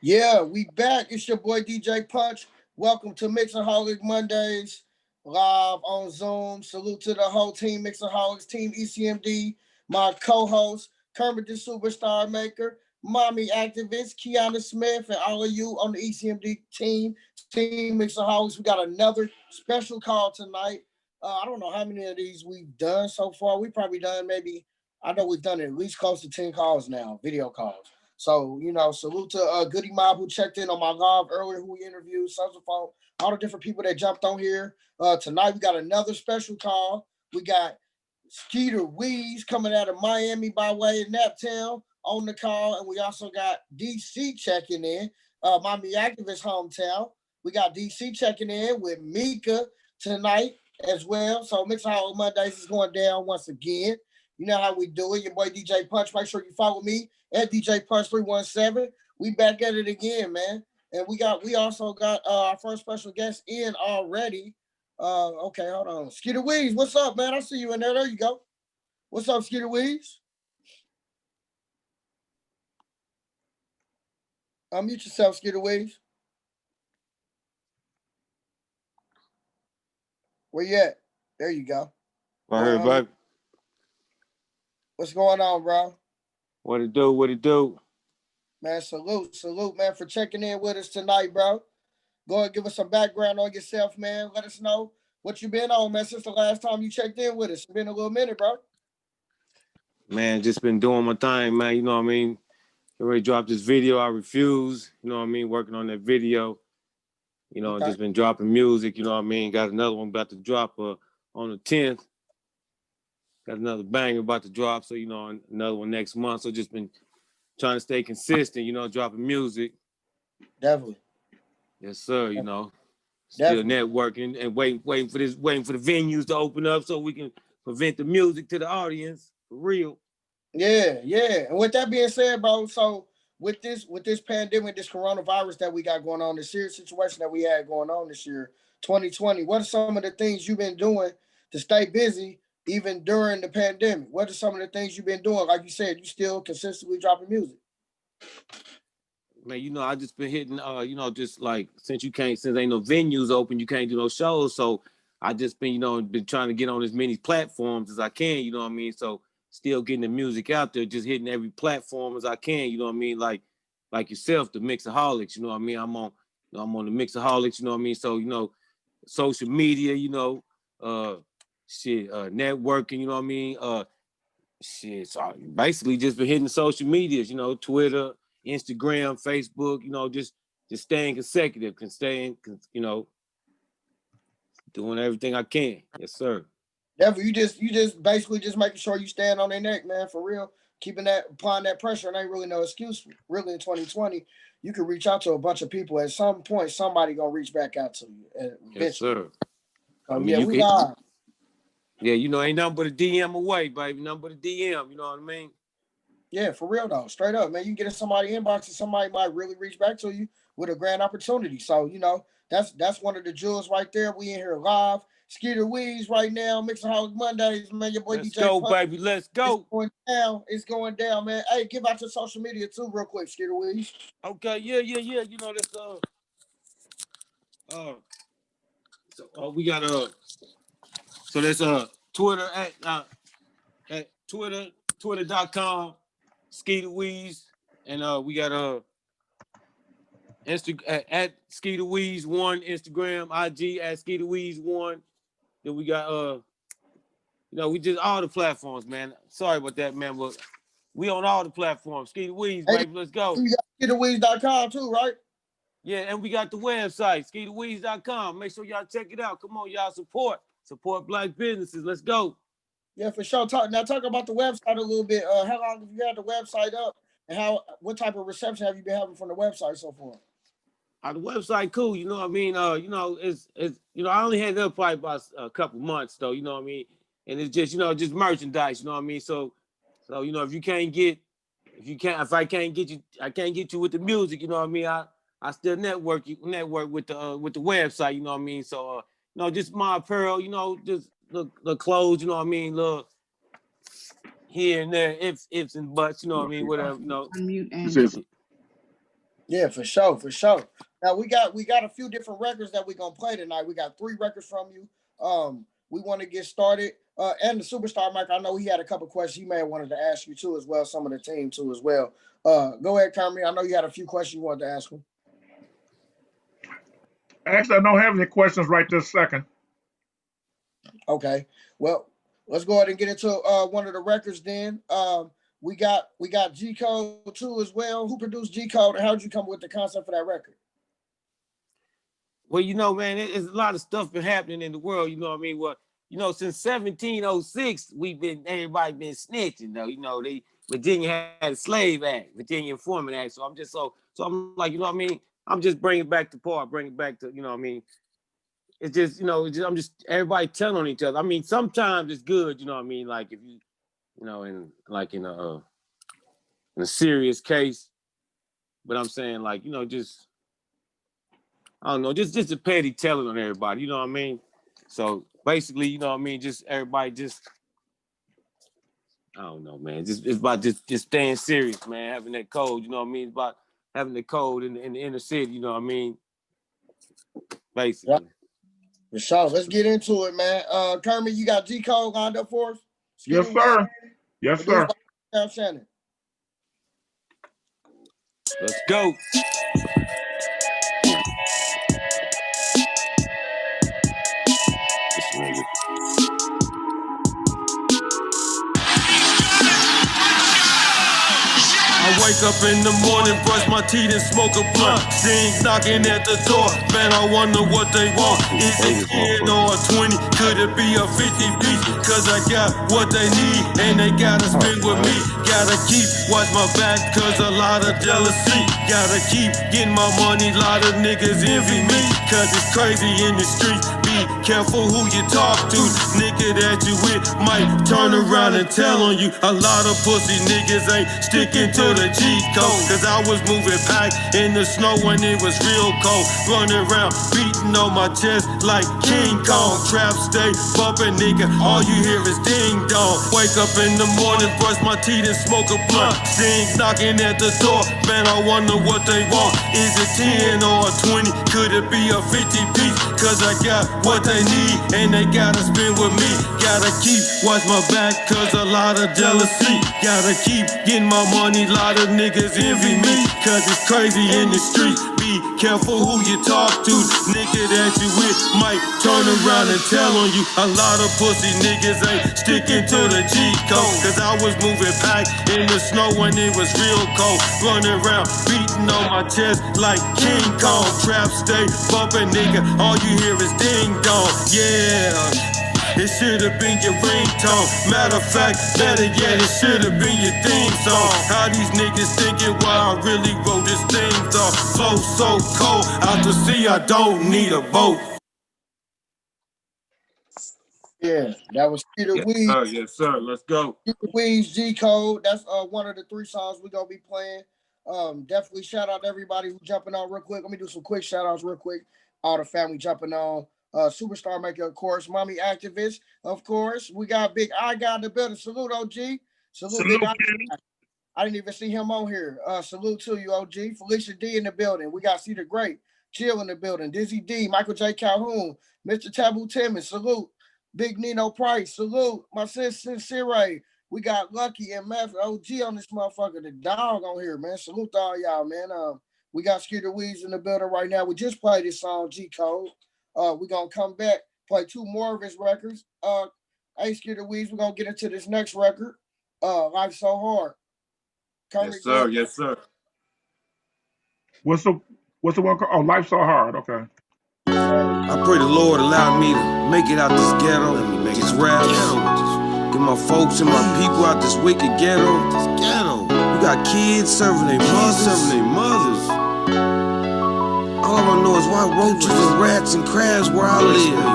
Yeah, we back. It's your boy DJ Punch. Welcome to Mixaholic Mondays, live on Zoom. Salute to the whole team, Mixaholics, Team ECMD, my co-host, Kermit the Superstar Maker, Mommy Activist, Kiana Smith, and all of you on the ECMD team, Team Mixaholics. We got another special call tonight. I don't know how many of these we've done so far. We probably done maybe, I know we've done at least close to 10 calls now, video calls. So, salute to Goody Mob who checked in on my live earlier, who we interviewed, Subsophone, all the different people that jumped on here. Tonight, we got another special call. We got Skeeter Weeze coming out of Miami by way of Naptown on the call. And we also got DC checking in, Miami Activist hometown. We got DC checking in with Mika tonight as well. So Mixaholic Mondays is going down once again. You know how we do it. Your boy DJ Punch. Make sure you follow me at DJ Punch 317. We back at it again, man. And we also got our first special guest in already. Okay, hold on. Skeeter Weeze, what's up, man? I see you in there. There you go. What's up, Skeeter Weeze? Unmute yourself, Skeeter Weeze. Where you at? There you go. I heard, baby. What's going on, bro? What it do? What it do? Man, salute, man, for checking in with us tonight, bro. Go ahead and give us some background on yourself, man. Let us know what you been on, man, since the last time you checked in with us. It's been a little minute, bro. Man, just been doing my thing, man. You know what I mean? Already dropped this video, I Refuse. You know what I mean? Working on that video. You know, okay. Just been dropping music, you know what I mean? Got another one about to drop on the 10th. Got another banger about to drop, so, you know, another one next month. So just been trying to stay consistent, you know, dropping music. Definitely. Yes, sir, you know. Still networking and waiting for the venues to open up so we can present the music to the audience for real. Yeah. And with that being said, bro, so with this pandemic, this coronavirus that we got going on, the serious situation that we had going on this year, 2020, what are some of the things you've been doing to stay busy even during the pandemic? What are some of the things you've been doing? Like you said, you still consistently dropping music. Man, you know, I just been hitting, you know, just like since ain't no venues open, you can't do no shows. So I just been, you know, been trying to get on as many platforms as I can, you know what I mean? So still getting the music out there, just hitting every platform as I can, you know what I mean? Like yourself, the Mixaholics, you know what I mean? I'm on the Mixaholics, you know what I mean? So, you know, social media, you know, networking, you know what I mean? So basically just been hitting social medias, you know, Twitter, Instagram, Facebook, you know, just staying consecutive, you know, doing everything I can. Yes, sir. Definitely, you just basically just making sure you stand on their neck, man, for real. Applying that pressure, and ain't really no excuse. Really, in 2020, you can reach out to a bunch of people. At some point, somebody gonna reach back out to you. Yes, sir. I mean, we are. Yeah, you know, ain't nothing but a DM away, baby. Nothing but a DM. You know what I mean? Yeah, for real though. Straight up, man. You can get in somebody's inbox and somebody might really reach back to you with a grand opportunity. So, you know, that's one of the jewels right there. We in here live. Skeeter Weeze right now, Mixaholic Mondays, man. Your boy Let's DJ go, Punch. baby. Let's go. It's going down, man. Hey, give out your social media too, real quick, Skeeter Weeze. Okay, yeah. You know, that's we got so that's Twitter at twitter.com, Skeeter Weeze, and we got at Skeeter Weeze 1, Instagram, IG at Skeeter Weeze 1. Then we got you know, we just all the platforms, man. Sorry about that, man, but we on all the platforms. Skeeter Weeze, baby, let's go. You got SkeeterWeeze.com too, right? Yeah, and we got the website, SkeeterWeeze.com. Make sure y'all check it out. Come on, y'all support Black businesses. Let's go. Yeah, for sure. Talk about the website a little bit. How long have you had the website up, and what type of reception have you been having from the website so far? The website cool, you know what I mean? You know, it's you know, I only had it up probably about a couple months though, you know what I mean? And it's just, you know, just merchandise, you know what I mean? So you know, if I can't get you with the music, you know what I mean? I still network with the website, you know what I mean? So you know, just my apparel, you know, just the clothes, you know what I mean? Look here and there, ifs and buts, you know what I mean? Whatever, you know. Unmute Andrew. Yeah, for sure, for sure. Now we got a few different records that we're gonna play tonight. We got 3 records from you. We want to get started. And the superstar Mike, I know he had a couple questions he may have wanted to ask you too as well, some of the team too as well. Go ahead, Kermit. I know you had a few questions you wanted to ask him. Actually, I don't have any questions right this second. Okay. Well, let's go ahead and get into one of the records then. We got G Code too as well. Who produced G Code and how did you come with the concept for that record? Well, you know, man, there's a lot of stuff been happening in the world. You know what I mean? Well, you know, since 1706, everybody been snitching though. You know, Virginia had a Slave Act, Virginia Enforcement Act. So I'm like, you know what I mean? I'm just bringing back the part, bring it back to, you know what I mean? It's just, you know, I'm just everybody telling on each other. I mean, sometimes it's good, you know what I mean? Like if you know, in a serious case, but I'm saying like, you know, just I don't know, just a petty telling on everybody, you know what I mean? So basically, you know what I mean, just everybody just I don't know, man. It's about just staying serious, man, having that code, you know what I mean? It's about having the code in the inner city, you know what I mean? Basically. Yeah. For sure. Let's get into it, man. Kermit, you got G Code lined up for us? Yes, sir. Yes, sir. Shannon. Let's go. I wake up in the morning, brush my teeth and smoke a blunt. Things knocking at the door, man, I wonder what they want. Is it 10 or a 20? Could it be a 50 piece? Cause I got what they need and they gotta spend with me. Gotta keep, watch my back cause a lot of jealousy. Gotta keep getting my money, lot of niggas envy me. Cause it's crazy in the streets. Be careful who you talk to. Nigga that you with might turn around and tell on you. A lot of pussy niggas ain't sticking to the G code. Cause I was moving pack in the snow when it was real cold. Running around beating on my chest like King Kong. Trap stay bumping, nigga, all you hear is ding dong. Wake up in the morning, brush my teeth and smoke a blunt. Things knocking at the door, man, I wonder what they want. Is it 10 or a 20? Could it be a 50 piece? Cause I got what they need and they gotta spend with me. Gotta keep, watch my back cause a lot of jealousy. Gotta keep getting my money, lot of niggas envy me. Cause it's crazy in the street. Be careful who you talk to. Nigga that you with might turn around and tell on you. A lot of pussy niggas ain't sticking to the G code. Cause I was moving back in the snow when it was real cold. Running around beating on my chest like King Kong. Trap stay bumping, nigga, all you hear is ding dong. Yeah. It should've been your ringtone. Matter of fact, better yet, it should've been your theme song. How these niggas thinking why I really wrote this thing song? Flow so cold, out to sea, I don't need a boat. Yeah, that was Peter Weeds. Yes, sir. Let's go. Peter Weeds, G Code. That's one of the 3 songs we're gonna be playing. Definitely shout out to everybody who's jumping on real quick. Let me do some quick shout outs real quick. All the family jumping on. Superstar Maker, of course. Mommy Activist, of course. We got Big I Guy in the building. Salute, OG. Salute, Big I. I didn't even see him on here. Salute to you, OG. Felicia D in the building. We got Cedar Great. Chill in the building. Dizzy D, Michael J. Calhoun, Mr. Taboo Timmons. Salute. Big Nino Price. Salute. My sis Sincere. We got Lucky and Math OG on this motherfucker. The dog on here, man. Salute to all y'all, man. We got Skeeter Weeds in the building right now. We just played this song, G Code. We're gonna come back, play 2 more of his records. Hey, Skeeter Weeds, we're gonna get into this next record. Life's So Hard. Yes, sir. Yes, sir. What's the one called? Oh, Life's So Hard. Okay. I pray the Lord allow me to make it out this ghetto. Let me make this rap. Get my folks and my people out this wicked ghetto. You got kids serving their mothers. All I know is why roaches and rats and crabs where I live.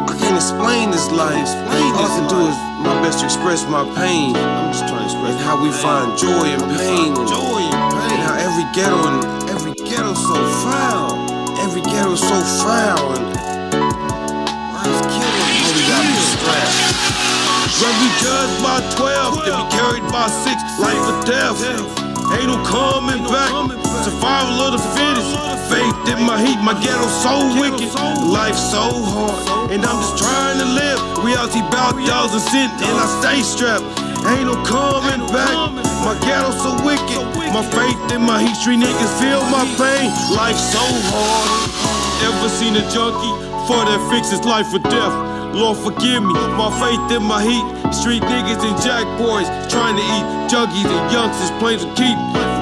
I can't explain this life. All I can do is my best to express my pain. I'm just trying to express how we find joy and pain. And how every ghetto so foul. Every ghetto so foul. And life's killing me. We got me strapped. Rather be judged by 12 than be carried by 6. Life or death. Ain't no coming back. Survival of the fittest. Faith in my heat, my ghetto so wicked. Life so hard, and I'm just trying to live. Reality bout y'all's a sin, and I stay strapped. Ain't no coming back. My ghetto so wicked. My faith in my heat, street niggas feel my pain. Life so hard. Ever seen a junkie? For that fix his life or death. Lord forgive me, my faith in my heat. Street niggas and jack boys trying to eat. Junkies and youngsters plain to keep.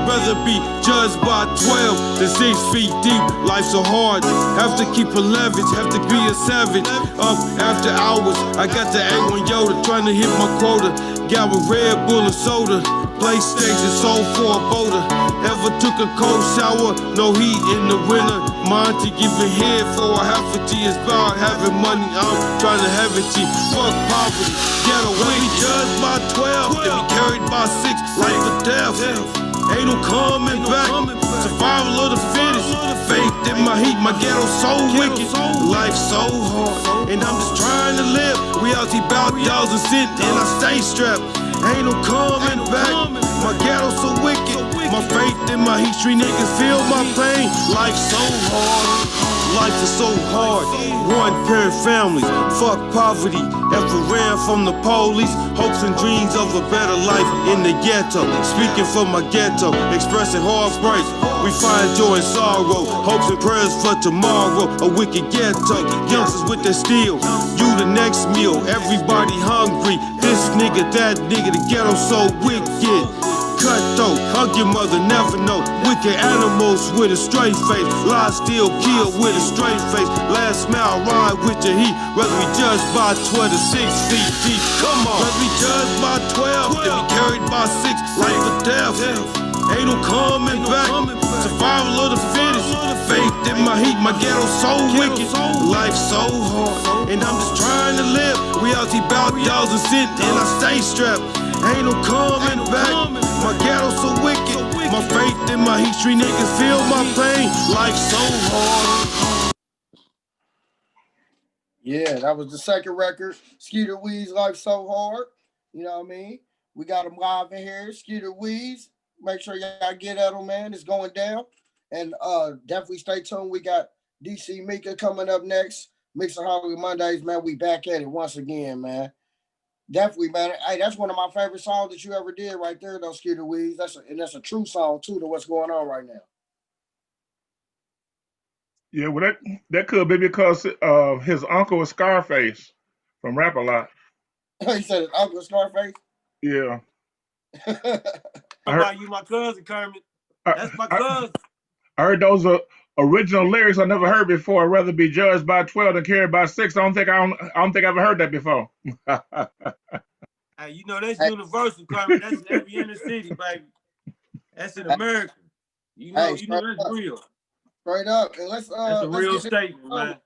Rather be judged by 12 than 6 feet deep. Life so hard, have to keep a leverage, have to be a savage. Up after hours, I got the A1 Yoda trying to hit my quota. Got with Red Bull and soda. PlayStation sold for a boater. Ever took a cold shower? No heat in the winter. Mind to giving head for a half a G. It's about having money. I'm trying to have it G. Fuck poverty. Ghetto way judged by 12. Then be carried by 6. Life or death. Ain't no coming back. Survival of the fittest. Faith in my heat. My ghetto so wicked. Life so hard, and I'm just trying to live. Reality bout y'all's a sin, and I stay strapped. Ain't no coming back. My ghetto so wicked. My faith in my heat, street niggas feel my pain. Life so hard. Life is so hard. One parent families. Fuck poverty. Ever ran from the police. Hopes and dreams of a better life in the ghetto. Speaking for my ghetto. Expressing heartbreak. We find joy and sorrow. Hopes and prayers for tomorrow. A wicked ghetto. Youngsters with their steel. You the next meal. Everybody hungry. This nigga, that nigga. The ghetto so wicked. Cutthroat, hug your mother, never know. Wicked animals with a straight face. Lie still kill with a straight face. Last smile, ride with your heat. Rather be judged by 12 to 6 feet deep. Come on. Rather be judged by 12 than be carried by 6. Life or death. Ain't no coming back. Survival of the fittest. Faith in my heat, my ghetto so wicked. Life so hard, and I'm just trying to live. Reality bout y'all's a sin, and I stay strapped. Ain't no coming back. My ghetto so wicked. My faith in my heat, street niggas feel my pain. Life so hard. Yeah, that was the second record. Skeeter Weeds, Life So Hard. You know what I mean? We got him live in here. Skeeter Weeds. Make sure y'all get at him, man. It's going down. And definitely stay tuned. We got DC Mika coming up next. Mixing Hollywood Mondays, man. We back at it once again, man. Definitely, man. Hey, that's one of my favorite songs that you ever did right there, though, Skeeter Weeds. That's a true song, too, to what's going on right now. Yeah, well, that could be because his uncle was Scarface from Rap A Lot. He said his uncle Scarface? Yeah. How about you, my cousin, Kermit? That's my cousin. I heard those original lyrics I never heard before. I'd rather be judged by 12 than carried by 6. I don't think I've ever heard that before. Hey, you know that's universal, Kermit. That's every inner city, baby. That's in America. You know, that's real. Straight up. And let's that's a real statement, man.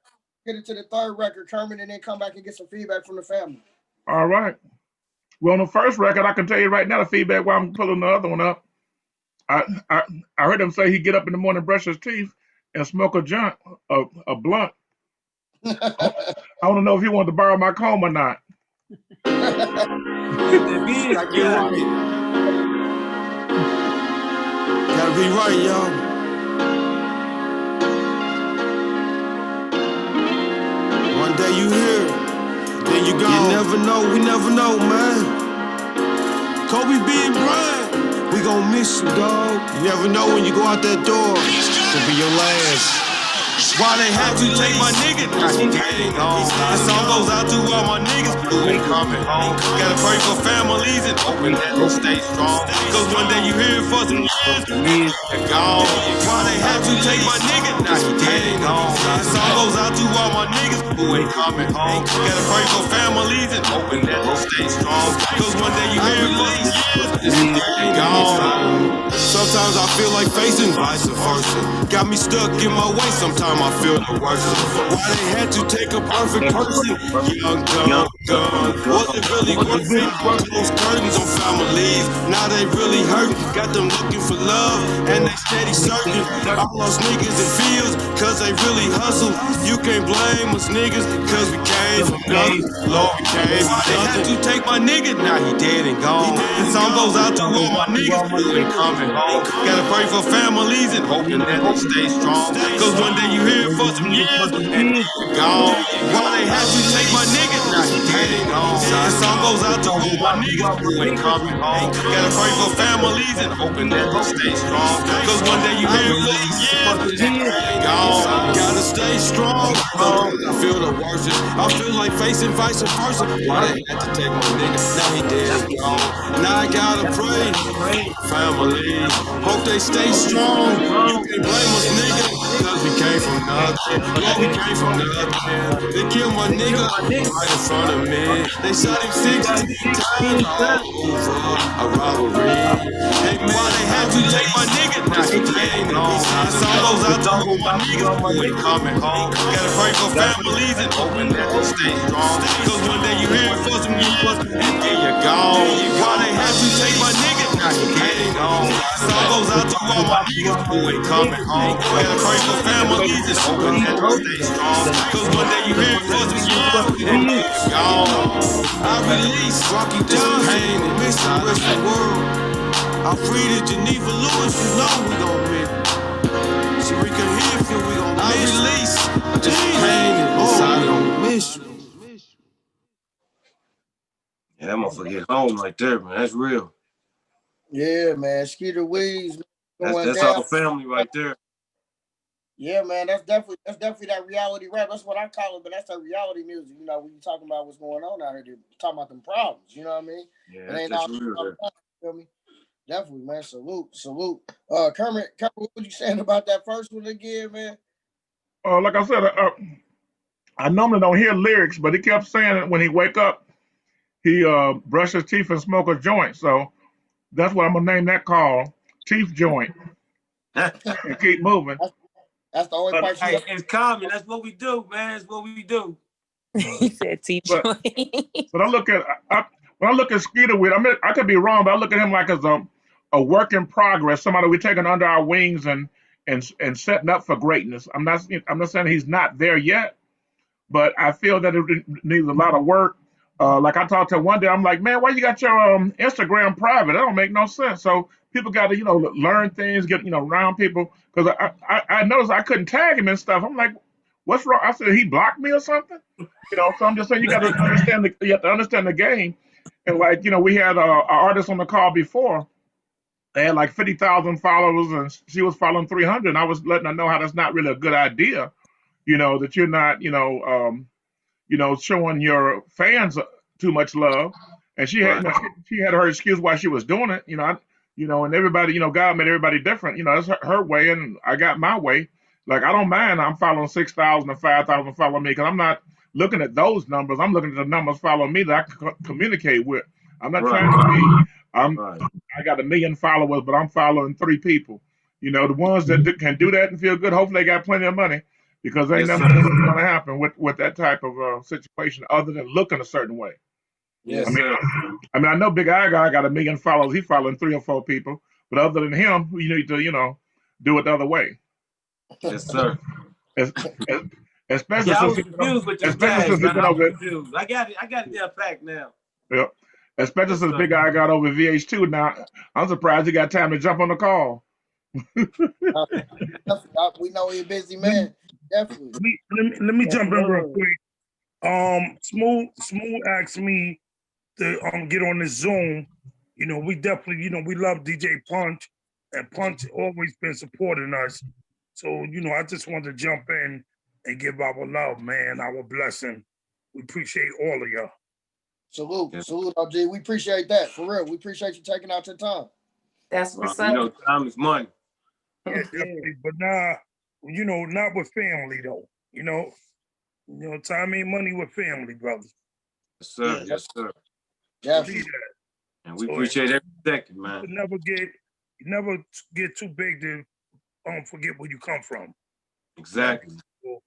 Get it to the third record, Kermit, and then come back and get some feedback from the family. All right. Well, on the first record, I can tell you right now the feedback while I'm pulling the other one up. I heard him say he'd get up in the morning, brush his teeth, and smoke a blunt. I want to know if he wanted to borrow my comb or not. Gotta be right, y'all. One day you here, then you gone. You never know, we never know, man. Kobe being Bryant, we gon' miss you, dog. You never know when you go out that door, it'll be your last. Why they had to take my nigga? That song goes out to all my niggas who ain't coming home. Gotta pray for families and hoping that they stay strong. Cause one day you hear for some years, they're gone. Why they had to take my nigga? Now he dead and gone. That song goes out to all my niggas who ain't coming home. Gotta pray for families and hoping that they stay strong. Cause one day you hear for some years, they're gone. Sometimes I feel like facing vice versa. Got me stuck in my way, sometimes I feel the worst. Why they had to take a perfect person? Young gun. Was it really worth it? Close curtains on families. Now they really hurting. Got them looking for love and they steady searching. I lost niggas in fields cause they really hustle. You can't blame us niggas cause we came from nothing. Lord, we came from nothing. They had to take my nigga, now he dead and gone. The song goes out to all my niggas who ain't coming home. Gotta pray for families and hoping that they stay strong. Cause one day you hear it for some years and then you're gone. Why they have to take my nigga? Now he dead and gone. This song goes out to all my niggas who ain't coming home. Gotta pray for families and hoping that they stay strong. Cause one day you hear it for some years and then you're gone. Gotta stay strong. Sometimes I feel the worst. I feel like facing vice versa. Why they had to take my nigga? Now he dead and gone. Now I gotta pray. Family, hope they stay strong. You can't blame us, nigga, cause we came from nothing. Lord, we came from nothing. They killed my nigga right in front of me. They shot him 16 times all over a robbery. Hey man, why they had to take my nigga? Now he came on. This song goes out to all my niggas who ain't coming home. Gotta pray for families and hoping that they stay strong. Cause one day you hear it for some years and then you're gone. Why they had to take my nigga? Now he came on. This song goes out to all my niggas who ain't coming home. Gotta pray for families and hoping that they stay strong. Cause one day you hear it for some years and then you're gone. I release Rocky this pain and miss the rest of the world. I free to Geneva Lewis, you know we gon' make it. So we can hear if we gon' miss. I release this pain inside we gon' miss you. Yeah, that motherfucker hit home right there, man. That's real. Yeah, man. Skeeter Weeds going That's down. our family right there. Yeah, man. That's definitely that reality rap. That's what I call it, but that's that reality music. You know, when you talking about what's going on out here, talking about them problems. You know what I mean? Yeah, It ain't that's all real. you feel me? Definitely, man. Salute. Kermit, what you saying about that first one again, man? Like I said, I normally don't hear lyrics, but he kept saying it when he wake up. He brush his teeth and smoke a joint. So that's what I'm gonna name that call, teeth joint, and keep moving. That's the only part Hey, it's common. That's what we do, man. That's what we do. He said But T-Joy. but I look at when I look at Skeeter with, I mean, I could be wrong, but I look at him like as a work in progress, somebody we're taking under our wings and setting up for greatness. I'm not saying he's not there yet, but I feel that it needs a lot of work. Like I talked to him one day, I'm like, man, why you got your Instagram private? That don't make no sense. So people got to learn things, get around people. Because I noticed I couldn't tag him and stuff. I'm like, what's wrong? I said he blocked me or something. So I'm just saying you got to understand the game. And like we had an artist on the call before. They had like 50,000 followers, and she was following 300. And I was letting her know how that's not really a good idea. That you're not showing your fans too much love. And she had, Right. she had her excuse why she was doing it. And everybody, God made everybody different. That's her way, and I got my way. Like I don't mind. I'm following 6,000 and 5,000 follow me because I'm not looking at those numbers. I'm looking at the numbers follow me that I can communicate with. I'm not trying to be. Right. I got 1 million followers, but I'm following 3 people. The ones that can do that and feel good. Hopefully, they got plenty of money because ain't Yes, nothing sir. going to happen with that type of situation other than looking a certain way. Yes, I mean, sir. I know Big Eye Guy got 1 million followers. He following 3 or 4 people, but other than him, you need to do it the other way. Yes, sir. Es- es- Especially Yeah, I since was confused with your especially tags, since he man. been I was over. confused. I got it down packed now. Yeah. Especially Yes, since sir. Big Eye got over VH2 now. I'm surprised he got time to jump on the call. We know he's a busy man. Definitely. Let me Yes, jump in real sir. quick. Smooth asked me to get on this Zoom. We definitely, we love DJ Punch, and Punch always been supporting us. So, I just wanted to jump in and give our love, man, our blessing. We appreciate all of y'all. Salute, OG. We appreciate that for real. We appreciate you taking out your time. That's what's You up. know, time is money. Yeah, definitely. But now, not with family though. Time ain't money with family, brothers. Yes, sir. Yeah. Yes, sir. Definitely. Believe that. And we appreciate every second, man. You never get too big to forget where you come from. Exactly. So,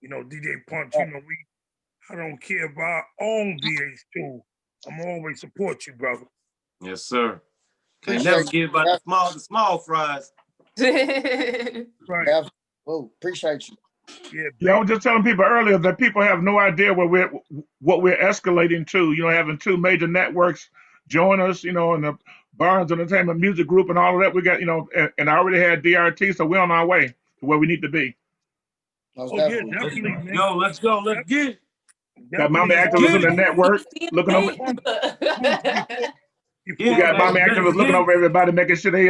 DJ Punch, I don't care if I own VH2. I'm always support you, brother. Yes, sir. Can't Appreciate never forget about the small fries. Right. Definitely. Oh, appreciate you. Yeah, I was just telling people earlier that people have no idea what we're escalating to. Having 2 major networks join us, and the Barnes Entertainment Music Group and all of that. We got, and I already had DRT, so we're on our way to where we need to be. Most Oh yeah, definitely. definitely, man. Yo, let's go. Let's get it. Got Definitely. mommy As activists in Get the it. network looking over. Punch, We Yeah, got man. mommy Let's activists looking get over it. everybody, making sure they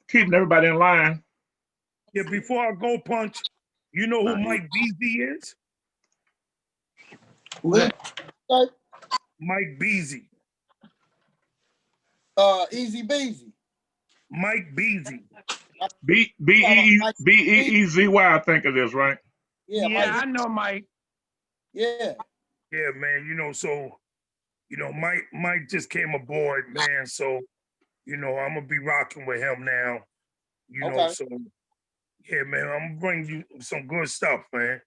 keeping everybody in line. before I go, Punch, you know who Mike Beasley is? Who that? Mike Beasley. Easy Beezy. Mike Beasley. Beezy, I think it is, right? Yeah, Yeah, Mike. I know Mike. Yeah. Yeah, man. So Mike just came aboard, man. So I'm gonna be rocking with him now. Okay. So yeah, man, I'm gonna bring you some good stuff, man.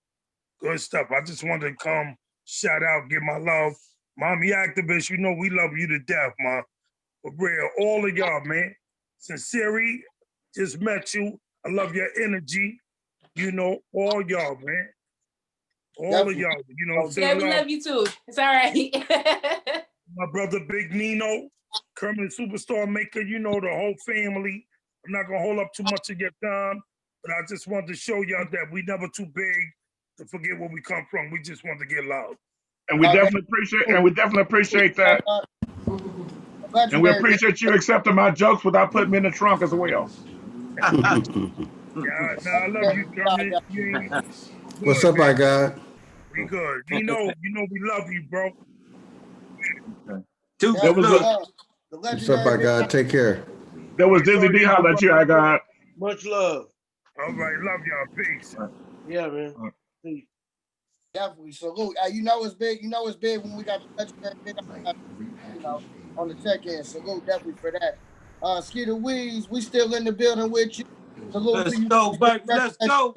Good stuff. I just wanted to come, shout out, give my love. Mommy activists, we love you to death, man. For real, all of y'all, man. Sincerely, just met you. I love your energy. All y'all, man. All of y'all, Yeah, send we love. love you too. It's all right. My brother Big Nino, Kermit Superstar Maker, the whole family. I'm not gonna hold up too much of your time, but I just wanted to show y'all that we never too big to forget where we come from. We just want to get loud. And we definitely appreciate that. And we appreciate you accepting my jokes without putting me in the trunk as well. Yeah, I love you, Kermit. You ain't good, What's up, man. I God? We good. Nino, we love you, bro. Two. That was Look. The What's up, legendary I God? Take care. That was Dizzy D. Holla at you, I got. Much love. All right, love y'all. Peace. Yeah, man. Peace. Definitely salute. It's big. It's big when we got the legendary big, on the check-in. Salute definitely for that. Skeeter Weeds, we still in the building with you. Salute Let's to you. go, baby. Let's go.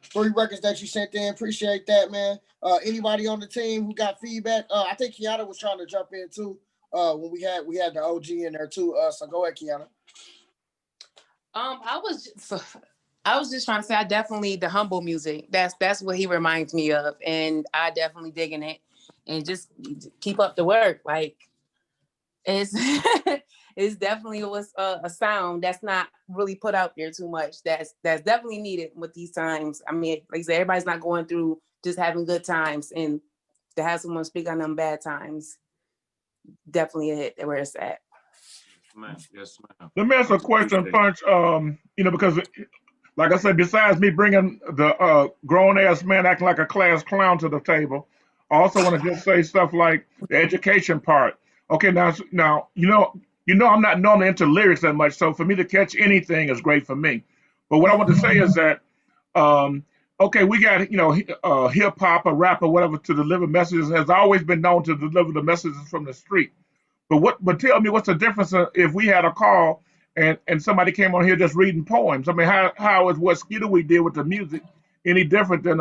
3 records that you sent in. Appreciate that, man. Anybody on the team who got feedback? I think Kiana was trying to jump in too. When we had the OG in there too. So go ahead, Kiana. I was just trying to say I definitely the humble music. That's what he reminds me of, and I definitely digging it. And just keep up the work. Like it's it's definitely was a sound that's not really put out there too much. That's definitely needed with these times. I mean, like I said, everybody's not going through just having good times, and to have someone speak on them bad times, definitely a hit where it's at. Yes, ma'am. Let me ask a question, Punch. Because like I said, besides me bringing the grown ass man acting like a class clown to the table, I also want to just say stuff like the education part. Okay, now I'm not normally into lyrics that much, so for me to catch anything is great for me. But what I want to say is that okay, we got hip hop or rap or whatever to deliver messages has always been known to deliver the messages from the street. But tell me what's the difference if we had a call and somebody came on here just reading poems? I mean, how is what Skeeter we did with the music any different than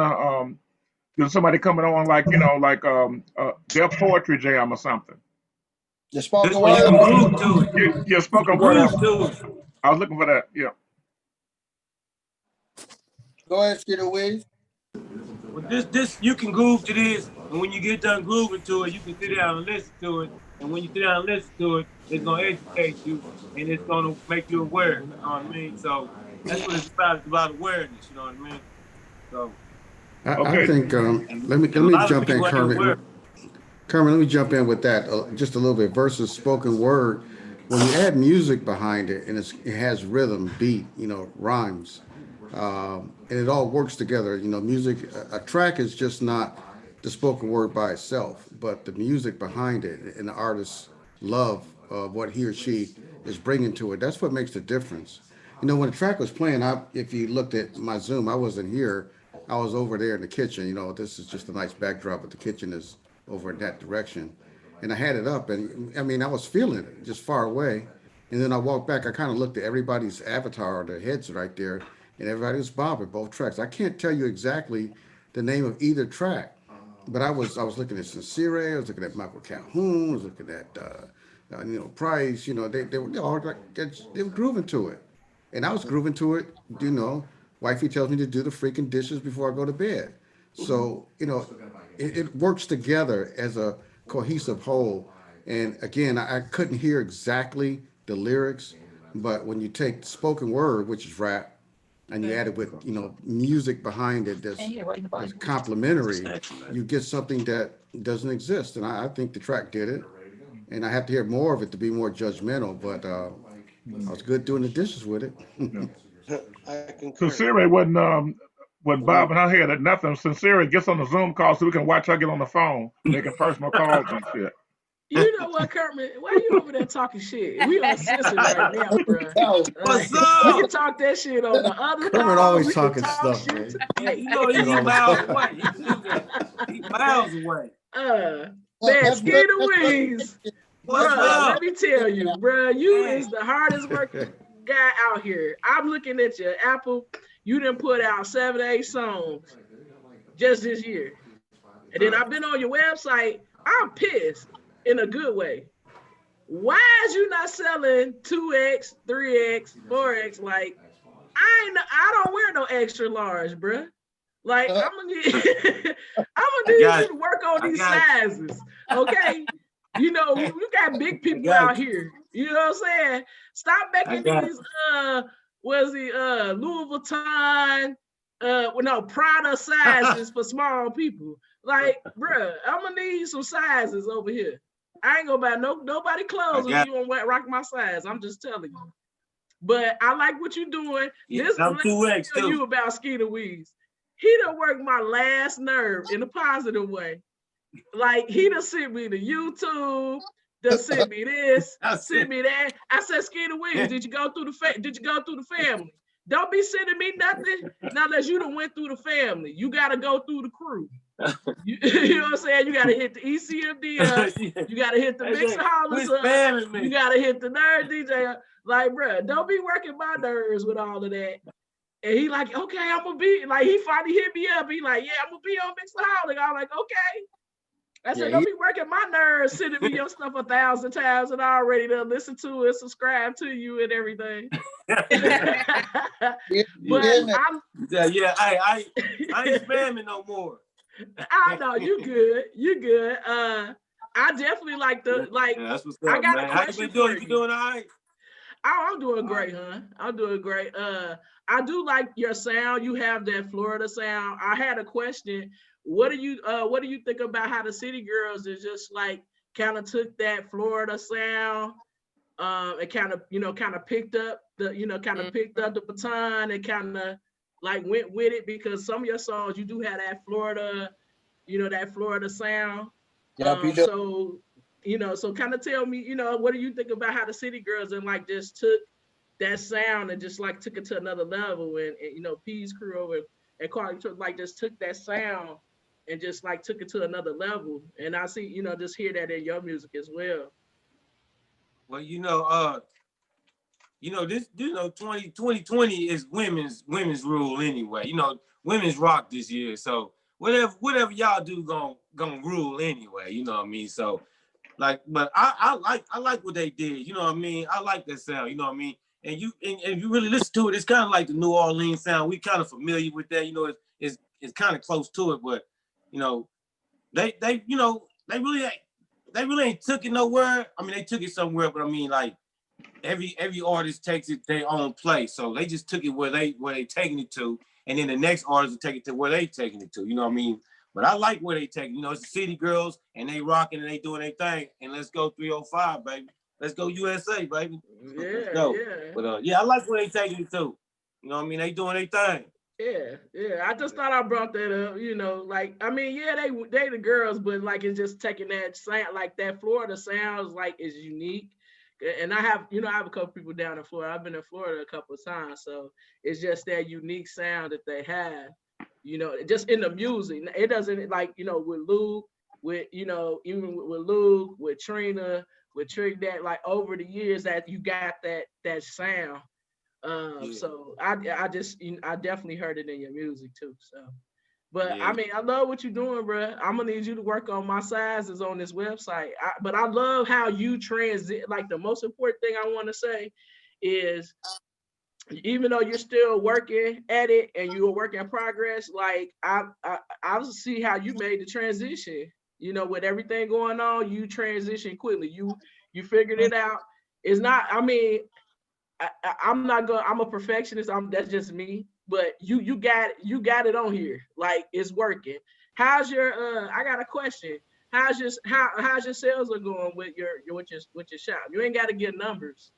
somebody coming on like their poetry jam or something? The spoken This one you can word. groove to it. Your spoken word. Groove to it. I was looking for that. Yeah. Go ahead, Skeeter Weeds. Well, this you can groove to this, and when you get done grooving to it, you can sit down and listen to it. And when you sit down and listen to it, it's gonna educate you, and it's gonna make you aware. You know what I mean? So that's what it's about. It's about awareness. You know what I mean? So I think let me jump in, Kermit. Kermit, let me jump in with that just a little bit versus spoken word. When you add music behind it and it has rhythm, beat, rhymes, and it all works together. Music, a track is just not the spoken word by itself, but the music behind it and the artist's love of what he or she is bringing to it. That's what makes the difference. When the track was playing, if you looked at my Zoom, I wasn't here. I was over there in the kitchen. This is just a nice backdrop, but the kitchen is over in that direction. And I had it up, and I mean, I was feeling it just far away. And then I walked back. I kind of looked at everybody's avatar or their heads right there, and everybody was bobbing both tracks. I can't tell you exactly the name of either track, but I was looking at Sincere, I was looking at Michael Calhoun, I was looking at Price. They were all like they were grooving to it, and I was grooving to it. Wifey tells me to do the freaking dishes before I go to bed. So it works together as a cohesive whole. And again, I couldn't hear exactly the lyrics. But when you take spoken word, which is rap, and you add it with, music behind it that's complementary, you get something that doesn't exist. And I think the track did it. And I have to hear more of it to be more judgmental, but I was good doing the dishes with it. I concur. Sincere wasn't bobbing her head at nothing. Sincere gets on the Zoom call so we can watch her get on the phone, making personal calls and shit. You know what, Kermit? Why you over there talking shit? We uncensored right now, bro. What's We up? can talk that shit on the other Kermit call. always We can talking talk stuff, shit man. today. You know he's miles away. He's miles away. Man, Skeeter Wings. What's Bruh, up? let me tell you, bruh, you is the hardest working guy out here. I'm looking at your Apple. You done put out 7 to 8 songs just this year. And then I've been on your website. I'm pissed in a good way. Why is you not selling 2X, 3X, 4X? Like, I don't wear no extra large, bruh. Like, I'm gonna need you to work on these sizes, okay? You know, you got big people out here. You know what I'm saying? Stop making these Louis Vuitton, Prada sizes for small people. Like, bruh, I'm gonna need some sizes over here. I ain't gonna buy nobody clothes if you don't rock my size. I'm just telling you. But I like what you're doing. Yeah, This I'm 2X tell too. you about Skeeter Weeds. He done worked my last nerve in a positive way. Like, he done sent me to YouTube, done sent me this, sent me that. I said, Skeeter Weeds, did you go through the family? Don't be sending me nothing not unless you done went through the family. You gotta go through the crew. You know what I'm saying? You gotta hit the ECMD up. You gotta hit the Mixaholics up. You gotta hit the Nerd DJ up. Like, bruh, don't be working my nerves with all of that. And he like, okay, I'm gonna be like, he finally hit me up. He like, yeah, I'm gonna be on Mixaholic. I'm like, okay. I said, don't be working my nerves, sending me your stuff 1,000 times and I already done listen to it, subscribe to you and everything. But I ain't spamming no more. I know you good. You good. I definitely like that's what's up, I got man. a question How you for been doing all right? I'm doing great, huh? I'm doing great. I do like your sound. You have that Florida sound. I had a question. What do you think about how the City Girls is just like kind of took that Florida sound and kind of picked up the baton and kind of like went with it, because some of your songs you do have that Florida, that Florida sound. So kind of tell me, what do you think about how the City Girls and like just took that sound and just like took it to another level, and P's crew over and Carly like just took that sound and just like took it to another level. And I see, just hear that in your music as well. Well, this 2020 is women's rule anyway. Women's rock this year. So whatever y'all do gonna rule anyway, you know what I mean? So like, but I like what they did, you know what I mean? I like that sound, you know what I mean? And if you really listen to it, it's kind of like the New Orleans sound. We kind of familiar with that, it's kind of close to it, but they really ain't took it nowhere. I mean, they took it somewhere, but I mean, like every artist takes it their own place. So they just took it where they taking it to, and then the next artist will take it to where they taking it to. You know what I mean? But I like where they take it. It's the City Girls, and they rocking and they doing their thing. And let's go 305, baby. Let's go USA, baby. Yeah, let's go. Yeah. But I like where they taking it to. You know what I mean? They doing their thing. Yeah. I just thought I brought that up. They the girls, but like it's just taking that sound, like that Florida sounds like is unique. And I have a couple people down in Florida. I've been in Florida a couple of times, so it's just that unique sound that they have. Just in the music, it doesn't like with Luke, even with Luke, with Trina, with Trick, that like over the years that you got that sound. So I definitely heard it in your music too. So, but I mean, I love what you're doing, bro. I'm gonna need you to work on my sizes on this website. But I love how you transit. Like the most important thing I want to say is, even though you're still working at it and you're a work in progress, like I see how you made the transition. With everything going on, you transitioned quickly. You figured it out. it's not. I mean, I'm not going. I'm a perfectionist. That's just me. But you got it on here. Like it's working. How's your? I got a question. How's your sales are going with your shop? You ain't got to get numbers,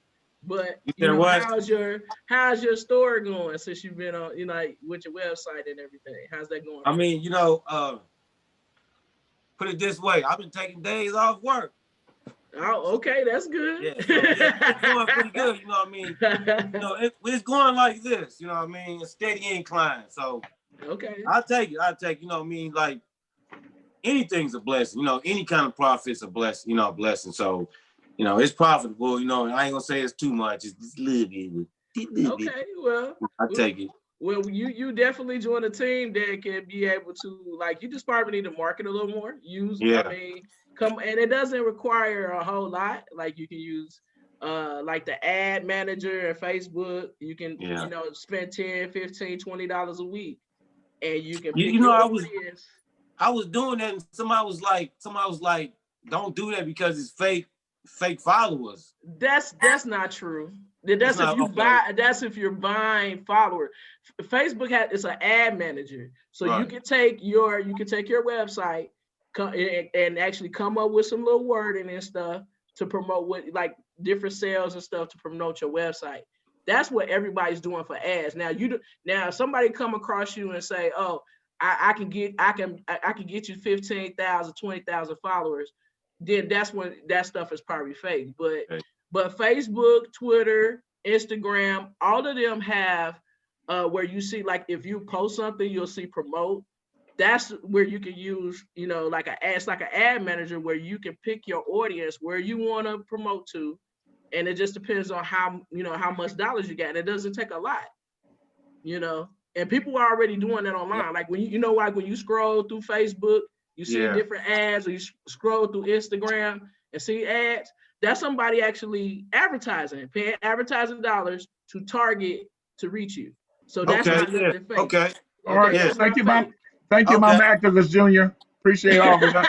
but how's your store going since you've been on like with your website and everything? How's that going? I mean, put it this way, I've been taking days off work. Oh, okay, that's good. Yeah, so it's going pretty good. You know what I mean? It's going like this. You know what I mean? A steady incline. So okay, I'll take it. You know what I mean? Like anything's a blessing. Any kind of profit's a blessing. A blessing. So it's profitable. And I ain't gonna say it's too much. It's a little bit. Okay, well, I take it. Well, you definitely join a team that can be able to, like, you just probably need to market a little more. I mean, and it doesn't require a whole lot. Like you can use like the ad manager and Facebook. You can, spend $10, $15, $20 a week. And you can pick I was doing that and somebody was like, don't do that because it's fake followers. That's not true. That's if you're buying followers. Facebook it's an ad manager, so right. You can take your website and actually come up with some little wording and stuff to promote like different sales and stuff to promote your website. That's what everybody's doing for ads. Now somebody come across you and say, oh, I can get you 15,000, 20,000 followers. Then that's when that stuff is probably fake. But Facebook, Twitter, Instagram, all of them have where you see, like, if you post something, you'll see promote. That's where you can use, like an ad manager where you can pick your audience where you want to promote to, and it just depends on how much dollars you got. And it doesn't take a lot, And people are already doing that online. Yeah. Like when you scroll through Facebook, you see different ads, or you scroll through Instagram and see ads. That's somebody actually paying advertising dollars to target to reach you. So that's not nothing fake. Okay. All right. Yeah. Thank you, Mom. Thank you, Mom Activist Junior. Appreciate all of that.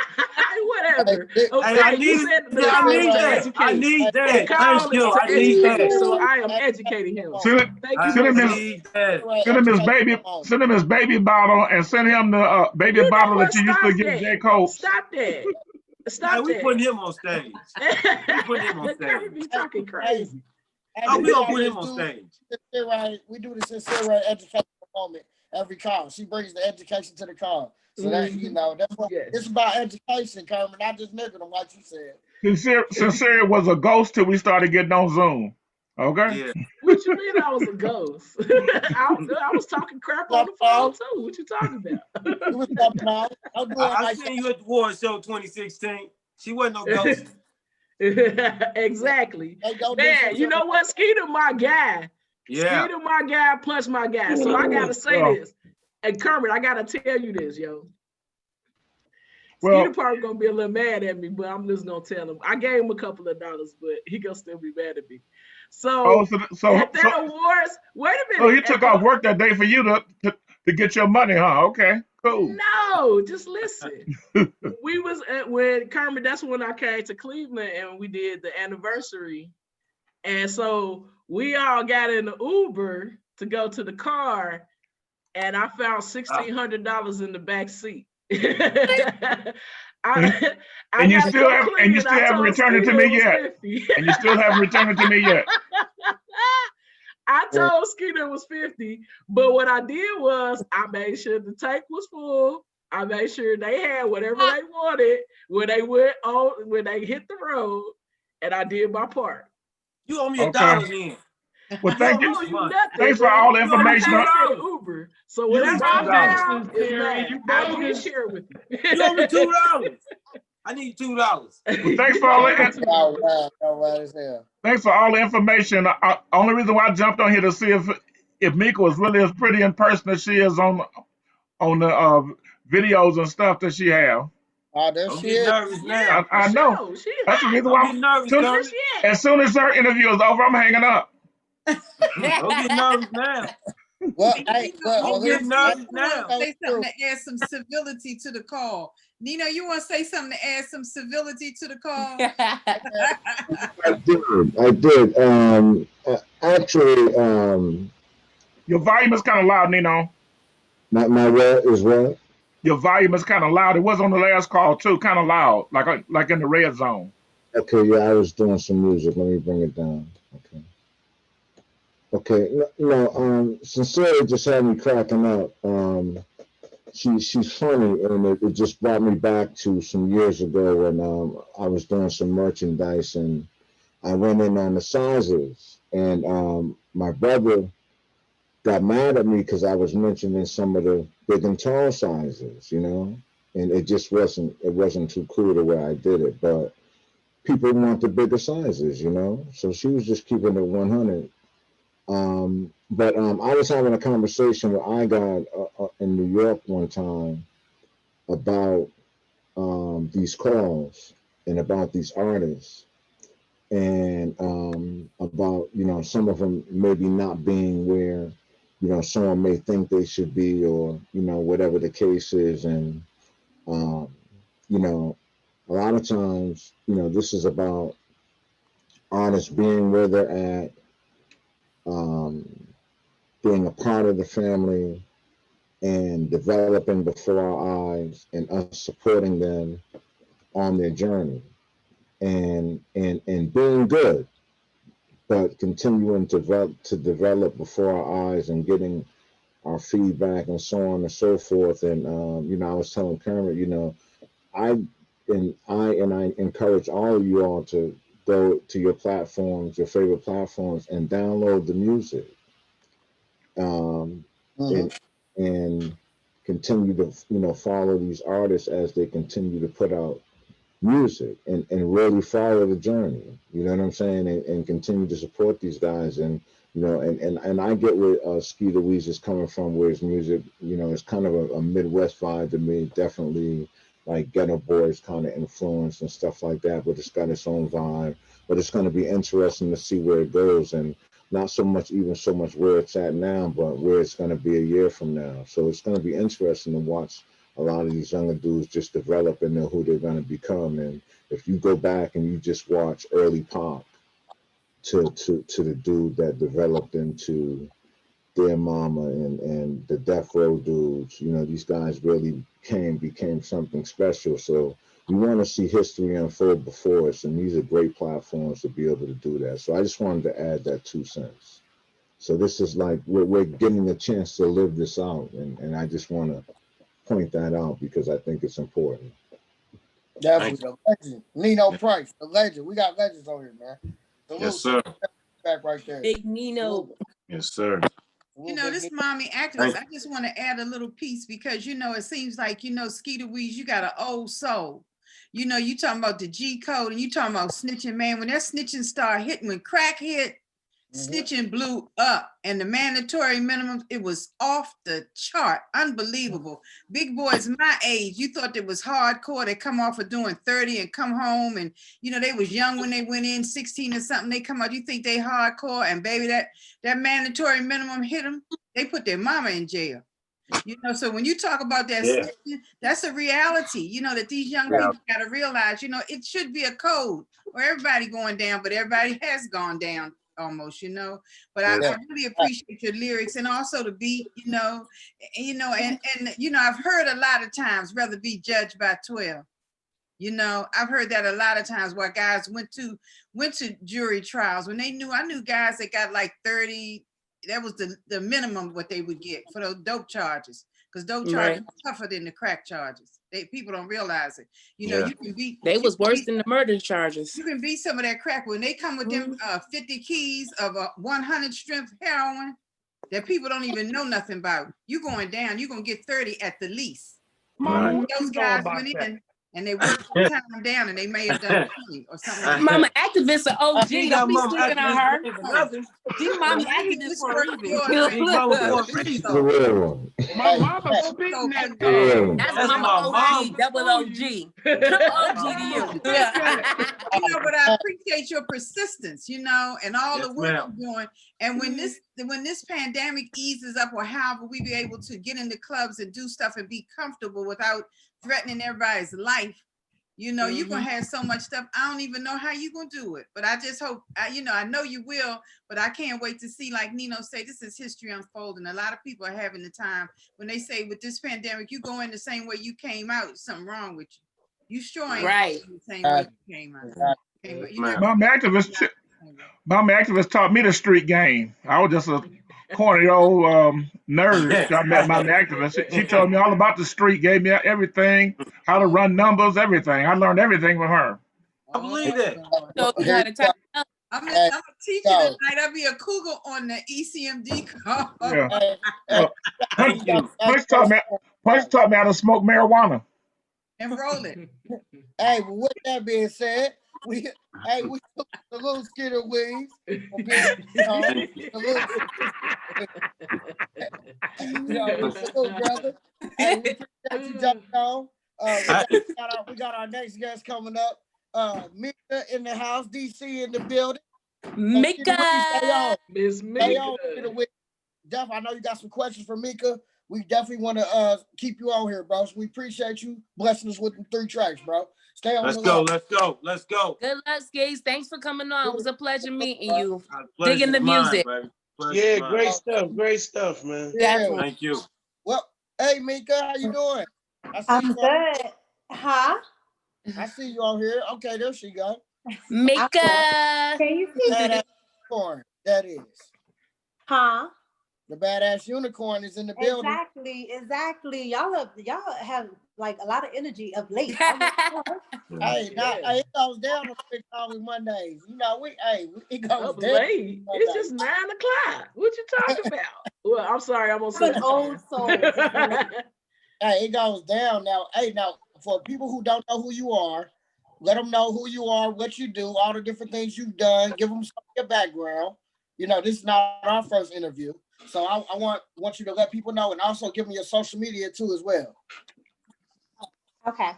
Whatever. I need that. I need that. So I am educating him. Send him his baby bottle and send him the baby bottle that you used to give J. Cole. Stop that. We putting him on stage. We putting him on stage. Be talking crazy. We gonna put him on stage. We do the sincere education moment every call. She brings the education to the call. So that that's what it's about, education, Carmen, not just nigga them, like you said. Sincere was a ghost till we started getting on Zoom. Okay. Yeah. What you mean I was a ghost? I was talking crap on the phone too. What you talking about? You was talking about. I seen you at the War Show 2016. She wasn't no ghost. Exactly. Man, you know what? Skeeter, my guy. Yeah. Skeeter, my guy, Punch, my guy. So I gotta say this. And Kermit, I gotta tell you this, yo. Skeeter probably gonna be a little mad at me, but I'm just gonna tell him. I gave him a couple of dollars, but he gonna still be mad at me. So at that awards, wait a minute. So he took off work that day for you to get your money, huh? Okay, cool. No, just listen. We was when Kermit, that's when I came to Cleveland and we did the anniversary. And so we all got in the Uber to go to the car, and I found $1,600 in the back seat. And you still haven't returned it to me yet. And you still haven't returned it to me yet. I told Skeeter it was 50, but what I did was I made sure the tank was full. I made sure they had whatever they wanted when they hit the road, and I did my part. You owe me $1 then. Well, thank you. Thanks for all the information. Uber. So whatever I found is mine. I will share with you. You owe me $2. I need $2. Well, thanks for all the Thanks for all the information. Only reason why I jumped on here to see if Mika was really as pretty in person as she is on the videos and stuff that she have. Oh, there she is. Nervous now. I know. That's the reason why I'm nervous. As soon as her interview is over, I'm hanging up. Don't get nervous now. Don't get nervous now. Say something to add some civility to the call. Nino, you want to say something to add some civility to the call? I did. Actually, Your volume is kind of loud, Nino. my what is what? Your volume is kind of loud. It was on the last call too, kind of loud, like in the red zone. Okay, yeah, I was doing some music. Let me bring it down. Okay. Okay. Sincerely just had me cracking up. She's funny, and it just brought me back to some years ago when I was doing some merchandise, and I went in on the sizes, and my brother got mad at me because I was mentioning some of the big and tall sizes, and it just wasn't too cool the way I did it, but people want the bigger sizes, so she was just keeping it 100. But I was having a conversation with IGOD in New York one time about these calls and about these artists, and about some of them maybe not being where someone may think they should be, or whatever the case is. And a lot of times this is about artists being where they're at, being a part of the family and developing before our eyes, and us supporting them on their journey, and being good, but continuing to develop before our eyes and getting our feedback and so on and so forth. And I was telling Kermit, I encourage all of you all to go to your platforms, your favorite platforms, and download the music, and continue to follow these artists as they continue to put out music, and really follow the journey. You know what I'm saying? And continue to support these guys. And and I get where Skeeter Weeze is coming from, where his music, is kind of a Midwest vibe to me, definitely like Ghetto Boys kind of influence and stuff like that, but it's got its own vibe. But it's going to be interesting to see where it goes, and not so much where it's at now, but where it's going to be a year from now. So it's going to be interesting to watch a lot of these younger dudes just develop and know who they're going to become. And if you go back and you just watch early Pac to the dude that developed into Dear Mama, and the Death Row dudes, these guys really became something special. So we want to see history unfold before us, and these are great platforms to be able to do that. So I just wanted to add that 2 cents. So this is like we're getting a chance to live this out, and I just want to point that out because I think it's important. Definitely the legend, Nino Price, the legend. We got legends on here, man. Yes, sir. Back right there. Big Nino. Yes, sir. This mommy activist, I just want to add a little piece because, it seems like, Skeeter Weeze, you got an old soul. You talking about the G code, and you talking about snitching, man. When that snitching started hitting, when crack hit, snitching blew up, and the mandatory minimum, it was off the chart. Unbelievable. Big boys my age, you thought it was hardcore. They come off of doing 30 and come home, and they was young when they went in, 16 or something. They come out, you think they hardcore, and baby, that mandatory minimum hit them. They put their mama in jail. So when you talk about that, snitching, that's a reality, that these young people got to realize, it should be a code where everybody going down, but everybody has gone down almost, but I really appreciate your lyrics, and also the beat, and I've heard a lot of times rather be judged by 12. I've heard that a lot of times where guys went to jury trials when I knew guys that got like 30. That was the minimum what they would get for those dope charges, because dope charges are tougher than the crack charges. People don't realize it. You can beat. They was worse than the murder charges. You can beat some of that crack when they come with them 50 keys of 100 strength heroin that people don't even know nothing about. You going down, you're gonna get 30 at the least. Those guys went in and they worked some time down, and they may have done 20 or something like that. Mama activist are OG. Don't be sleeping on her. She mama activist for a reason. My mama spitting that dog. That's mama OG, double OG. Triple OG to you. But I appreciate your persistence, and all the work you're doing. And when when this pandemic eases up, or however we be able to get into clubs and do stuff and be comfortable without threatening everybody's life, you know, you're gonna have so much stuff. I don't even know how you're gonna do it, but I just hope, you know, I know you will, but I can't wait to see, like Nino say, this is history unfolding. A lot of people are having the time when they say with this pandemic, you go in the same way you came out, something wrong with you. You sure ain't Right. the same way you came out. Mama activist taught me the street game. I was just a corny old nerd. I met Mama activist. She told me all about the street, gave me everything, how to run numbers, everything. I learned everything from her. I believe that. So you gotta type it up. I'm a teacher tonight. I'll be a cougar on the ECMD call. Yeah. Punch taught me how to smoke marijuana. And roll it. Hey, but with that being said, we salute Skinner Wings for being, salute, brother. Hey, we appreciate you jumping on. We got our next guest coming up. Mika in the house, DC in the building. Mika. Miss Mika. Def, I know you got some questions for Mika. We definitely want to keep you on here, bro. So we appreciate you blessing us with them 3 tracks, bro. Stay on. Let's go. Good luck, Skis. Thanks for coming on. It was a pleasure meeting you. Digging the music. Yeah, great stuff, man. Yeah. Thank you. Well, hey Mika, how you doing? I'm good. Huh? I see you on here. Okay, there she go. Mika. Can you see Badass unicorn, that is. Huh? The badass unicorn is in the building. Exactly. Y'all have like a lot of energy of late. Hey, it goes down on Big Holiday Mondays. You know, it goes down. Late. It's just 9 o'clock. What you talking about? Well, I'm sorry, I'm on an old soul. Hey, it goes down now. Hey, now for people who don't know who you are, let them know who you are, what you do, all the different things you've done. Give them some of your background. You know, this is not our first interview, so I want you to let people know, and also give them your social media too as well. Okay.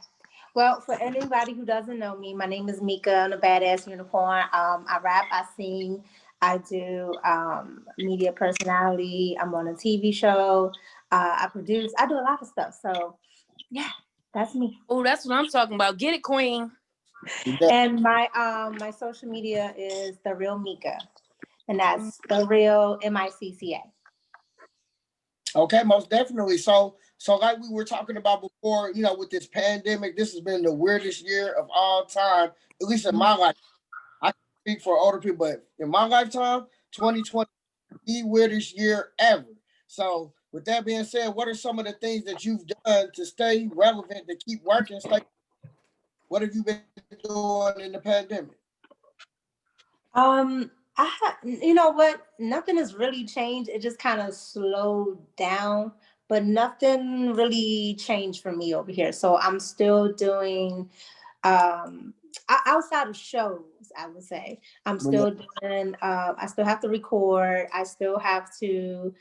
Well, for anybody who doesn't know me, my name is Mika. I'm a badass unicorn. I rap, I sing, I do media personality. I'm on a TV show. I produce. I do a lot of stuff. So, yeah, that's me. Oh, that's what I'm talking about. Get it, Queen. And my social media is The Real Mika, and that's The Real MICCA. Okay, most definitely. So like we were talking about before, you know, with this pandemic, this has been the weirdest year of all time, at least in my life. I can speak for older people, but in my lifetime, 2020, the weirdest year ever. So with that being said, what are some of the things that you've done to stay relevant, to keep working? What have you been doing in the pandemic? You know what? Nothing has really changed. It just kind of slowed down, but nothing really changed for me over here. So I'm still doing, outside of shows, I would say, I'm still doing, I still have to record. I still have to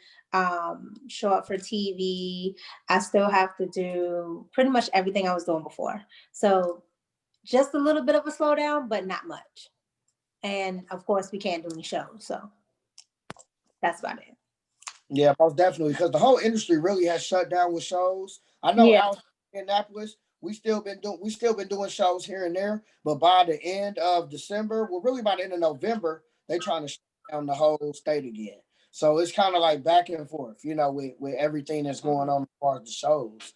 show up for TV. I still have to do pretty much everything I was doing before. So just a little bit of a slowdown, but not much. And of course, we can't do any shows, so that's about it. Yeah, most definitely, because the whole industry really has shut down with shows. I know out in Indianapolis, we still been doing shows here and there, but by the end of December, well, really by the end of November, they trying to shut down the whole state again. So it's kind of like back and forth, you know, with everything that's going on as far as the shows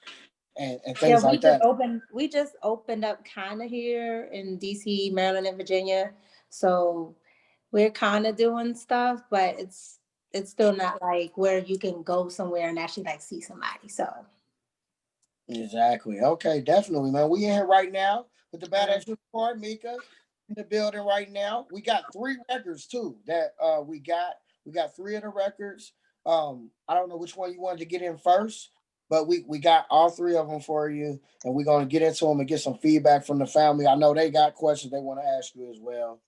and things like that. We just opened up kind of here in DC, Maryland, and Virginia. So we're kind of doing stuff, but it's still not like where you can go somewhere and actually like see somebody. So exactly. Okay, definitely, man. We in here right now with the badass report, Mika in the building right now. We got 3 records too that we got 3 of the records. I don't know which one you wanted to get in first, but we got all 3 of them for you, and we're gonna get into them and get some feedback from the family. I know they got questions they want to ask you as well.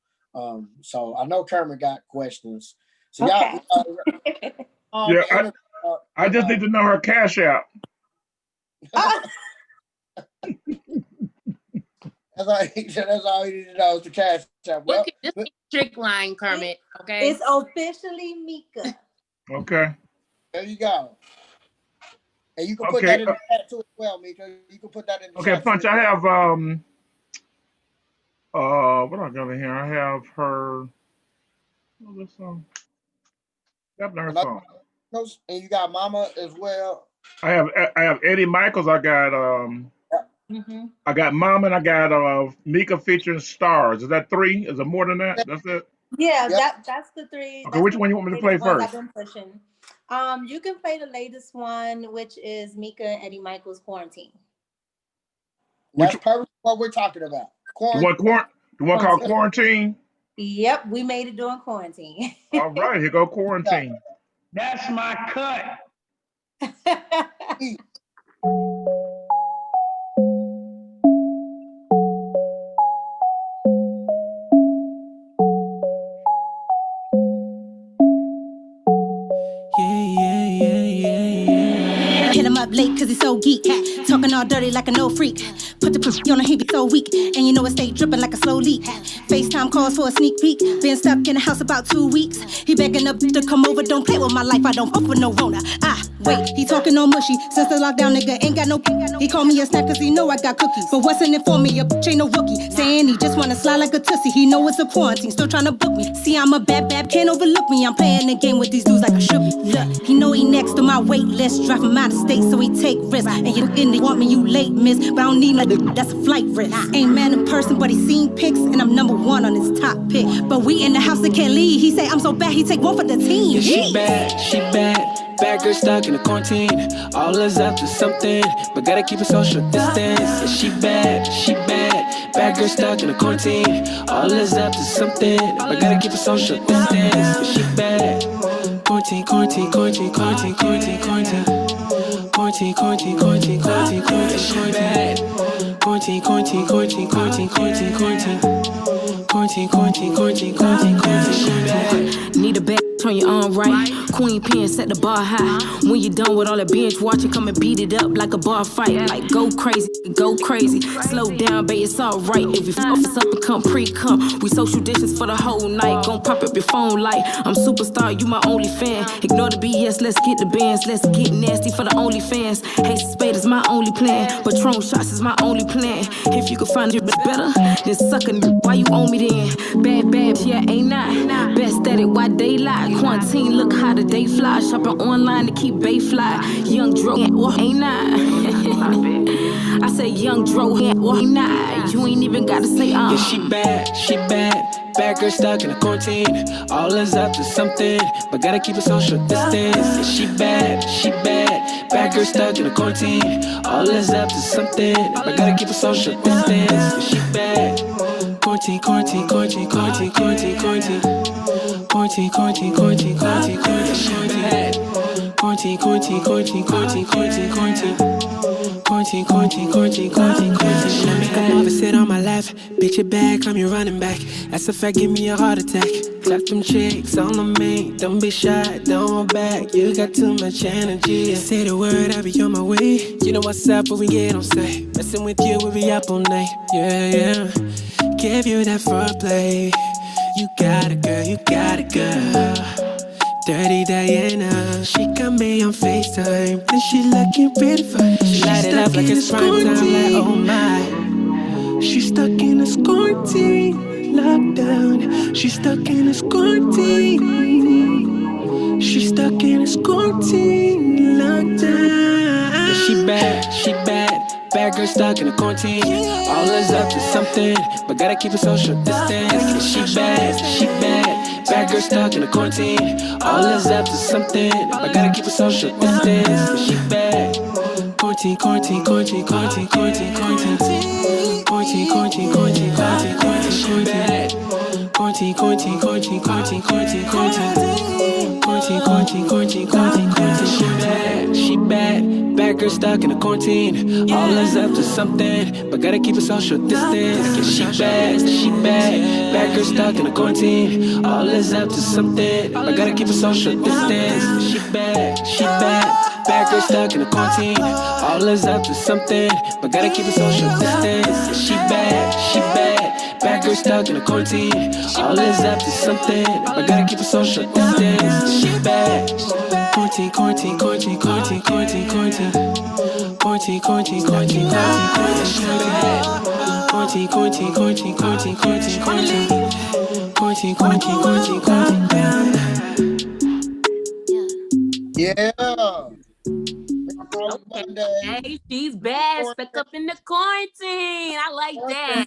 So I know Kermit got questions. So okay. I just need to know her cash out. That's all you need to know is the cash out. Well, this is trick line, Kermit. Okay. It's officially Mika. Okay. There you go. And you can put Okay. that in the chat too as well, Mika. You can put that in the Okay, chat too Punch. as I well. have what I got in here? I have her. What's this song? Got her Another song. and you got Mama as well. I have Eddie Michaels. Mm-hmm. I got Mama and I got Mika featuring Stars. Is that 3? Is it more than that? That's it. Yeah, Yep. that's the three. Okay, That's which the one you want me to play latest ones I've first? been pushing. You can play the latest one, which is Mika and Eddie Michaels Quarantine. Which That's perfect what we're talking about. the one called Quarantine? Yep, we made it during quarantine. All right, here go Quarantine. That's my cut. Hit him up late cause he's so geek. Talking all dirty like an old freak. Put the pussy on him, he be so weak. And you know it stay dripping like a slow leak. FaceTime calls for a sneak peek. Been stuck in the house about 2 weeks. He begging up to come over, don't play with my life, I don't fuck with no Rona. Wait, he talking all mushy. Since the lockdown, nigga ain't got no. He call me a snack cause he know I got cookies. But what's in it for me? A bitch ain't no rookie. Saying he just wanna slide like a tussie. He know it's a quarantine, still tryna book me. See, I'm a bad, can't overlook me. I'm playing the game with these dudes like I should be. Look, he know he next to my wait list. Drive him out of state so he take risks. And you in the want me, you late, miss. But I don't need like that's a flight risk. Ain't man in person, but he seen pics. And I'm number 1 on his top pick. But we in the house that can't leave. He say I'm so bad, he take one for the team. Yeah, she bad. Bad girl stuck in the quarantine. All is up to something, but gotta keep a social distance. Yeah, she bad. Bad girl stuck in the quarantine. All is up to something, but gotta keep a social distance. Yeah, she bad. Quarantine. Yeah, she bad. Quarantine. She bad. Need a bag, turn your arm right. Queen pen, set the bar high. When you done with all that binge watching, come and beat it up like a bar fight. Like go crazy. Slow down, babe, it's alright. If you office up and come pre-come, we social distance for the whole night. Gon' pop up your phone like I'm superstar, you my only fan. Ignore the BS, let's get the bands. Let's get nasty for the only fans. Hey, Spade is my only plan. Patron shots is my only plan. If you could find it better, then suck a why you owe me then? Bad, yeah, ain't I? Best at it, why they lie? Quarantine, look how the day fly. Shopping online to keep bay fly. Young Dro, ain't I? I say young Dro, ain't I? You ain't even gotta say Yeah, she bad. Bad girl stuck in the quarantine. All is up to something, but gotta keep a social distance. Yeah, she bad. Bad girl stuck in the quarantine. All is up to something, but gotta keep a social distance. Yeah, she bad. Quarantine. Yeah, she bad. Quarantine. Make a mother sit on my lap. Bitch, your back, I'm your running back. That's a fact, give me a heart attack. Clap them chicks on me. Don't be shy, don't hold back. You got too much energy. Say the word, I'll be on my way. You know what's up when we get on say. Messing with you, we'll be up all night. Yeah. Give you that foreplay. You got it, girl. Dirty Diana, she got me on FaceTime, and she looking pretty fine. She light it up like it's prime time, like oh my. She's stuck in a quarantine, lockdown. She's stuck in a quarantine. She's stuck in a quarantine, lockdown. Yeah, she bad. Bad girl stuck in a quarantine. All is up to something, but gotta keep a social distance. Yeah, she bad. Bad girl stuck in a quarantine. All is up to something, but gotta keep a social distance. Yeah, she bad. Quarantine. She bad. She bad. Bad girl stuck in a quarantine. All is up to something, but gotta keep a social distance. She bad. Bad girl stuck in a quarantine. All is up to something, but gotta keep a social distance. She bad. Bad girl stuck in a quarantine. All is up to something, but gotta keep a social distance. She bad. back, we're stuck in a quarantine. All is up to something. I gotta keep a social distance. She bad. Quarantine, quarantine, quarantine, quarantine, quarantine, quarantine. Quarantine, quarantine, quarantine, quarantine, quarantine, quarantine, quarantine, quarantine, quarantine, quarantine, quarantine, quarantine, quarantine, quarantine, quarantine. Yeah. Holiday Monday. Hey, she's bad. Stuck up in the quarantine. I like that.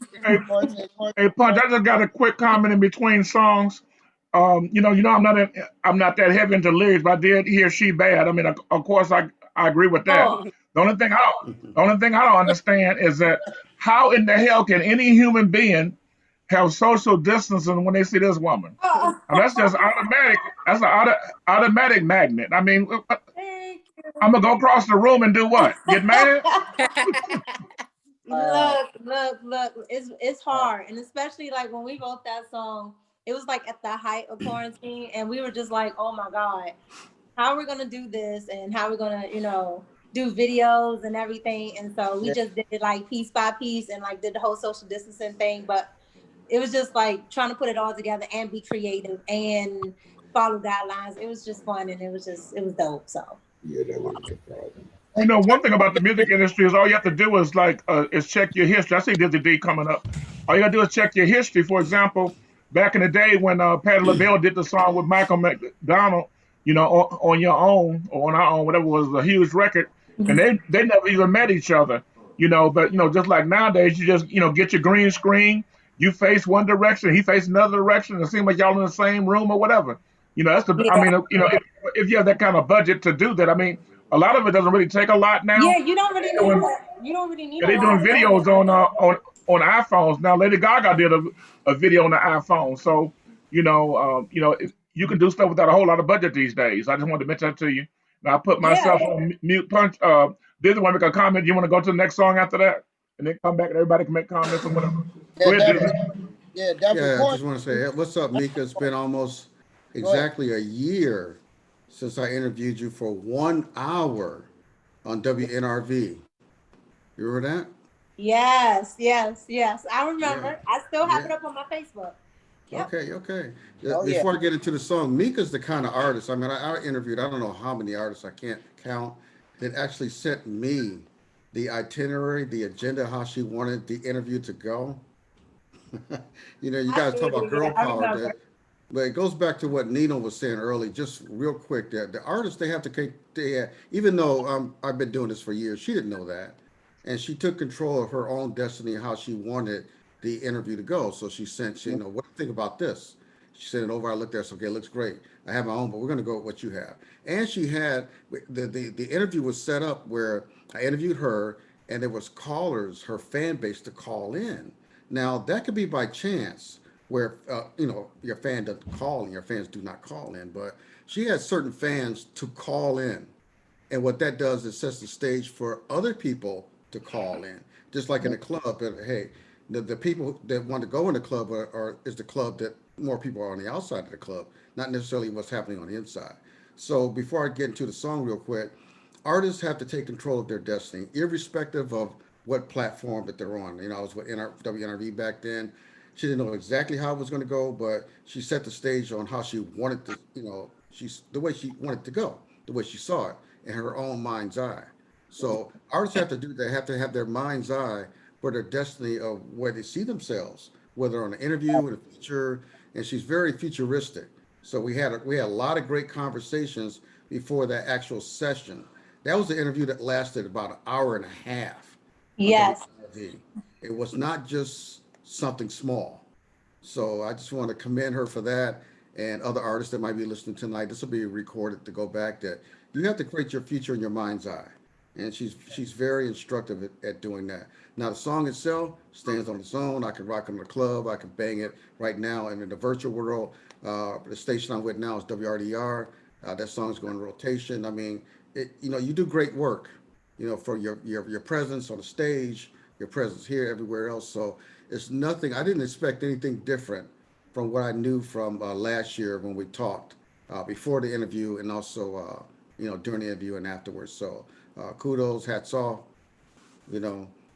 Hey, Punch, I just got a quick comment in between songs. I'm not that heavy into lyrics, but I did hear "She Bad." I mean, of course, I agree with that. Oh. The only thing I don't understand is that how in the hell can any human being have social distancing when they see this woman? I mean, that's just automatic. That's an automatic magnet. I mean, I'm gonna go across the room and do what? Get mad? Look, it's hard. And especially like when we wrote that song, it was like at the height of quarantine, and we were just like, oh my God, how are we gonna do this? And how are we gonna, do videos and everything. And so we just did it like piece by piece and like did the whole social distancing thing. But it was just like trying to put it all together and be creative and follow guidelines. It was just fun, and it was dope. So Yeah, that would be a problem. One thing about the music industry is all you have to do is check your history. I see Dizzy D coming up. All you gotta do is check your history. For example, back in the day when Patti LaBelle did the song with Michael McDonald, on your own or on our own, whatever, was a huge record, and they never even met each other. But just like nowadays, you just get your green screen, you face one direction, he face another direction, and it seems like y'all in the same room or whatever. That's the. I mean, if you have that kind of budget to do that, I mean, a lot of it doesn't really take a lot now. yeah, you don't really need that. You don't really need. They're doing videos on iPhones now. Lady Gaga did a video on the iPhone, so you can do stuff without a whole lot of budget these days. I just wanted to mention that to you. Now I put myself on mute. Punch. Didn't want to make a comment. You want to go to the next song after that, and then come back and everybody can make comments or whatever. Go ahead, Dizzy. Yeah, I just want to say, what's up, Mika? It's been almost exactly a year since I interviewed you for 1 hour on WNRV. You remember that? Yes. I remember. Yeah. I still have it up on my Facebook. Yep. Okay. Before I get into the song, Mika's the kind of artist. I mean, I interviewed, I don't know how many artists, I can't count, that actually sent me the itinerary, the agenda, how she wanted the interview to go. You guys talk about girl power. But it goes back to what Nino was saying earlier, just real quick, that the artists, they have to, even though I've been doing this for years, she didn't know that. And she took control of her own destiny, how she wanted the interview to go. So she sent, what do you think about this? She sent it over. I looked at it. Okay, it looks great. I have my own, but we're going to go with what you have. And she had, the interview was set up where I interviewed her, and there was callers, her fan base, to call in. Now, that could be by chance, where, your fan doesn't call and your fans do not call in. But she had certain fans to call in. And what that does is sets the stage for other people to call in. Just like in a club, hey, the people that want to go in the club is the club that more people are on the outside of the club, not necessarily what's happening on the inside. So before I get into the song real quick, artists have to take control of their destiny, irrespective of what platform that they're on. I was with WNRV back then. She didn't know exactly how it was going to go, but she set the stage on how she wanted to, the way she wanted to go, the way she saw it in her own mind's eye. So artists have to do that, have to have their mind's eye for their destiny of where they see themselves, whether on an interview, in a feature, and she's very futuristic. So we had a lot of great conversations before that actual session. That was the interview that lasted about an hour and a half. Yes. It was not just something small. So I just want to commend her for that, and other artists that might be listening tonight. This will be recorded to go back, that you have to create your future in your mind's eye. And she's very instructive at doing that. Now, the song itself stands on its own. I can rock it in the club. I can bang it right now. And in the virtual world, the station I'm with now is WRDR. That song's going in rotation. I mean, you do great work, for your presence on the stage, your presence here, everywhere else. So it's nothing. I didn't expect anything different from what I knew from last year when we talked before the interview, and also during the interview and afterwards. So kudos, hats off.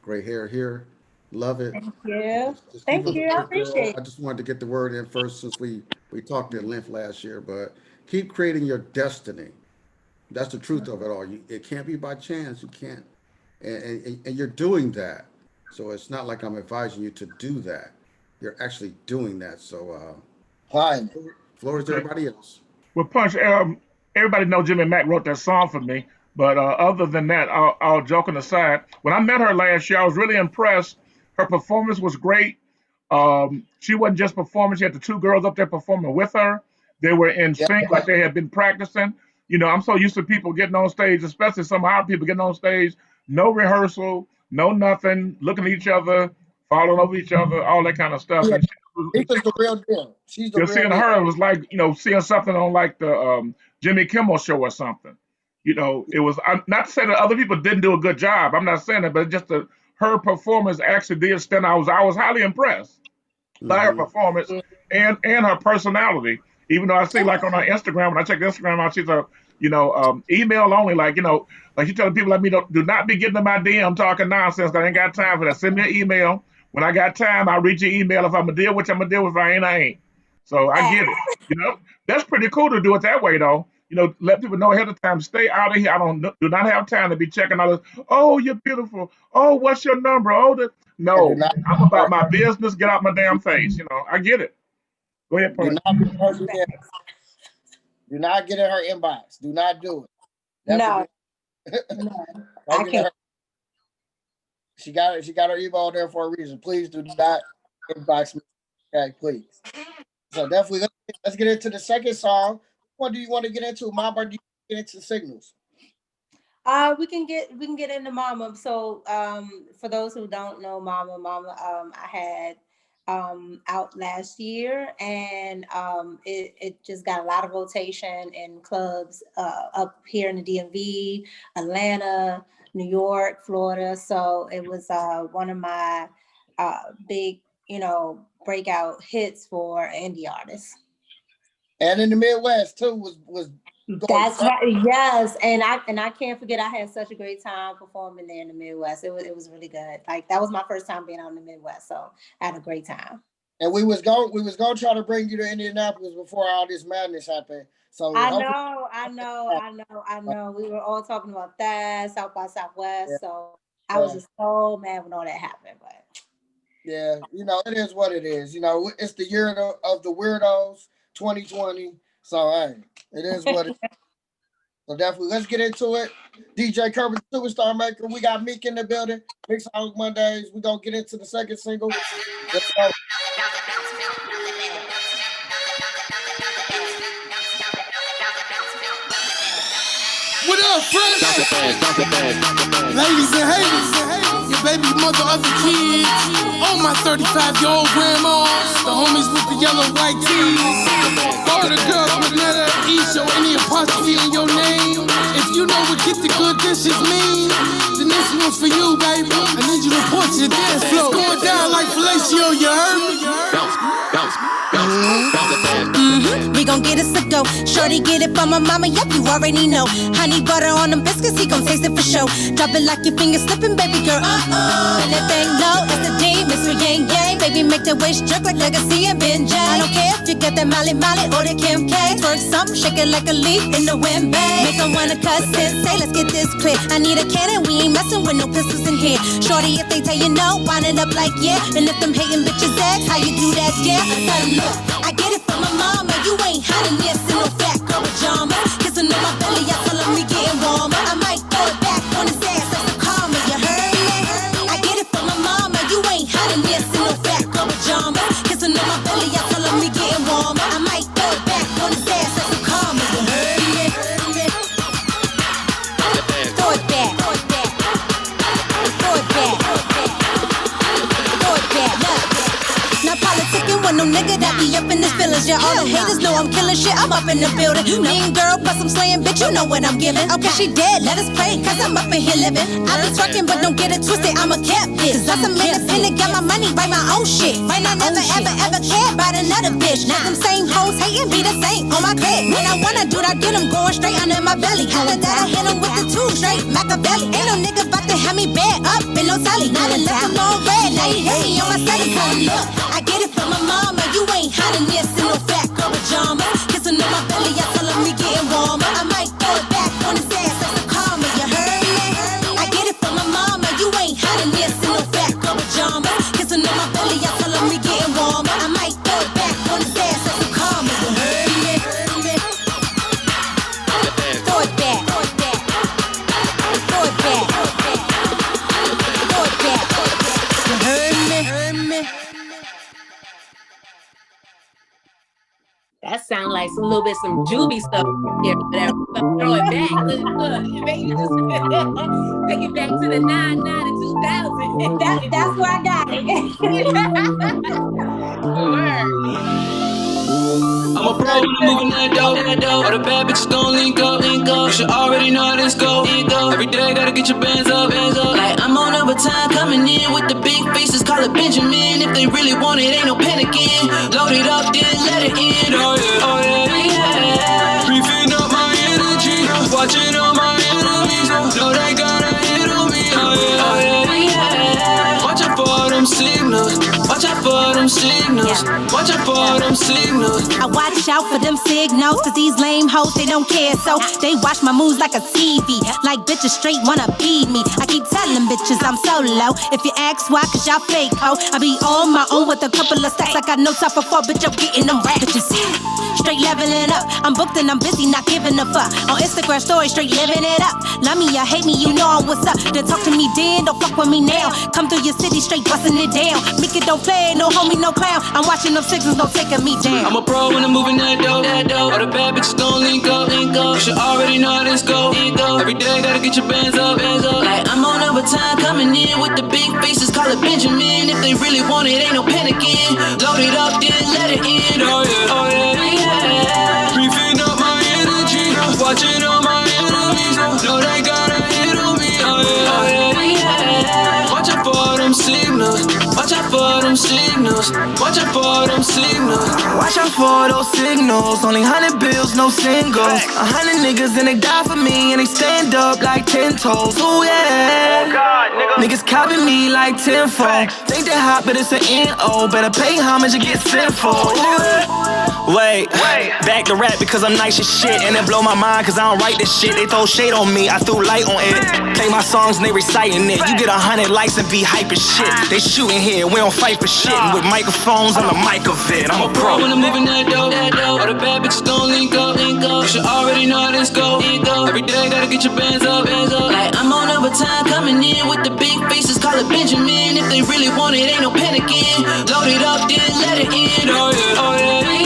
Gray hair here. Love it. Thank you. Just keep Thank up the you. I work, girl. appreciate I it. just wanted to get the word in first since we talked at length last year, but keep creating your destiny. That's the truth of it all. It can't be by chance. You can't, and you're doing that. So it's not like I'm advising you to do that. You're actually doing that. So, Fine. floor is to Okay. everybody else. Well, Punch, everybody know Jimmy Mack wrote that song for me. But other than that, all joking aside, when I met her last year, I was really impressed. Her performance was great. She wasn't just performing; she had the two girls up there performing with her. They were in Yeah. sync, like they had been practicing. You know, I'm so used to people getting on stage, especially some of our people getting on stage, no rehearsal, no nothing, looking at each other, falling over each other, all that kind of stuff. Yeah. And This is the real deal. She's the just real seeing deal. her, it was like, seeing something on like the Jimmy Kimmel show or something. It was not to say that other people didn't do a good job. I'm not saying that, but just her performance actually did stand out. I was highly impressed by her Hmm. performance and her personality. Even though I see like on her Instagram, when I check Instagram out, she's email only. Like she telling people like me, do not be getting in my DM talking nonsense. 'Cause I ain't got time for that. Send me an email. When I got time, I'll read your email. If I'm gonna deal with you, I'm gonna deal with. If I ain't, I ain't. So I get it. That's pretty cool to do it that way though. Let people know ahead of time. Stay out of here. Do not have time to be checking all this. Oh, you're beautiful. Oh, what's your number? And do No. not I'm about my business. Get out my damn face. I get it. Go ahead, do Punch. not get in her DM. Do not get in her inbox. Do not do it. No, Definitely. no, Don't I get in can't. her. She got her email there for a reason. Please do not inbox me. Okay, please. So definitely let's get into the second song. What do you want to get into, Mom, or do you get into signals? We can get into Mama. So for those who don't know Mama, I had out last year, and it just got a lot of rotation in clubs up here in the DMV, Atlanta, New York, Florida. So it was one of my big, breakout hits for indie artists. And in the Midwest too was going That's crazy. right. Yes, and I can't forget. I had such a great time performing there in the Midwest. It was really good. Like that was my first time being out in the Midwest, so I had a great time. And we was going to try to bring you to Indianapolis before all this madness happened. So I hopefully, know. We were all talking about that South by yeah, Southwest. So I was just so mad when all that happened. But yeah, it is what it is. It's the year of the weirdos, 2020. So hey, it is what it is. So definitely, let's get into it. DJ Kirby, Superstar Maker. We got Meek in the building. Mix Holic Mondays. We're going to get into the second single. Let's go. What up, friends? Ladies and haters, your baby mother of the kids, all my 35-year-old grandmas, the homies with the yellow white tees, all the girls with letter E, show any apostrophe in your name. If you know what get the good dishes mean, then this one's for you, baby. I need you to report to the dance floor. It's going down like fellatio, you heard me? Bounce, bounce, bounce, bounce. We gon' get us a go. Shorty get it from my mama, yep, you already know. Honey butter on them biscuits, he gon' taste it for sure. Drop it like your fingers slipping, baby girl. And that thing low, it's the D, Mr. Yang Yang. Baby, make that waist jerk like Legacy and Ben J. I don't care if you got that Molly Molly or the Kim K. Twerk something, shake it like a leaf in the wind, babe. Make them wanna cuss and say, let's get this clear. I need a cannon, we ain't messing with no pistols in here. Shorty, if they tell you no, wind it up like yeah. And if them hating bitches ask how you do that, yeah. I tell them, look, I get it from my mama. You ain't hot in this in no fat girl pajamas. Kissing on my belly, I tell him we getting warmer. I might throw it back on his ass as a karma, you heard me? I get it from my mama. You ain't hot in this in no fat girl pajamas. Kissing on my belly, I tell him we getting warmer. I might throw it back on his ass as a karma, you heard me? Throw it back. Throw it back. Throw it back. Throw it back. Not politicking with no nigga that be up in this village. Yeah, all the haters know I'm killing shit. I'm up in the building. Mean girl, plus I'm slaying, bitch. You know what I'm giving. Okay, she dead. Let us pray, cause I'm up in here living. I be twerking, but don't get it twisted. I'm a cat bitch. Cause I'm independent, got my money, write my own shit. Right now, never ever care about another bitch. Now them same hoes hating be the same on my clip. When I wanna do that, get them going straight under my belly. After that, I hit them with the two straight Machiavelli. Ain't no nigga about to have me bad up in no telly. Now they left them on red, now he hiding this in no fat girl pajamas. Kissing on my belly, I tell him me getting warmer. I might throw it back on his ass as a karma, you heard me? I get it from my mama, you ain't hiding this in no fat girl pajamas. Kissing on my belly, I tell him me getting warmer. I might throw it back on his ass as a karma, you heard me? Throw it back, throw it back, throw it back, throw it back, you heard me? That sound like some little bit some Juby stuff there, whatever. Throw it back. Look, baby, just take it back to the 99 and 2000. That's where I got it. Word. I'm a pro when I'm moving that dope. All the bad bitches gon' link up. You should already know how this go. Every day gotta get your bands up. Like I'm on overtime coming in with the big faces, call it Benjamin. If they really want it, ain't no panicking. Load it up, then let it in. Oh yeah, oh yeah. Refilling up my energy, watching all my enemies. Know they gotta hit on me. Oh yeah, oh yeah. Watch out for them signals. Watch out for them signals. Watch out for them signals. I watch out for them signals, cause these lame hoes, they don't care. So they watch my moves like a TV. Like bitches straight wanna beat me. I keep telling bitches I'm solo. If you ask why, cause y'all fake ho. I be on my own with a couple of stacks. I got no time for four, bitch, I'm getting them racks. Bitches straight leveling up. I'm booked and I'm busy, not giving a fuck. On Instagram story, straight living it up. Love me or hate me, you know what's up. Then talk to me then, don't fuck with me now. Come through your city, straight busting it down. Make it don't play, no homie, no clown. I'm watching them signals, no taking me down. I'm a pro when I'm moving that dope. All the bad bitches gon' link up. You should already know how this go. Every day gotta get your bands up. Like I'm on overtime coming in with the big faces, call it Benjamin. If they really want it, ain't no panicking. Load it up, then let it in. Oh yeah, oh yeah. Refilling up my energy, watching all my enemies. Know they gotta hit on me. Oh yeah, oh yeah. Watch out for them signals. Watch out for them signals. Watch out for them signals. Watch out for those signals. Only 100 bills, no singles. 100 niggas and they die for me and they stand up like 10 toes. Ooh yeah. Oh God, niggas copying me like tenfold. Think they hot, but it's an N.O. Better pay homage and get sinful. Wait, back to rap because I'm nice as shit. And it blow my mind cause I don't write this shit. They throw shade on me, I threw light on it. Play my songs and they reciting it. You get 100 likes and be hype as shit. They shooting here, we don't fight for shit. And with microphones, I'm the mic of it. I'm a pro. When I'm living that dope. All the bad bitches gon' link up. You should already know how this go. Every day gotta get your bands up. Like I'm on overtime coming in with the big faces, call it Benjamin. If they really want it, ain't no panicking. Load it up, then let it in. Oh yeah, oh yeah.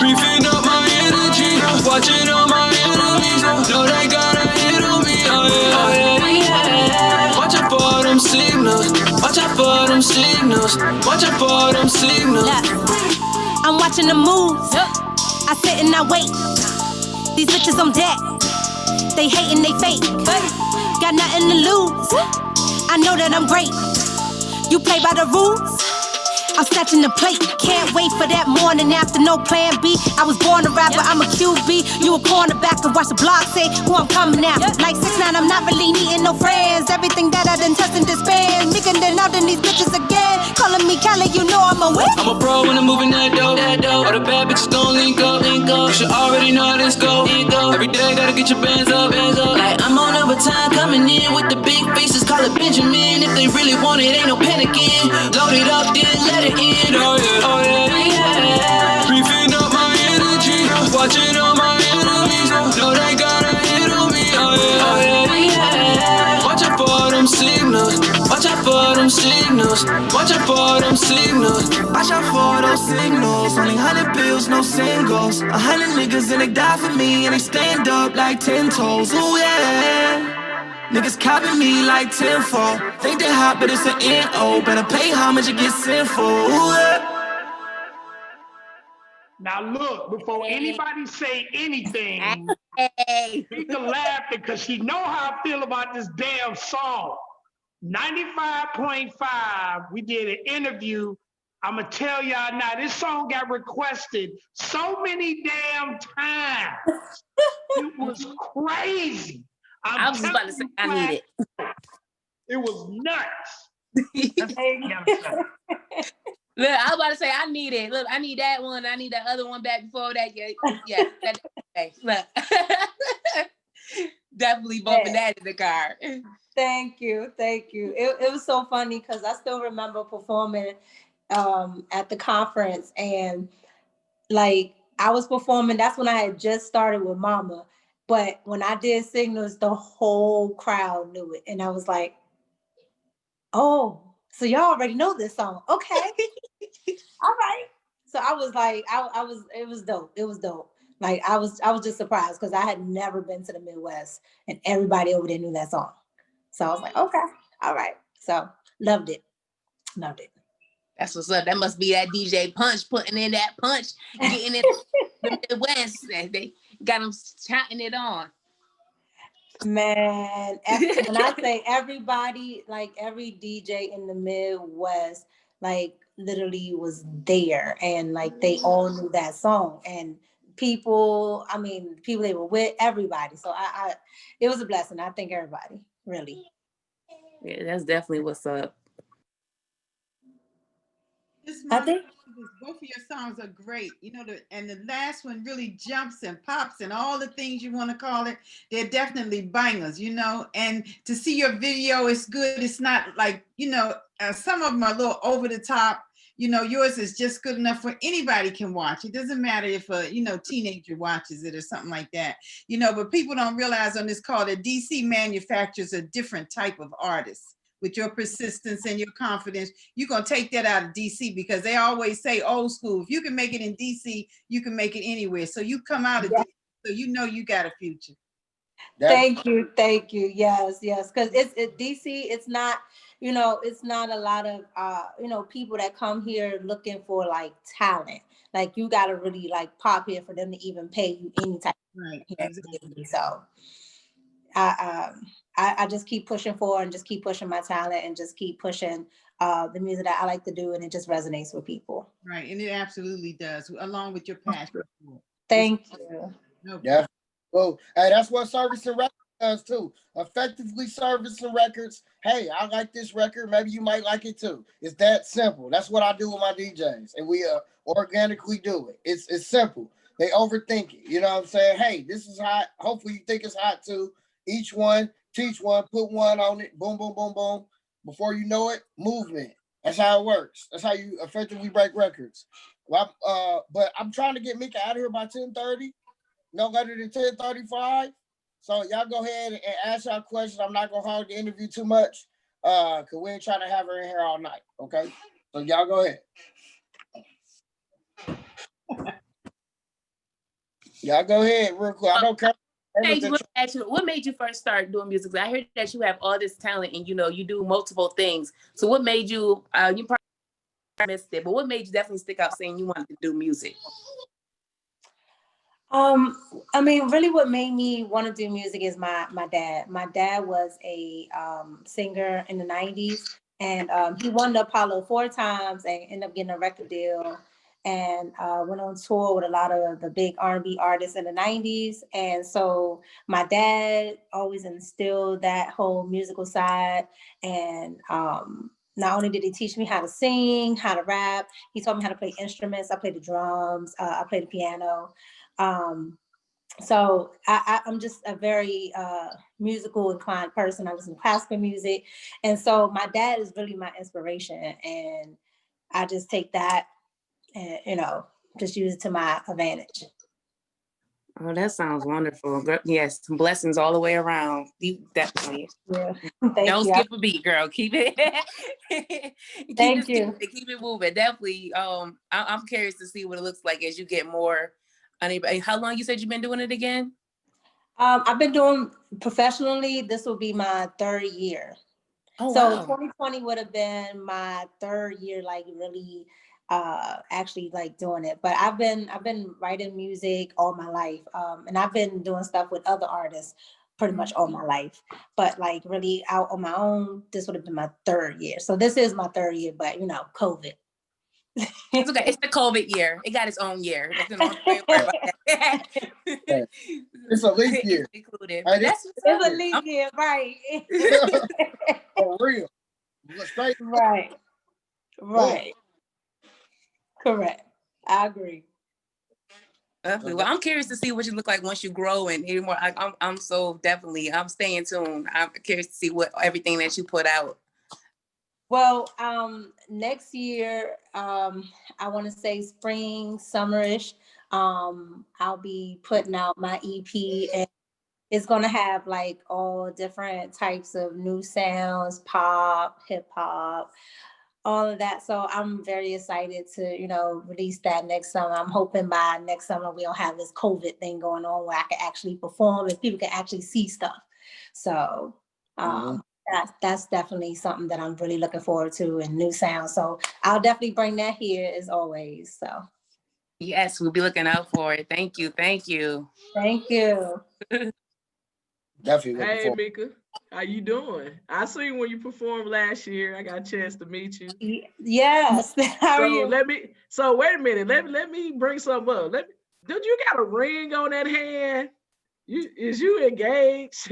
Refilling up my energy, watching all my enemies. Know they gotta hit on me. Oh yeah, oh yeah. Watch out for them signals. Watch out for them signals. Watch out for them signals. I'm watching the moves. I sit and I wait. These bitches on deck. They hating, they fake. Got nothing to lose. I know that I'm great. You play by the rules. I'm snatching the plate. Can't wait for that morning after no plan B. I was born a rapper, I'm a QB. You a cornerback and watch the blog say who I'm coming after. Like 6ix9ine, I'm not really needing no friends. Everything that I done touched and disband. Nigga then out in these bitches again. Calling me Cali, you know I'm a whip. I'm a pro when I'm moving that dope. All the bad bitches gon' link up. You should already know how this go. Every day gotta get your bands up. Like I'm on overtime coming in with the big faces, call it Benjamin. If they really want it, ain't no panicking. Load it up, then let it in. Oh yeah, oh yeah. Refilling up my energy, watching all my enemies. Know they gotta hit on me. Oh yeah, oh yeah. Watch out for them signals. Watch out for them signals. Watch out for them signals. Watch out for those signals. Only 100 bills, no singles. 100 niggas and they die for me and they stand up like 10 toes. Ooh yeah. Niggas copying me like tenfold. Think they hot, but it's an N.O. Better pay homage and get sinful. Ooh yeah. Now look, before anybody say anything, she can laugh because she know how I feel about this damn song. 95.5, we did an interview. I'ma tell y'all now, this song got requested so many damn times. It was crazy. I was just about to say, I need it. It was nuts. Look, I was about to say I need it. Look, I need that one. I need that other one back before that. Yeah. Okay. Look. Definitely bumping that in the car. Thank you. It was so funny because I still remember performing at the conference, and like I was performing. That's when I had just started with Mama. But when I did Signals, the whole crowd knew it, and I was like, "Oh, so y'all already know this song? Okay, all right." So I was like, I was. It was dope. It was dope. Like I was just surprised because I had never been to the Midwest, and everybody over there knew that song. So I was like, okay, all right. So loved it. That's what's up. That must be that DJ Punch putting in that punch, getting it the Midwest. They got them shouting it on. Man, when I say everybody, like every DJ in the Midwest, like literally was there, and like they all knew that song, and people they were with, everybody. So I it was a blessing. I think everybody really. Yeah, that's definitely what's up. I think both of your songs are great, and the last one really jumps and pops and all the things you want to call it. They're definitely bangers, and to see your video is good. It's not like, some of them are a little over the top. Yours is just good enough for anybody can watch. It doesn't matter if a, teenager watches it or something like that, but people don't realize on this call that DC manufactures a different type of artist. With your persistence and your confidence, you're going to take that out of DC, because they always say old school. If you can make it in DC, you can make it anywhere. So you come out of DC, so you got a future. Thank you. Yes. Because DC, it's not, it's not a lot of, people that come here looking for like talent. Like you got to really like pop here for them to even pay you any type right. Exactly. So I just keep pushing forward and just keep pushing my talent and just keep pushing the music that I like to do, and it just resonates with people. Right, and it absolutely does, along with your passion. Thank you. Yeah. Well, hey, that's what Servicing Records does too. Effectively servicing records. Hey, I like this record. Maybe you might like it too. It's that simple. That's what I do with my DJs, and we organically do it. It's simple. They overthink it. You know what I'm saying? Hey, this is hot. Hopefully you think it's hot too. Each one, teach one, put one on it. Boom, boom, boom, boom. Before you know it, movement. That's how it works. That's how you effectively break records. Well, but I'm trying to get Mika out of here by 10:30. No later than 10:35. So y'all go ahead and ask y'all questions. I'm not gonna hog the interview too much. Cause we ain't trying to have her in here all night. Okay. So y'all go ahead. Y'all go ahead real quick. I don't care. What made you first start doing music? I heard that you have all this talent and you do multiple things. So what made you you probably missed it, but what made you definitely stick out saying you wanted to do music? Really what made me want to do music is my dad. My dad was a singer in the 90s, and he won the Apollo 4 times and ended up getting a record deal, and went on tour with a lot of the big R&B artists in the 90s. And so my dad always instilled that whole musical side. And not only did he teach me how to sing, how to rap, he taught me how to play instruments. I played the drums, I played the piano. So I'm just a very musical inclined person. I was in classical music. And so my dad is really my inspiration. And I just take that and, just use it to my advantage. Oh, that sounds wonderful. Yes, blessings all the way around. Definitely. Yeah. Don't skip a beat, girl. Keep it. Thank you. Keep it moving. Definitely. I'm curious to see what it looks like as you get more. How long you said you've been doing it again? I've been doing professionally. This will be my 3rd year. Oh, so wow. 2020 would have been my 3rd year, like really actually like doing it. But I've been writing music all my life. And I've been doing stuff with other artists pretty much all my life. But like really out on my own, this would have been my 3rd year. So this is my 3rd year, but COVID. It's okay. It's the COVID year. It got its own year. It's a leap year. Included. It's a leap year, right? For real. Straight. Right. Correct. I agree. Well, I'm curious to see what you look like once you grow and hear more. I'm so definitely, I'm staying tuned. I'm curious to see what everything that you put out. Well, next year, I want to say spring, summerish, I'll be putting out my EP, and it's going to have like all different types of new sounds, pop, hip hop, all of that. So I'm very excited to, release that next summer. I'm hoping by next summer we don't have this COVID thing going on where I can actually perform and people can actually see stuff. So that's definitely something that I'm really looking forward to, and new sounds. So I'll definitely bring that here as always. So yes, we'll be looking out for it. Thank you. Thank you. Thank you. Definitely. Hey, Mika, how you doing? I seen when you performed last year. I got a chance to meet you. Yes. How are you? So wait a minute. Let me bring something up. Did you got a ring on that hand? Is you engaged?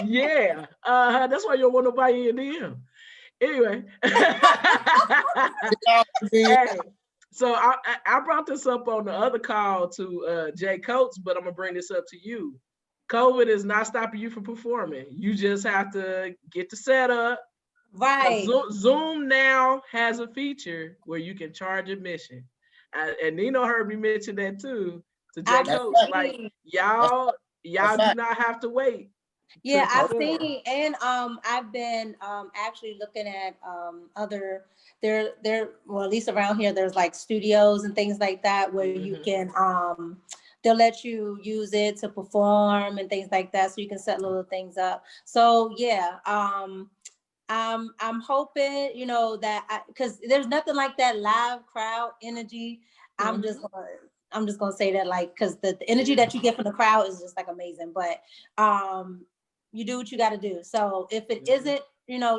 Yeah. That's why you don't want nobody in DM. Anyway. Hey, so I brought this up on the other call to Jay Coates, but I'm gonna bring this up to you. COVID is not stopping you from performing. You just have to get the setup. Right. Zoom now has a feature where you can charge admission. And Nino heard me mention that too to Jay Coates. Like y'all do not have to wait. Yeah, I've seen, and I've been actually looking at other well, at least around here there's like studios and things like that where you can they'll let you use it to perform and things like that, so you can set little things up. So yeah, I'm hoping, that because there's nothing like that live crowd energy. I'm just gonna say that, like, because the energy that you get from the crowd is just like amazing. But you do what you got to do. So if it isn't,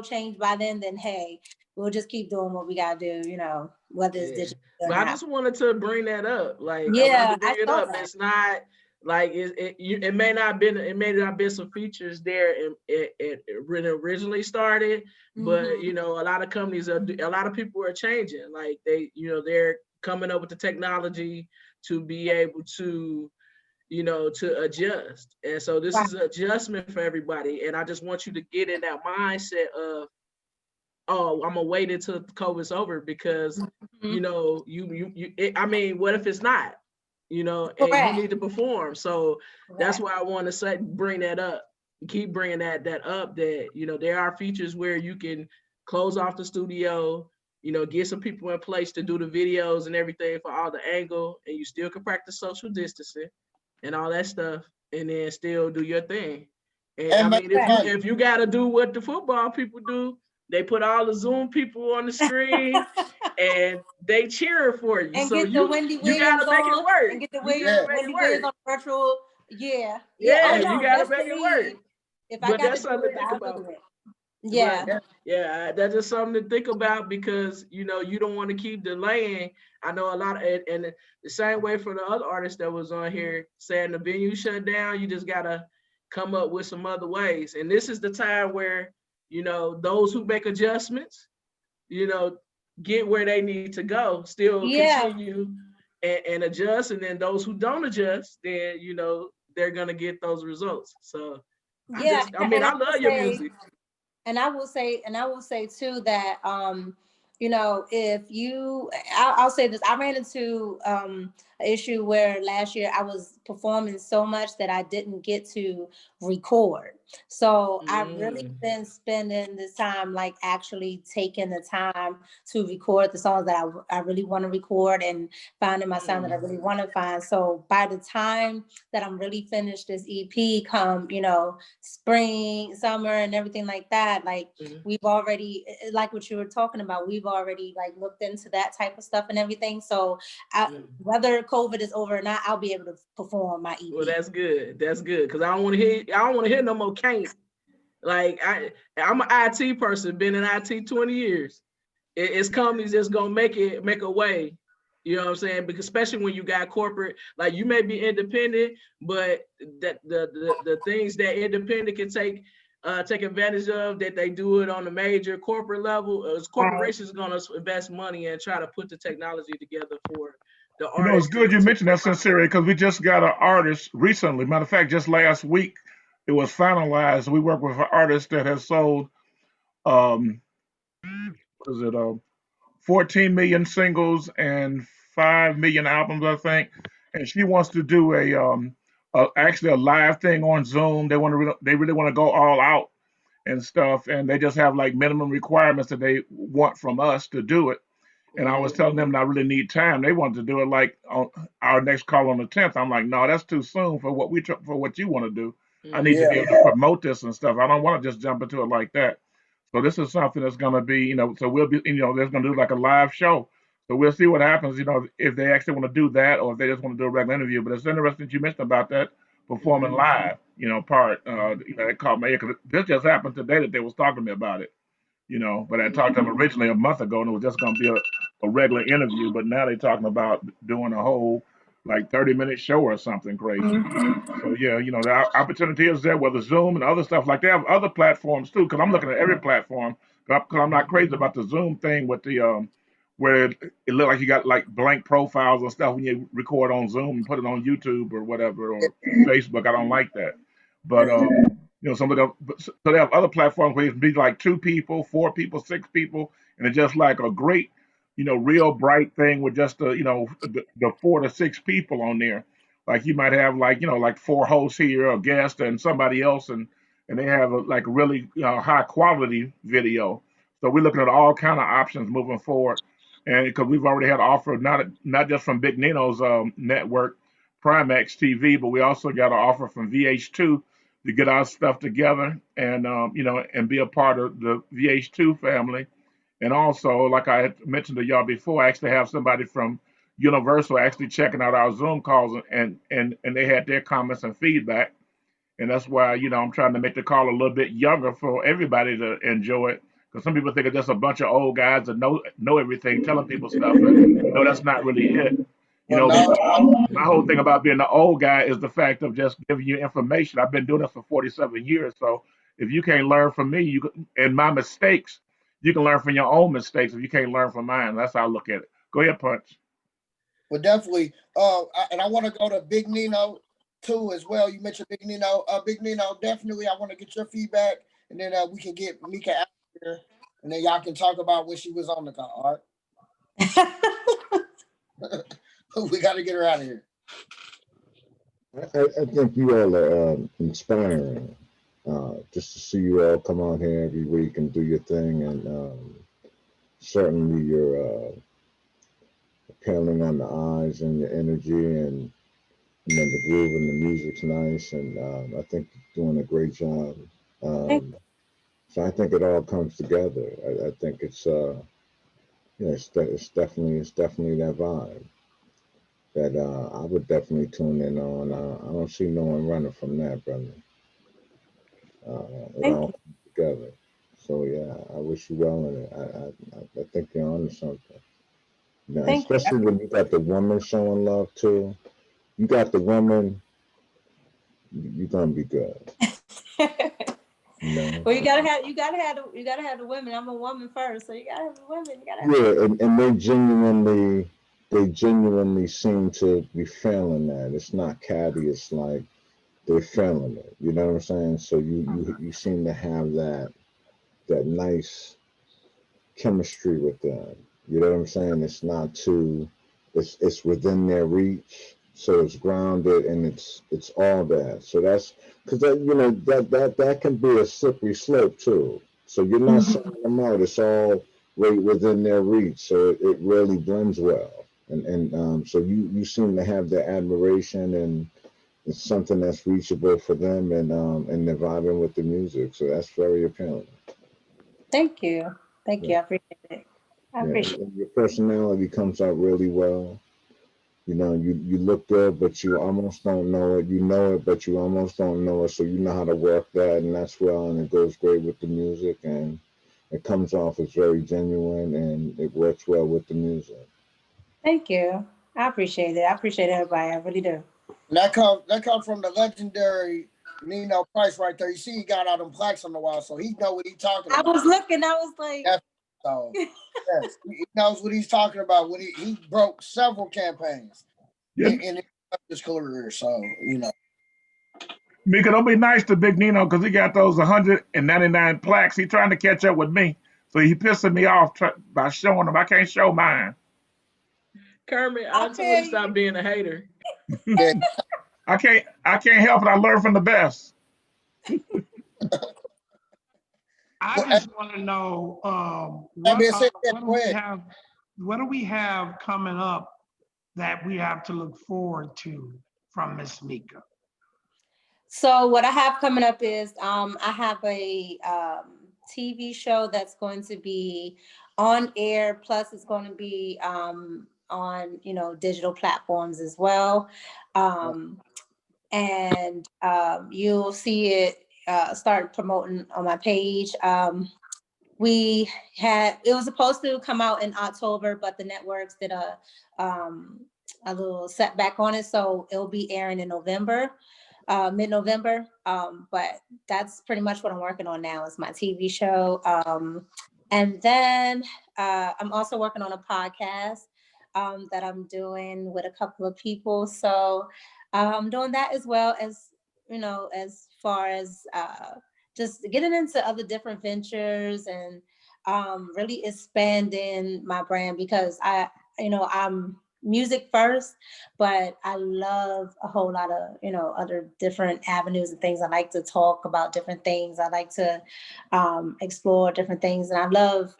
changed by then hey, we'll just keep doing what we got to do, whether it's digital or But not. I just wanted to bring that up. Like, yeah, I bring it up. That. It's not like it may not been some features there it originally started, but a lot of companies a lot of people are changing. Like they're coming up with the technology to be able to to adjust. And so this is an adjustment for everybody. And I just want you to get in that mindset of, oh, I'm gonna wait until COVID's over because I mean, what if it's not? And you need to perform. So that's why I want to bring that up. Keep bringing that up. That there are features where you can close off the studio. Get some people in place to do the videos and everything for all the angle, and you still can practice social distancing and all that stuff, and then still do your thing. And I mean, if you got to do what the football people do, they put all the Zoom people on the screen and they cheer for you. And so get the Wendy Williams gotta make it work. And get the Wendy Williams on virtual. Yeah. Yeah, you gotta make it work. If I got to do it, I'll do it. Yeah. Yeah, that's just something to think about because you don't want to keep delaying. I know a lot of and the same way for the other artists that was on here saying the venue shut down, you just gotta come up with some other ways. And this is the time where those who make adjustments, get where they need to go, still continue and adjust. And then those who don't adjust, then they're gonna get those results. So I love your music. And I will say too that if you, I'll say this, I ran into an issue where last year I was performing so much that I didn't get to record. So I've really been spending this time like actually taking the time to record the songs that I really want to record and finding my sound that I really want to find. So by the time that I'm really finished this EP come, spring, summer and everything like that, like we've already, like what you were talking about, we've already like looked into that type of stuff and everything. So whether COVID is over or not, I'll be able to perform my EP. Well, that's good. That's good. Cause I don't want to hear no more can't. Like I'm an IT person, been in IT 20 years. It's companies that's gonna make a way. You know what I'm saying? Because especially when you got corporate, like you may be independent, but that the things that independent can take take advantage of, that they do it on the major corporate level. Corporations are going to invest money and try to put the technology together for the You know, it's artists. good you mentioned that, Sincerely, because we just got an artist recently. Matter of fact, just last week it was finalized. We work with an artist that has sold um what is it 14 million singles and 5 million albums, I think. And she wants to do actually a live thing on Zoom. They really want to go all out and stuff, and they just have like minimum requirements that they want from us to do it. And I was telling them I really need time. They wanted to do it like on our next call on the 10th. I'm like, no, that's too soon for what you want to do. I need to be able to promote this and stuff. I don't want to just jump into it like that. So this is something that's going to be, so we'll be, there's going to do like a live show. So we'll see what happens, if they actually want to do that or if they just want to do a regular interview. But it's interesting that you mentioned about that performing live, part. They called me because this just happened today that they was talking to me about it. But I talked to them originally a month ago, and it was just going to be a regular interview. But now they're talking about doing a whole like 30-minute show or something crazy. So yeah, the opportunity is there. Whether Zoom and other stuff like they have other platforms too. Because I'm looking at every platform. Because I'm not crazy about the Zoom thing with the where it looked like you got like blank profiles and stuff when you record on Zoom and put it on YouTube or whatever or Facebook. I don't like that. But some of them, so they have other platforms where it can be like 2 people, 4 people, 6 people, and it's just like a great, real bright thing with just the 4 to 6 people on there. Like you might have like 4 hosts here, a guest, and somebody else, and they have like really high quality video. So we're looking at all kind of options moving forward, and because we've already had offer not just from Big Nino's network, Primax TV, but we also got an offer from VH2 to get our stuff together and and be a part of the VH2 family. And also, like I had mentioned to y'all before, I actually have somebody from Universal actually checking out our Zoom calls and they had their comments and feedback. And that's why, I'm trying to make the call a little bit younger for everybody to enjoy it. Because some people think it's just a bunch of old guys that know everything, telling people stuff. And no, that's not really it. My whole thing about being the old guy is the fact of just giving you information. I've been doing this for 47 years. So if you can't learn from me and my mistakes, you can learn from your own mistakes if you can't learn from mine. That's how I look at it. Go ahead, Punch. Well, definitely. And I want to go to Big Nino too as well. You mentioned Big Nino. Big Nino, definitely. I want to get your feedback, and then we can get Mika out here, and then y'all can talk about when she was on the call. All right. We got to get her out of here. I think you all are inspiring. Just to see you all come out here every week and do your thing, and certainly you're appealing on the eyes and your energy, and the groove and the music's nice, and I think you're doing a great job. So I think it all comes together. I think it's it's definitely that vibe that I would definitely tune in on. I don't see no one running from that, brother. It all comes together. So yeah, I wish you well in it. I think you're onto something. Especially when you got the woman showing love too. You got the woman, you're gonna be good. Well, you gotta have the women. I'm a woman first, so you gotta have the women. And they genuinely seem to be feeling that. It's not catty. It's like they're feeling it. You know what I'm saying? So you seem to have that nice chemistry with them. You know what I'm saying? It's not too. It's within their reach. So it's grounded and it's all that. So that's because that can be a slippery slope too. So you're not selling them out. It's all right within their reach. So it really blends well. And so you seem to have the admiration, and it's something that's reachable for them, and they're vibing with the music. So that's very appealing. Thank you. I appreciate it. I appreciate it. Your personality comes out really well. You look good, but you almost don't know it. You know it, but you almost don't know it. So you know how to work that, and that's well, and it goes great with the music, and it comes off as very genuine, and it works well with the music. Thank you. I appreciate it. I appreciate everybody. I really do. And that comes from the legendary Nino Price right there. You see, he got all them plaques on the wall, so he know what he's talking I about. was looking, I was like, So yes, he knows what he's talking about. When he broke several campaigns in his career. So you know. Mika, don't be nice to Big Nino because he got those 199 plaques. He trying to catch up with me, so he pissing me off by showing him I can't show mine. Kermit, I told you to stop being a hater. I can't help it. I learn from the best. I just want to know what do we have coming up that we have to look forward to from Miss Mika? So what I have coming up is I have a TV show that's going to be on air, plus it's going to be on digital platforms as well. And you'll see it start promoting on my page. It was supposed to come out in October, but the networks did a little setback on it, so it'll be airing in November. Mid-November, but that's pretty much what I'm working on now is my TV show. And then I'm also working on a podcast that I'm doing with a couple of people. So I'm doing that as well as, as far as just getting into other different ventures and really expanding my brand because I'm music first, but I love a whole lot of, other different avenues and things. I like to talk about different things. I like to explore different things. And I love,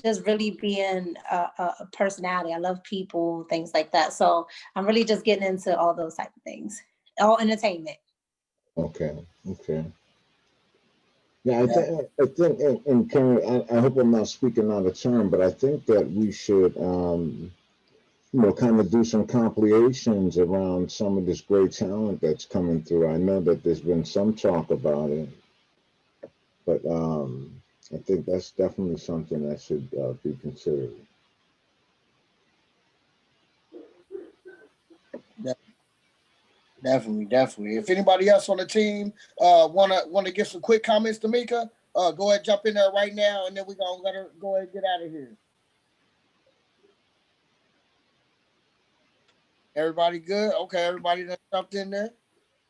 just really being a personality. I love people, things like that. So I'm really just getting into all those type of things, all entertainment. Okay. Yeah, I think, and Karen, I hope I'm not speaking out of turn, but I think that we should, kind of do some compilations around some of this great talent that's coming through. I know that there's been some talk about it, but I think that's definitely something that should be considered. Definitely. If anybody else on the team wanna give some quick comments to Mika, go ahead, jump in there right now, and then we're gonna let her go ahead and get out of here. Everybody good? Okay, everybody that jumped in there.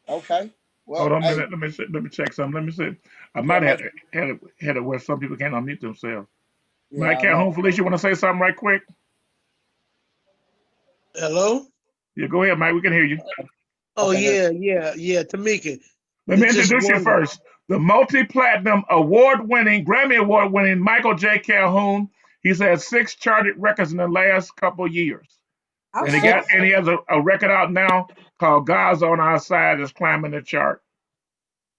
Okay. Well, hold on a minute. Let me check something. Let me see. I might have had it where some people can't unmute themselves. Mike Calhoun, Felicia, you want to say something right quick? Hello? Yeah, go ahead, Mike. We can hear you. Oh, okay, yeah, Tamika. Let me introduce you first. The multi-platinum award-winning, Grammy award-winning Michael J. Calhoun. He's had 6 charted records in the last couple of years. Okay. And he has a record out now called God's on Our Side that's climbing the chart.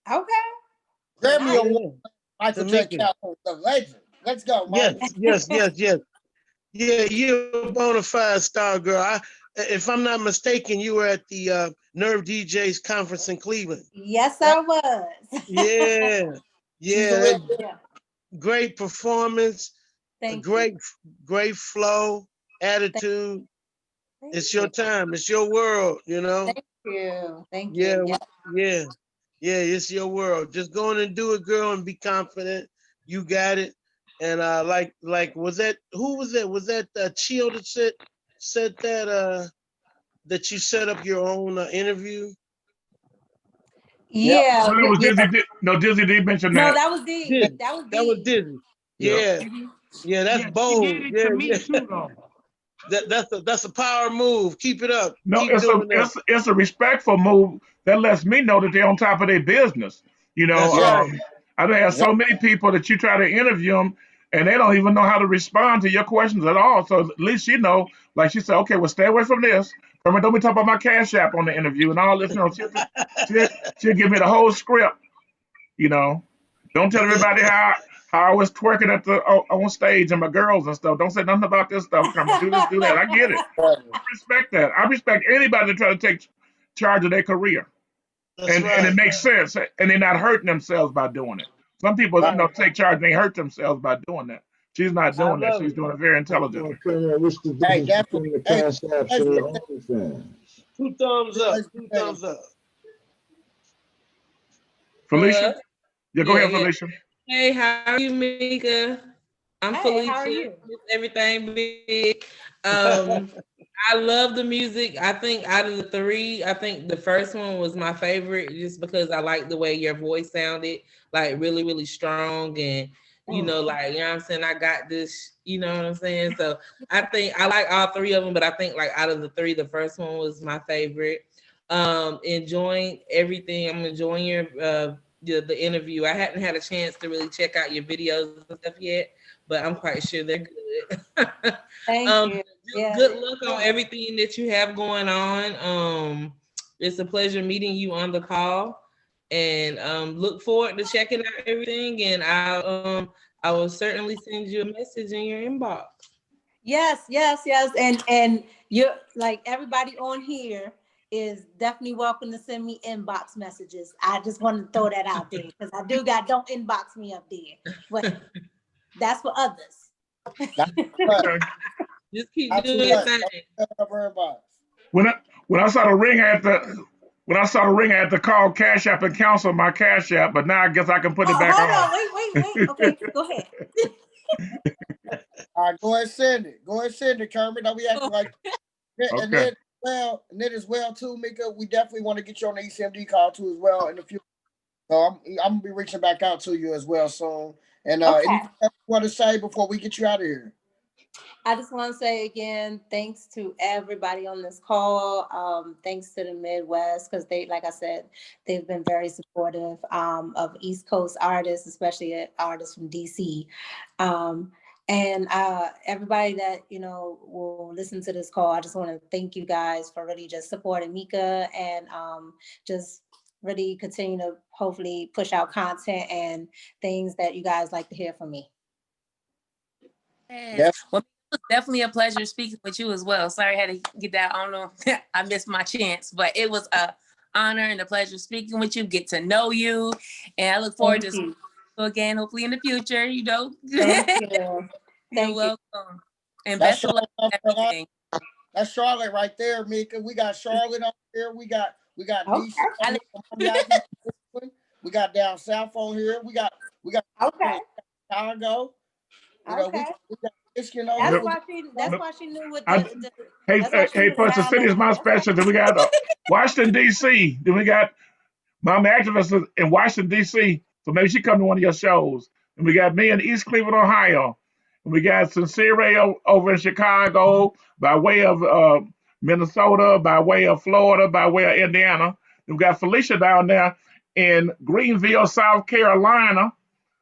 Okay. Grammy award, Michael J. Calhoun, the legend. Let's go, Mike. Yes. Yeah, you're a bona fide star, girl. If I'm not mistaken, you were at the Nerve DJs conference in Cleveland. Yes, I was. Yeah. Great performance. Great flow, attitude. It's your time. It's your world, Thank you. Yeah. It's your world. Just go in and do it, girl, and be confident. You got it. And was that who was that? Was that Chill that said that that you set up your own interview? Yeah. No, was Dizzy. No, Dizzy did mention that. No, that was Dizzy. That was Dizzy. Yeah, that's bold. She did it to me too, though. That's a power move. Keep it up. No, it's a respectful move that lets me know that they're on top of their business. I've had so many people that you try to interview them and they don't even know how to respond to your questions at all. So at least like she said, okay, well, stay away from this. Don't be talking about my Cash App on the interview and all this. She'll give me the whole script. Don't tell everybody how I was twerking on stage and my girls and stuff. Don't say nothing about this stuff. Come do this, do that. I get it. I respect that. I respect anybody that try to take charge of their career. And it makes sense. And they're not hurting themselves by doing it. Some people take charge and they hurt themselves by doing that. She's not doing that. She's doing it very intelligently. What's the difference between the Cash Apps and the OnlyFans? 2 thumbs up. 2 thumbs up. Felicia? Yeah, go Yeah, ahead, yeah. Felicia. Hey, how are you, Mika? I'm Hey, how are Felicia. you? Everything big. Um, I love the music. I think out of the three, I think the first one was my favorite just because I like the way your voice sounded, like really, really strong and like, you know what I'm saying? I got this, you know what I'm saying? So I think I like all three of them, but I think like out of the three, the first one was my favorite. Enjoying everything. I'm enjoying your the interview. I hadn't had a chance to really check out your videos and stuff yet, but I'm quite sure they're good. Thank um, you. just Yeah. good luck on everything that you have going on. It's a pleasure meeting you on the call, and look forward to checking out everything. And I will certainly send you a message in your inbox. Yes, yes, yes. And you're like everybody on here is definitely welcome to send me inbox messages. I just want to throw that out there because I do got don't inbox me up there. But that's for others. Okay. Just keep Not doing too your much. thing. Don't worry about it. When I saw the ring, I had to call Cash App and cancel my Cash App, but now I guess I can put it Oh, back hold on. on. Wait. Okay, go ahead. All right, go ahead and send it. Go ahead and send it, Kermit. Don't be acting like and Okay. then as well too, Mika. We definitely want to get you on the ECMD call too as well in the future. So I'm gonna be reaching back out to you as well soon. And Okay. anything else you want to say before we get you out of here? I just want to say again, thanks to everybody on this call. Thanks to the Midwest because they, like I said, they've been very supportive of East Coast artists, especially artists from DC. And everybody that will listen to this call, I just want to thank you guys for really just supporting Mika and just really continue to hopefully push out content and things that you guys like to hear from me. Yes. Well, it was definitely a pleasure speaking with you as well. Sorry I had to get that. I don't know. I missed my chance, but it was a honor and a pleasure speaking with you, get to know you. And I look forward to speaking to you again, hopefully in the future, Thank you. You're welcome. And That's best of luck with everything. That's Charlotte right there, Mika. We got Charlotte on here. We got DC on here. We got down south on here. We got Chicago. We got Michigan on here. That's why she knew what Hey, plus the city is my specialty. We got Washington D.C. Then we got Mama activist in Washington D.C. So maybe she come to one of your shows. And we got me in East Cleveland, Ohio. And we got Sincere over in Chicago by way of Minnesota, by way of Florida, by way of Indiana. And we got Felicia down there in Greenville, South Carolina.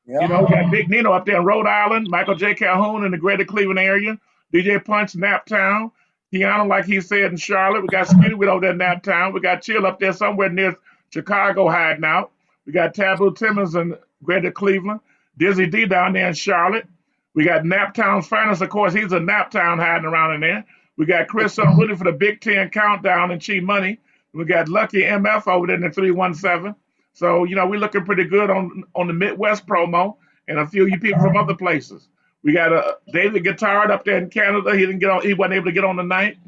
Yep. You know, we got Big Nino up there in Rhode Island, Michael J. Calhoun in the greater Cleveland area, DJ Punch, Naptown, Tiana, like he said, in Charlotte. We got Skidwit over there in Naptown. We got Chill up there somewhere near Chicago hiding out. We got Taboo Timmons in greater Cleveland, Dizzy D down there in Charlotte. We got Naptown's finest, of course, he's a Naptown hiding around in there. We got Chris Unruly for the Big Ten Countdown and Cheap Money. We got Lucky MF over there in the 317. So, you know, we're looking pretty good on the Midwest promo and a few of you people from other places. We got David Guittard up there in Canada. He didn't get on, he wasn't able to get on tonight.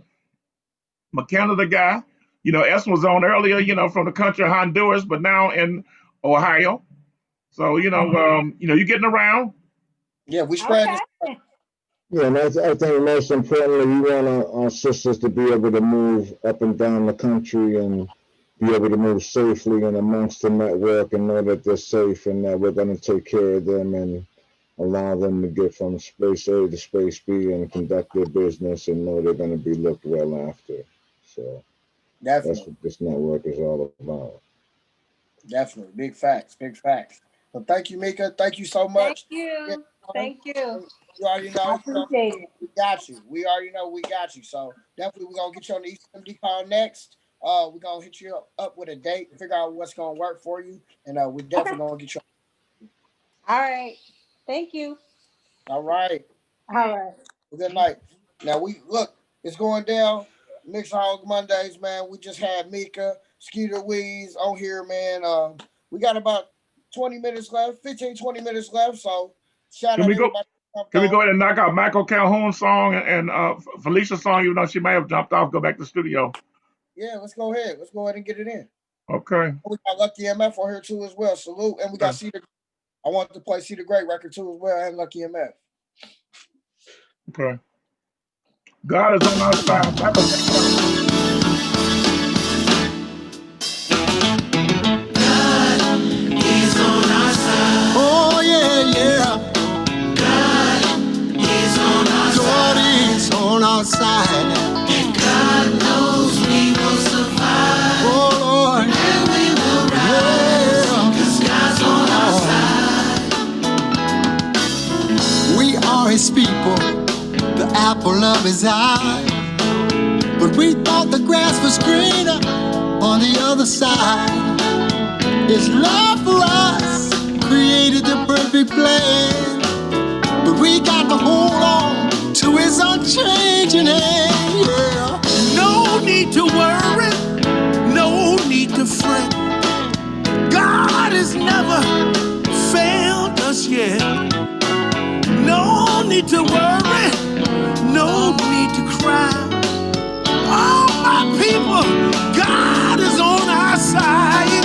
I'm a Canada guy. You know, S was on earlier, you know, from the country of Honduras, but now in Ohio. So, you know, you're getting around. Yeah, we spread this. Yeah, and I think most importantly, we want our sisters to be able to move up and down the country and be able to move safely and amongst the network and know that they're safe and that we're going to take care of them and allow them to get from space A to space B and conduct their business and know they're going to be looked well after. So Definitely. That's what this network is all about. Definitely. Big facts. Big facts. So thank you, Mika. Thank you so much. Thank you. You already know. I appreciate it. We got you. We already know we got you. So definitely we're going to get you on the ECMD call next. We're going to hit you up with a date and figure out what's going to work for you. And we're definitely going to get you on. All right. Thank you. All right. All right. Well, good night. Now, it's going down. Mixaholic Mondays, man. We just had Mika, Skeeter Weeze on here, man. We got about 20 minutes left, 15, 20 minutes left. So shout out everybody. Can we go ahead and knock out Michael Calhoun's song and Felicia's song, even though she may have jumped off, go back to the studio? Yeah, let's go ahead. Let's go ahead and get it in. Okay. We got Lucky MF on here too as well. Salute. And we got Cedar. I want to play Cedar Great record too as well, and Lucky MF. Okay. God is on our side. Bible says so. He's on our side. Oh yeah, yeah. He's on our side. God is on our side. And God knows we will survive. Oh Lord. And we will rise. Because God's on our side. We are his people, the apple of his eye. But we thought the grass was greener on the other side. His love for us created the perfect plan. But we got to hold on to his unchanging hand, yeah. No need to worry, no need to fret. God has never failed us yet. No need to worry, no need to cry. All my people, God is on our side.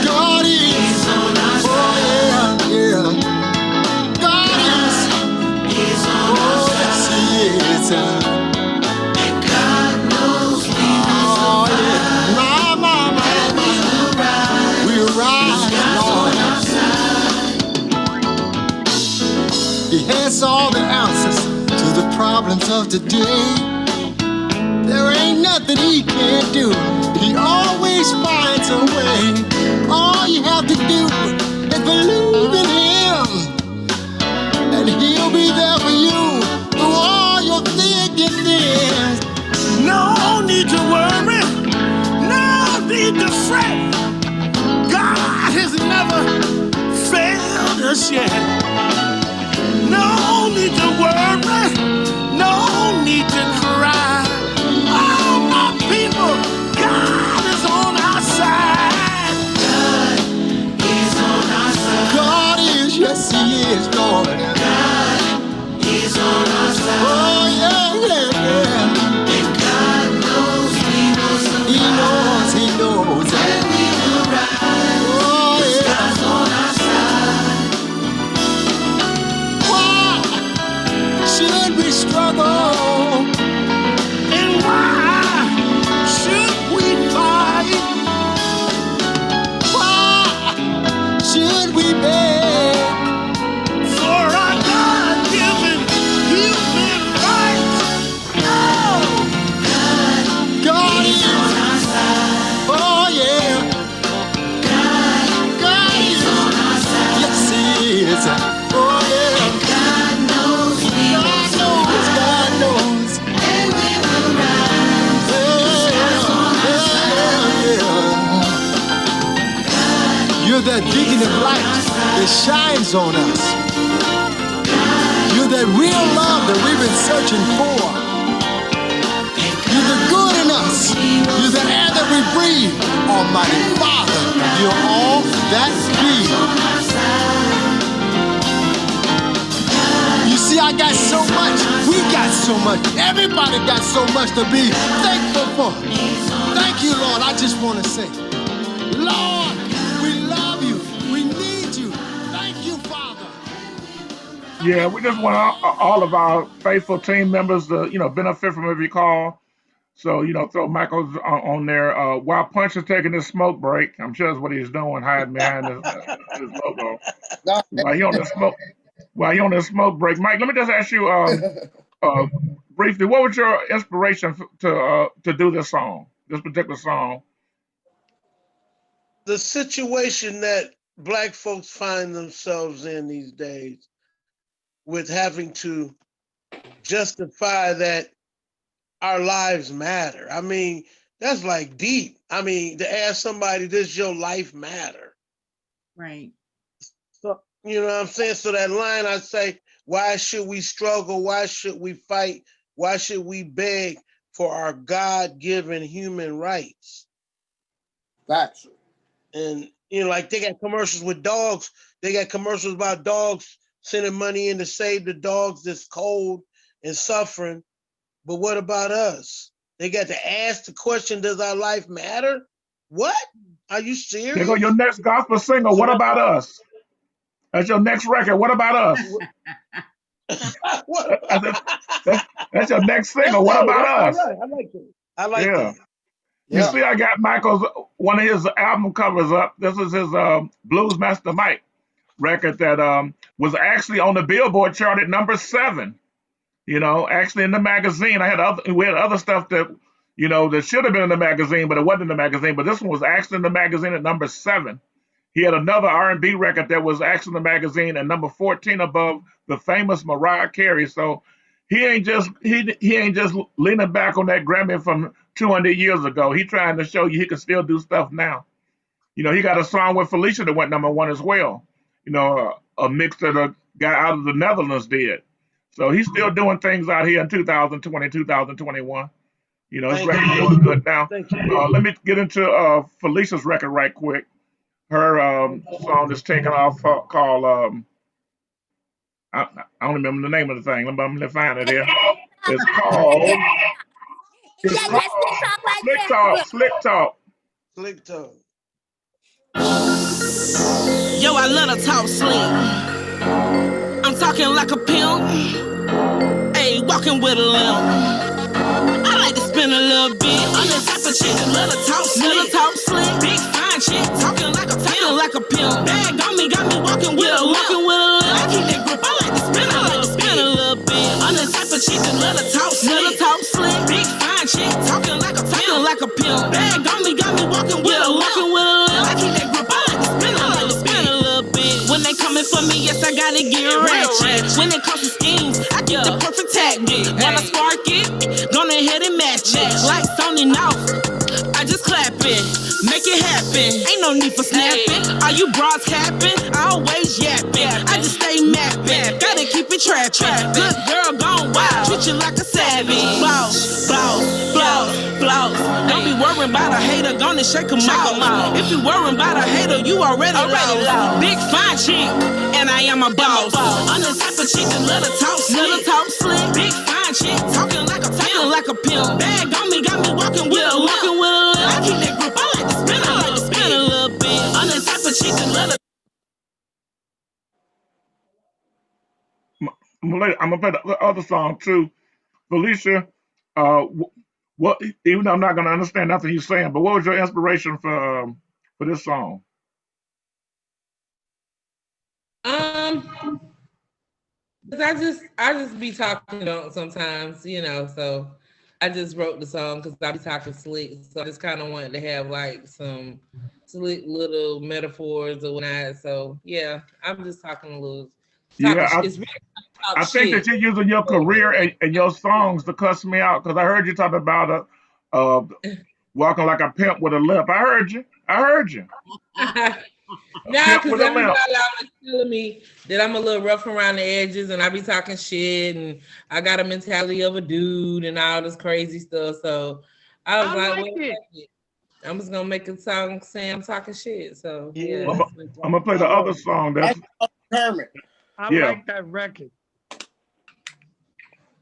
God is on our side. Oh yeah, yeah. And God knows we will survive. And we will rise, Lord. He has all the answers to the problems of today. There ain't nothing he can't do. He always finds a way. All you have to do is believe in him, and he'll be there for you through all your thick and thin. No need to worry, no need to fret. God has never failed us yet. No need to worry, no need to cry. All my people, God is on our side. God is on our side. God is, yes he is, Lord. God is on our side. Oh yeah, yeah, yeah. And God knows we will survive. He knows. And we will rise. Oh yeah. God's on our side. Why should we struggle? And why should we fight? Why should we beg for our God-given human rights? Oh, God is on our side. Oh yeah, God is on our side. Yes he is. Oh yeah, and God knows we will survive. God knows, and we will rise. God's on our side. You're that beacon of light that shines on us. You're that real love that we've been searching for. You're the good in us. You're the air that we breathe. Almighty Father, you're all that be. You see, I got so much. We got so much. Everybody got so much to be thankful for. Thank you, Lord. I just want to say, Lord, we love you. We need you. Thank you, Father. Yeah, we just want all of our faithful team members to, benefit from every call. So, throw Michael's on there. While Punch is taking his smoke break, I'm sure that's what he's doing, hiding behind his logo. While he on the smoke break, Mike, let me just ask you briefly, what was your inspiration to do this particular song? The situation that Black folks find themselves in these days, with having to justify that our lives matter. I mean, that's like deep. I mean, to ask somebody, does your life matter? Right. So, you know what I'm saying? So that line I say, why should we struggle? Why should we fight? Why should we beg for our God-given human rights? Facts. And, like they got commercials with dogs. They got commercials about dogs sending money in to save the dogs that's cold and suffering. But what about us? They got to ask the question, does our life matter? What? Are you There go serious? your next gospel singer. What about us? That's your next record. What about us? That's your next singer. What about us? Right. I like that. I like Yeah. that. You see, I got Michael's one of his album covers up. This is his Blues Master Mike record that was actually on the Billboard chart at number 7. You know, actually in the magazine. We had other stuff that, you know, that should have been in the magazine, but it wasn't in the magazine. But this one was actually in the magazine at number 7. He had another R&B record that was actually in the magazine at number 14 above the famous Mariah Carey. So he ain't just leaning back on that Grammy from 200 years ago. He trying to show you he can still do stuff now. You know, he got a song with Felicia that went number 1 as well. You know, a mix that a guy out of the Netherlands did. So he's still doing things out here in 2020, 2021. You know, his record's doing good now. Let me get into Felicia's record right quick. Her song is taken off called I don't remember the name of the thing. Let me find it here. It's called Slick Talk. Slick Talk. Slick Talk. Yo, I love to talk slick. I'm talking like a pimp. Hey, walking with a limp. I like to spin a little bit. I'm the type of chick that love to talk slick. Big fine chick, talking like a pimp. Bag on me, got me walking with a limp. I keep that grip. I like to spin a little bit. I'm the type of chick that love to talk slick. Big fine chick, talking like a pimp. Bag on me, got me walking with a limp. I keep that grip. I like to spin a little bit. When they coming for me, yes, I gotta get ratchet. When it comes to schemes, I get the perfect tactic. Wanna spark it? Gonna ahead and match it. Lights on and off, I just clap it. Make it happen, ain't no need for snapping. Are you bras capping? I always yapping. I just stay mapping, gotta keep it trapping. Good girl gone wild, treat you like a savage. Boss, boss, blows, blows. Don't be worrying about a hater, gonna shake 'em out. If you worrying about a hater, you already lost. Big fine chick, and I am a boss. I'm the type of chick that love to talk slick. Big fine chick, talking like a pimp. Bag on me, got me walking with a limp. I keep that grip, I like to spin a little bit. I'm the type of chick that love to. I'm gonna play the other song too. Felicia, what? Even though I'm not gonna understand nothing you're saying, but what was your inspiration for this song? Cause I just be talking sometimes, you know. So I just wrote the song because I be talking slick. So I just kind of wanted to have like some slick little metaphors or whatnot. So yeah, I'm just talking a little. I think that you're using your career and your songs to cuss me out because I heard you talk about walking like a pimp with a lip. I heard you. Nah, because everybody always telling me that I'm a little rough around the edges and I be talking shit and I got a mentality of a dude and all this crazy stuff. So I was like, I'm just gonna make a song saying I'm talking shit. So yeah. I'm gonna play the other song. That's Hermit. I like that record.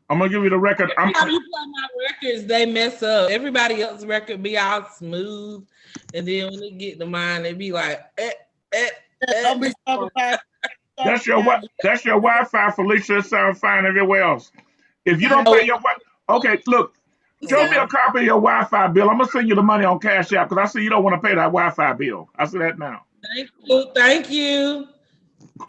I'm gonna give you the record. You play my records, they mess up. Everybody else's record be all smooth, and then when they get to mine, they be like, That's your Wi-Fi, Felicia. It sounds fine everywhere else. If you don't pay your okay, look, show me a copy of your Wi-Fi bill. I'm gonna send you the money on Cash App because I see you don't want to pay that Wi-Fi bill. I see that now. Thank you.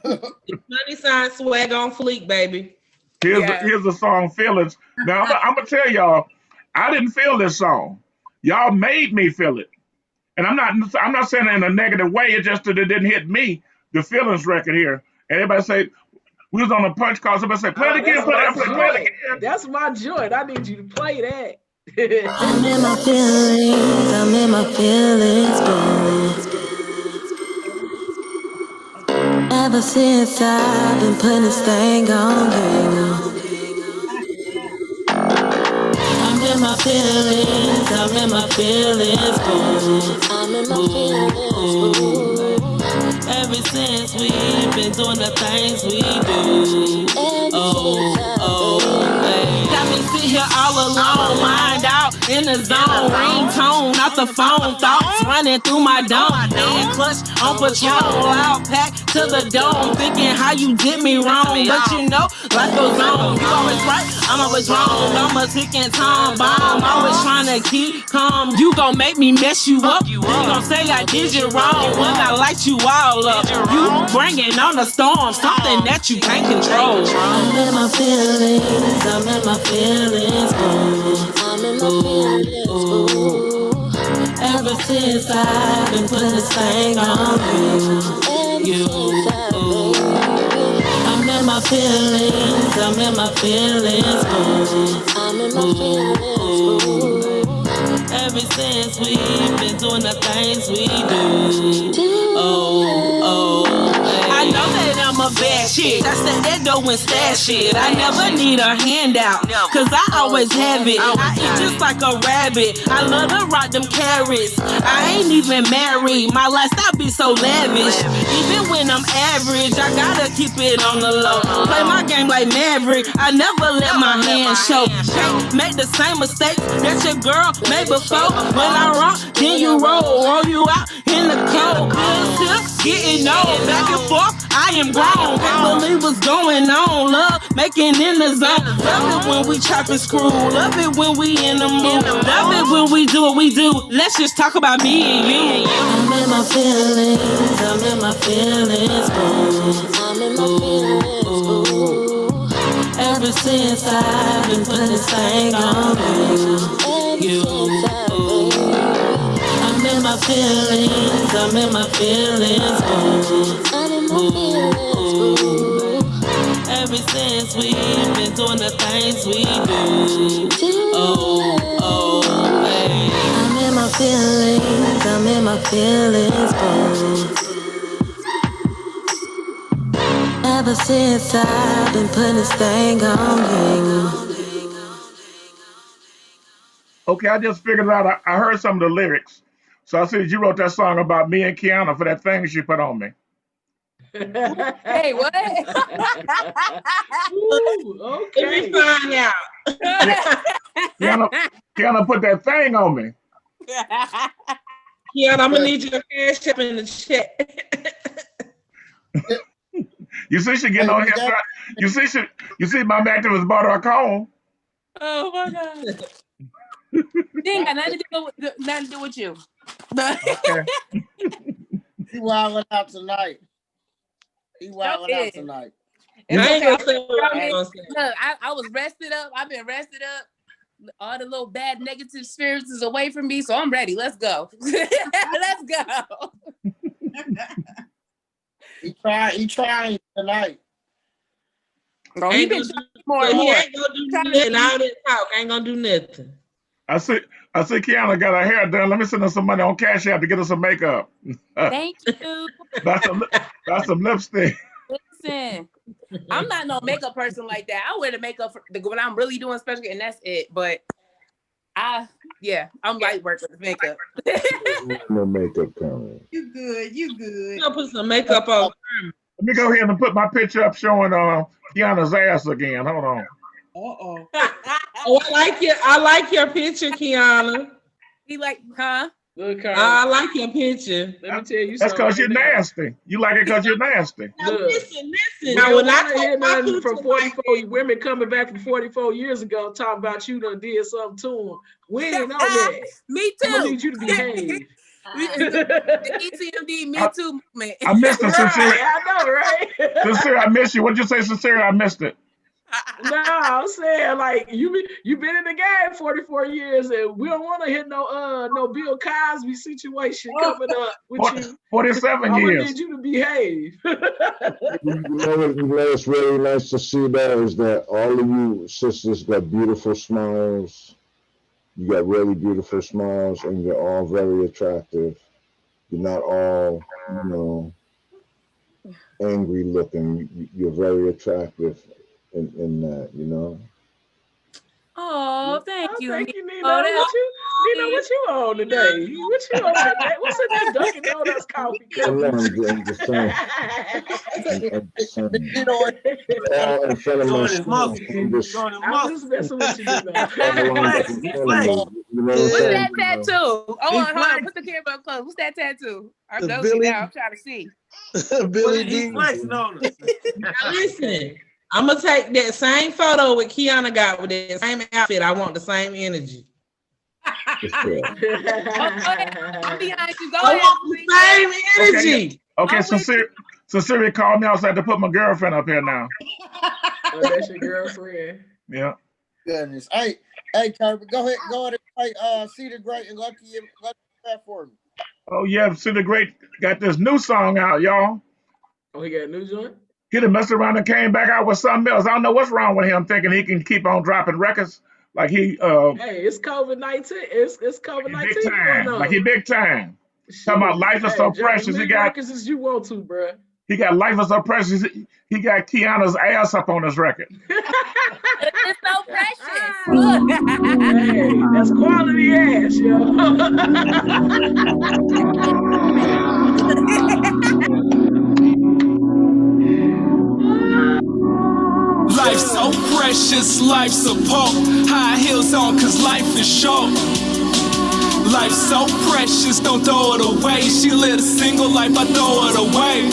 Money sign swag on fleek, baby. Here's the song "Feelings." Now I'm gonna tell y'all, I didn't feel this song. Y'all made me feel it, and I'm not saying it in a negative way. It's just that it didn't hit me. The Feelings record here. And everybody say we was on a punch call. Somebody say play it again, play it again. That's my joint. I need you to play that. I'm in my feelings. I'm in my feelings, boo. Ever since I've been putting this thing on you. I'm in my feelings, boo. I'm in my feelings, boo. Ever since we've been doing the things we do. Got me sit here all alone, mind out, In the zone, ringtone off the phone, thoughts running through my dome. Staying clutch on patrol, out packed to the dome, thinking how you did me wrong. But you know, life goes on. You always right, I'm always wrong. I'm a ticking time bomb, always trying to keep calm. You gon' make me mess you up. You gon' say I did you wrong when I light you all up. You bringing on a storm, something that you can't control. I'm in my feelings, I'm in my feelings, I'm in my feelings, ever since I've been putting this thing on you. I'm in my feelings, I'm in my feelings, I'm in my feelings, ever since we've been doing the things we do. I know that I'm a bad chick. That's the Edo and stash shit. I never need a handout, cause I always have it. I eat just like a rabbit. I love to rock them carrots. I ain't even married. My lifestyle be so lavish. Even when I'm average, I gotta keep it on the low. Play my game like Maverick. I never let my hands show. Can't make the same mistakes that your girl made before. When I rock, then you roll you out in the cold. Getting old, back and forth, I am grown. Can't believe what's going on, love, making in the zone. Love it when we chop and screw, love it when we in the mood. Love it when we do what we do, let's just talk about me and you. I'm in my feelings, I'm in my feelings, I'm in my feelings, ever since I've been putting this thing on you. I'm in my feelings, I'm in my feelings, I'm in my feelings, ever since we've been doing the things we do. Hey. I'm in my feelings, I'm in my feelings, ever since I've been putting this thing on you. Okay, I just figured out. I heard some of the lyrics, so I said you wrote that song about me and Kiana for that thing she put on me. Hey, what? Ooh, okay. Let me find out. Kiana put that thing on me. Kiana, I'm gonna need your cash up in the chat. You see, she getting on here. You see, my activist bought her a comb. Oh my God. They ain't got nothing to do with you. Okay. He wilding out tonight. He wilding out tonight. It's okay. Look, I was rested up. I've been rested up. All the little bad negative spirits is away from me, so I'm ready. Let's go. Let's go. He trying tonight. Oh, he been trying more and He more. ain't gonna do nothing. All that talk ain't gonna do nothing. I see Kiana got her hair done. Let me send her some money on Cash App to get her some makeup. Thank you. That's some lipstick. Listen, I'm not no makeup person like that. I wear the makeup when I'm really doing special, and that's it. But I'm light work with the makeup. No makeup coming. You good. You good. You gonna put some makeup on. Let me go ahead and put my picture up showing Kiana's ass again. Hold on. Uh-oh. Oh, I like your picture, Kiana. He like, huh? Look, I like your picture. Let me tell you That's something. because you're nasty. You like it because you're nasty. Now listen. Now, when I hear take my nothing picture from 44 women coming back from 44 years ago talking about you done did something to them, we ain't know that. Me too. I'm gonna need you to behave. The ECMD Me Too movement. I missed it, Sincere. Right, I know, right? Sincere, I missed you. What'd you say, Sincere? I missed it. No, I'm saying like you've been in the game 44 years, and we don't want to hit no Bill Cosby situation coming up with you. 47 I'm years. gonna need you to behave. You know what's really nice to see that is that all of you sisters got beautiful smiles. You got really beautiful smiles, and you're all very attractive. You're not all, angry looking. You're very attractive in that, Oh, thank you. Thank you, Nino. Oh, What you on today? What you on today? What's in that Dunkin' Donuts coffee cup? I'm just saying. I'm just saying. All in front of my son. I'm just I'm just messing with you, You know what I'm What's saying? that tattoo? Hold on, hold on. flex. Put the camera up close. What's that tattoo? I'm The nosy Billy- now. I'm trying to see. Billy He D. flexing on us. Now listen, I'm gonna take that same photo with Kiana got with that same outfit. I want the same energy. I'm behind you. Go I ahead. want the same energy. Okay, I'm with Sincere called me outside to put my girlfriend up here now. Oh, that's your girlfriend. Yeah. Goodness. Hey, Kirby, go ahead and play See the Great and Lucky that for me. Oh yeah, See the Great got this new song out, y'all. Oh, he got a new joint? He done messed around and came back out with something else. I don't know what's wrong with him, thinking he can keep on dropping records like he Hey, it's COVID-19. It's COVID-19 big going time. on. Like he big time. Talking about life is so drop precious. as He many got records as you want to, bruh. He got Life is So Precious. He got Kiana's ass up on his record. It's so precious. Look. Hey, that's quality ass, yo. Life's so precious, life's a poke. High heels on, cause life is short. Life's so precious, don't throw it away. She lived a single life, I throw it away.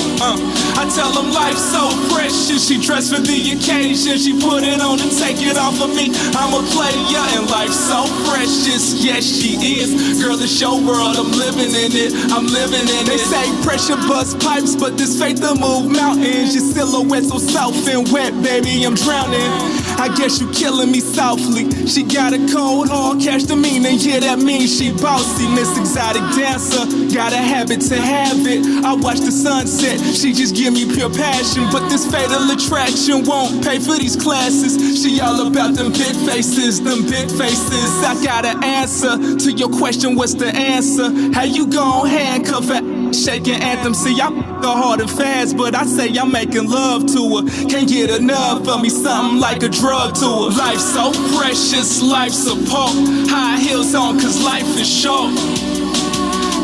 I tell them life's so precious. She dressed for the occasion. She put it on and take it off of me. I'm a player and life's so precious. Yes, she is. Girl, it's your world, I'm living in it. I'm living in it. They say pressure bust pipes, but this faith to move mountains. Your silhouette so soft and wet, baby, I'm drowning. I guess you killing me softly. She got a cold hard cash demeanor. Yeah, that means she bossy. Miss Exotic Dancer, got a habit to have it. I watch the sunset, she just give me pure passion. But this fatal attraction won't pay for these classes. She all about them big faces, them big faces. I got an answer to your question, what's the answer? How you gon' handcuff her? Shaking anthem, see I'm go hard and fast, but I say I'm making love to her. Can't get enough of me, something like a drug to her. Life's so precious, life's a poke. High heels on, cause life is short.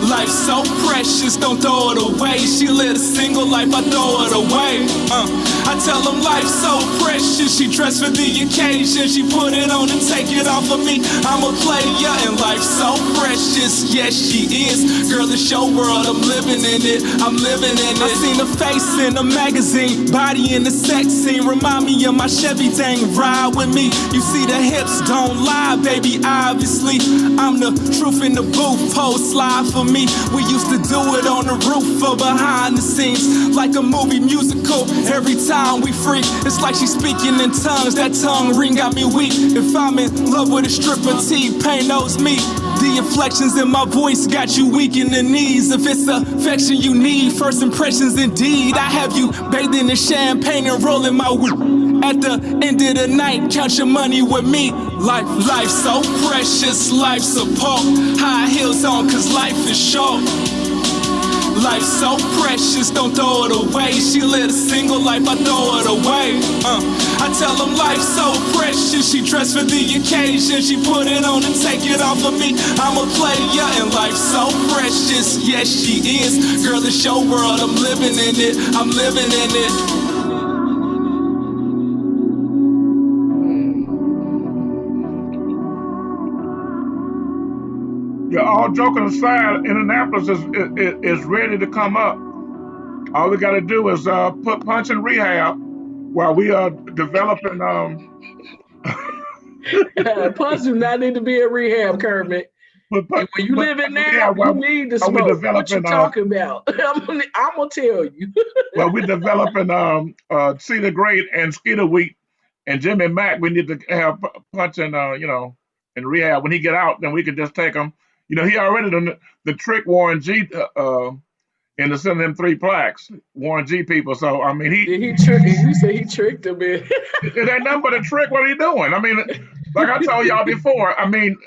Life's so precious, don't throw it away. She lived a single life, I throw it away. I tell them life's so precious. She dressed for the occasion. She put it on and take it off of me. I'm a player and life's so precious. Yes, she is. Girl, it's your world, I'm living in it. I'm living in it. I seen her face in a magazine, body in the sex scene. Remind me of my Chevy thing, ride with me. You see the hips, don't lie, baby, obviously. I'm the truth in the booth, post slide for me. We used to do it on the roof or behind the scenes, like a movie musical. Every time we freak, it's like she's speaking in tongues. That tongue ring got me weak. If I'm in love with a stripper, T-Pain knows me. The inflections in my voice got you weak in the knees. If it's affection you need, first impressions indeed. I have you bathing in champagne and rolling my weed. At the end of the night, count your money with me. Life's so precious, life's a poke. High heels on, cause life is short. Life's so precious, don't throw it away. She lived a single life, I throw it away. I tell them life's so precious. She dressed for the occasion. She put it on and take it off of me. I'm a player and life's so precious. Yes, she is. Girl, it's your world, I'm living in it. I'm living in it. Yeah, all joking aside, Indianapolis is ready to come up. All we got to do is put Punch in rehab while we are developing. Punch do not need to be in rehab, Kermit. And when you live in now, you need to smoke. What you talking about? I'm gonna tell you. Well, we're developing Cedar Great and Skeeter Wheat and Jimmy Mack. We need to have Punch in in rehab. When he get out, then we can just take him. You know, he already done the trick Warren G in the sending them 3 plaques. Warren G people. So I mean you say he tricked him, man. It ain't nothing but a trick. What are you doing? I mean, like I told y'all before, I mean,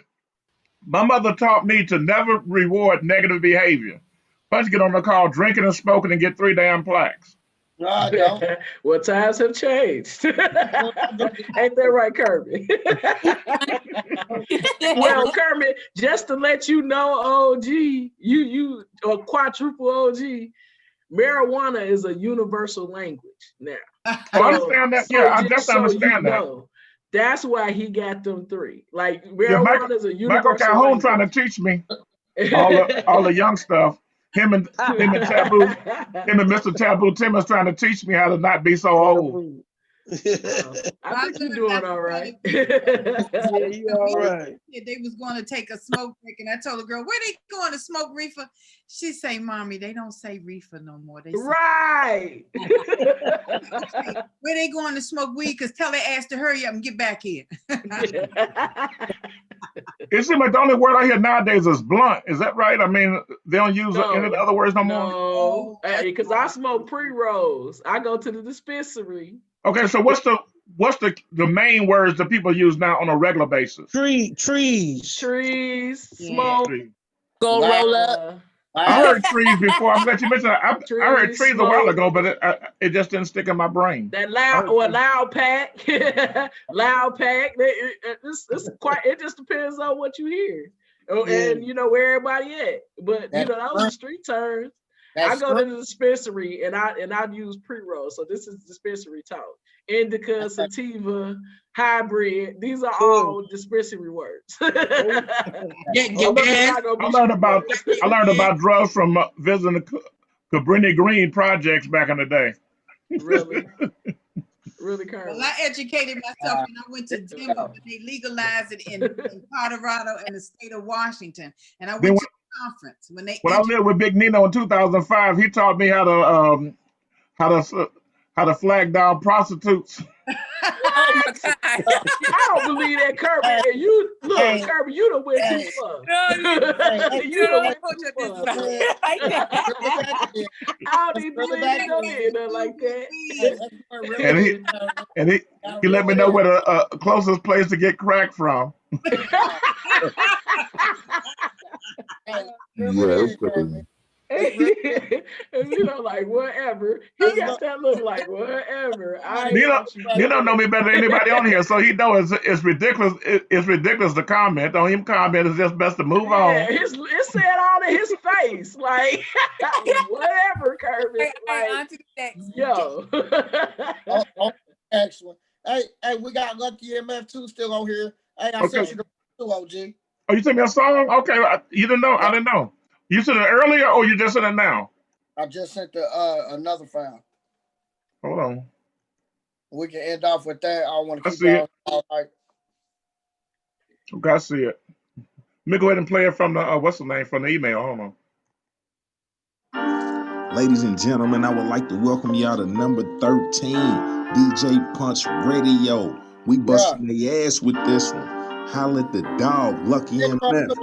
my mother taught me to never reward negative behavior. Punch get on the call drinking and smoking and get 3 damn plaques. Well, times have changed. Ain't that right, Kirby? Well, Kermit, just to let you know, OG, you a quadruple OG, marijuana is a universal language now. I understand that. Yeah, I definitely understand that. That's why he got them 3. Like Yeah, marijuana is a Michael universal Calhoun language. trying to teach me all the young stuff. Him and Mr. Taboo Timmons trying to teach me how to not be so old. I think you're doing all right. Yeah, you all right. They was going to take a smoke break, and I told the girl, "Where they going to smoke reefer?" She say, "Mommy, they don't say reefer no more. They say, right." Where they going to smoke weed? Because tell their ass to hurry up and get back here. It seems like the only word I hear nowadays is blunt. Is that right? I mean, they don't use any other words no more? No, because I smoke pre-rolls. I go to the dispensary. Okay, so what's the main words that people use now on a regular basis? Trees, smoke, go roll up. I heard trees before. I'm glad you mentioned that. I heard trees a while ago, but it just didn't stick in my brain. That loud pack, loud pack. It's quite. It just depends on what you hear, and you know where everybody at. But you know those are street terms. I go to the dispensary and I use pre-roll. So this is dispensary talk. Indica, sativa, hybrid. These are all dispensary words. I learned about drugs from visiting the Cabrini Green projects back in the day. Really? Really, Colonel. Well, I educated myself and I went to demo, but they legalized it in Colorado and the state of Washington. And I went to a conference when I lived with Big Nino in 2005. He taught me how to flag down prostitutes. Oh my God. I don't believe that, Kirby. And you look, Kirby, you done went too far. You done went too far. I don't even believe you done did nothing like that. And he let me know where the closest place to get crack from. That's crazy. You know, like whatever. He got that look like whatever. You don't know me better than anybody on here, so he knows it's ridiculous. It's ridiculous to comment. Don't even comment. It's just best to move on. It said all in his face, like whatever, Kirby. Like, yo. Excellent. Hey, we got Lucky MF 2 still on here. Hey, I sent you the OG. Oh, you sent me a song? Okay, you didn't know. I didn't know. You sent it earlier, or you just sent it now? I just sent another file. Hold on. We can end off with that. I want to keep it all night. Okay, I see it. Let me go ahead and play it from the what's the name from the email. Hold on. Ladies and gentlemen, I would like to welcome y'all to number 13, DJ Punch Radio. We busting the ass with this one. Holla at the dog, Lucky MF.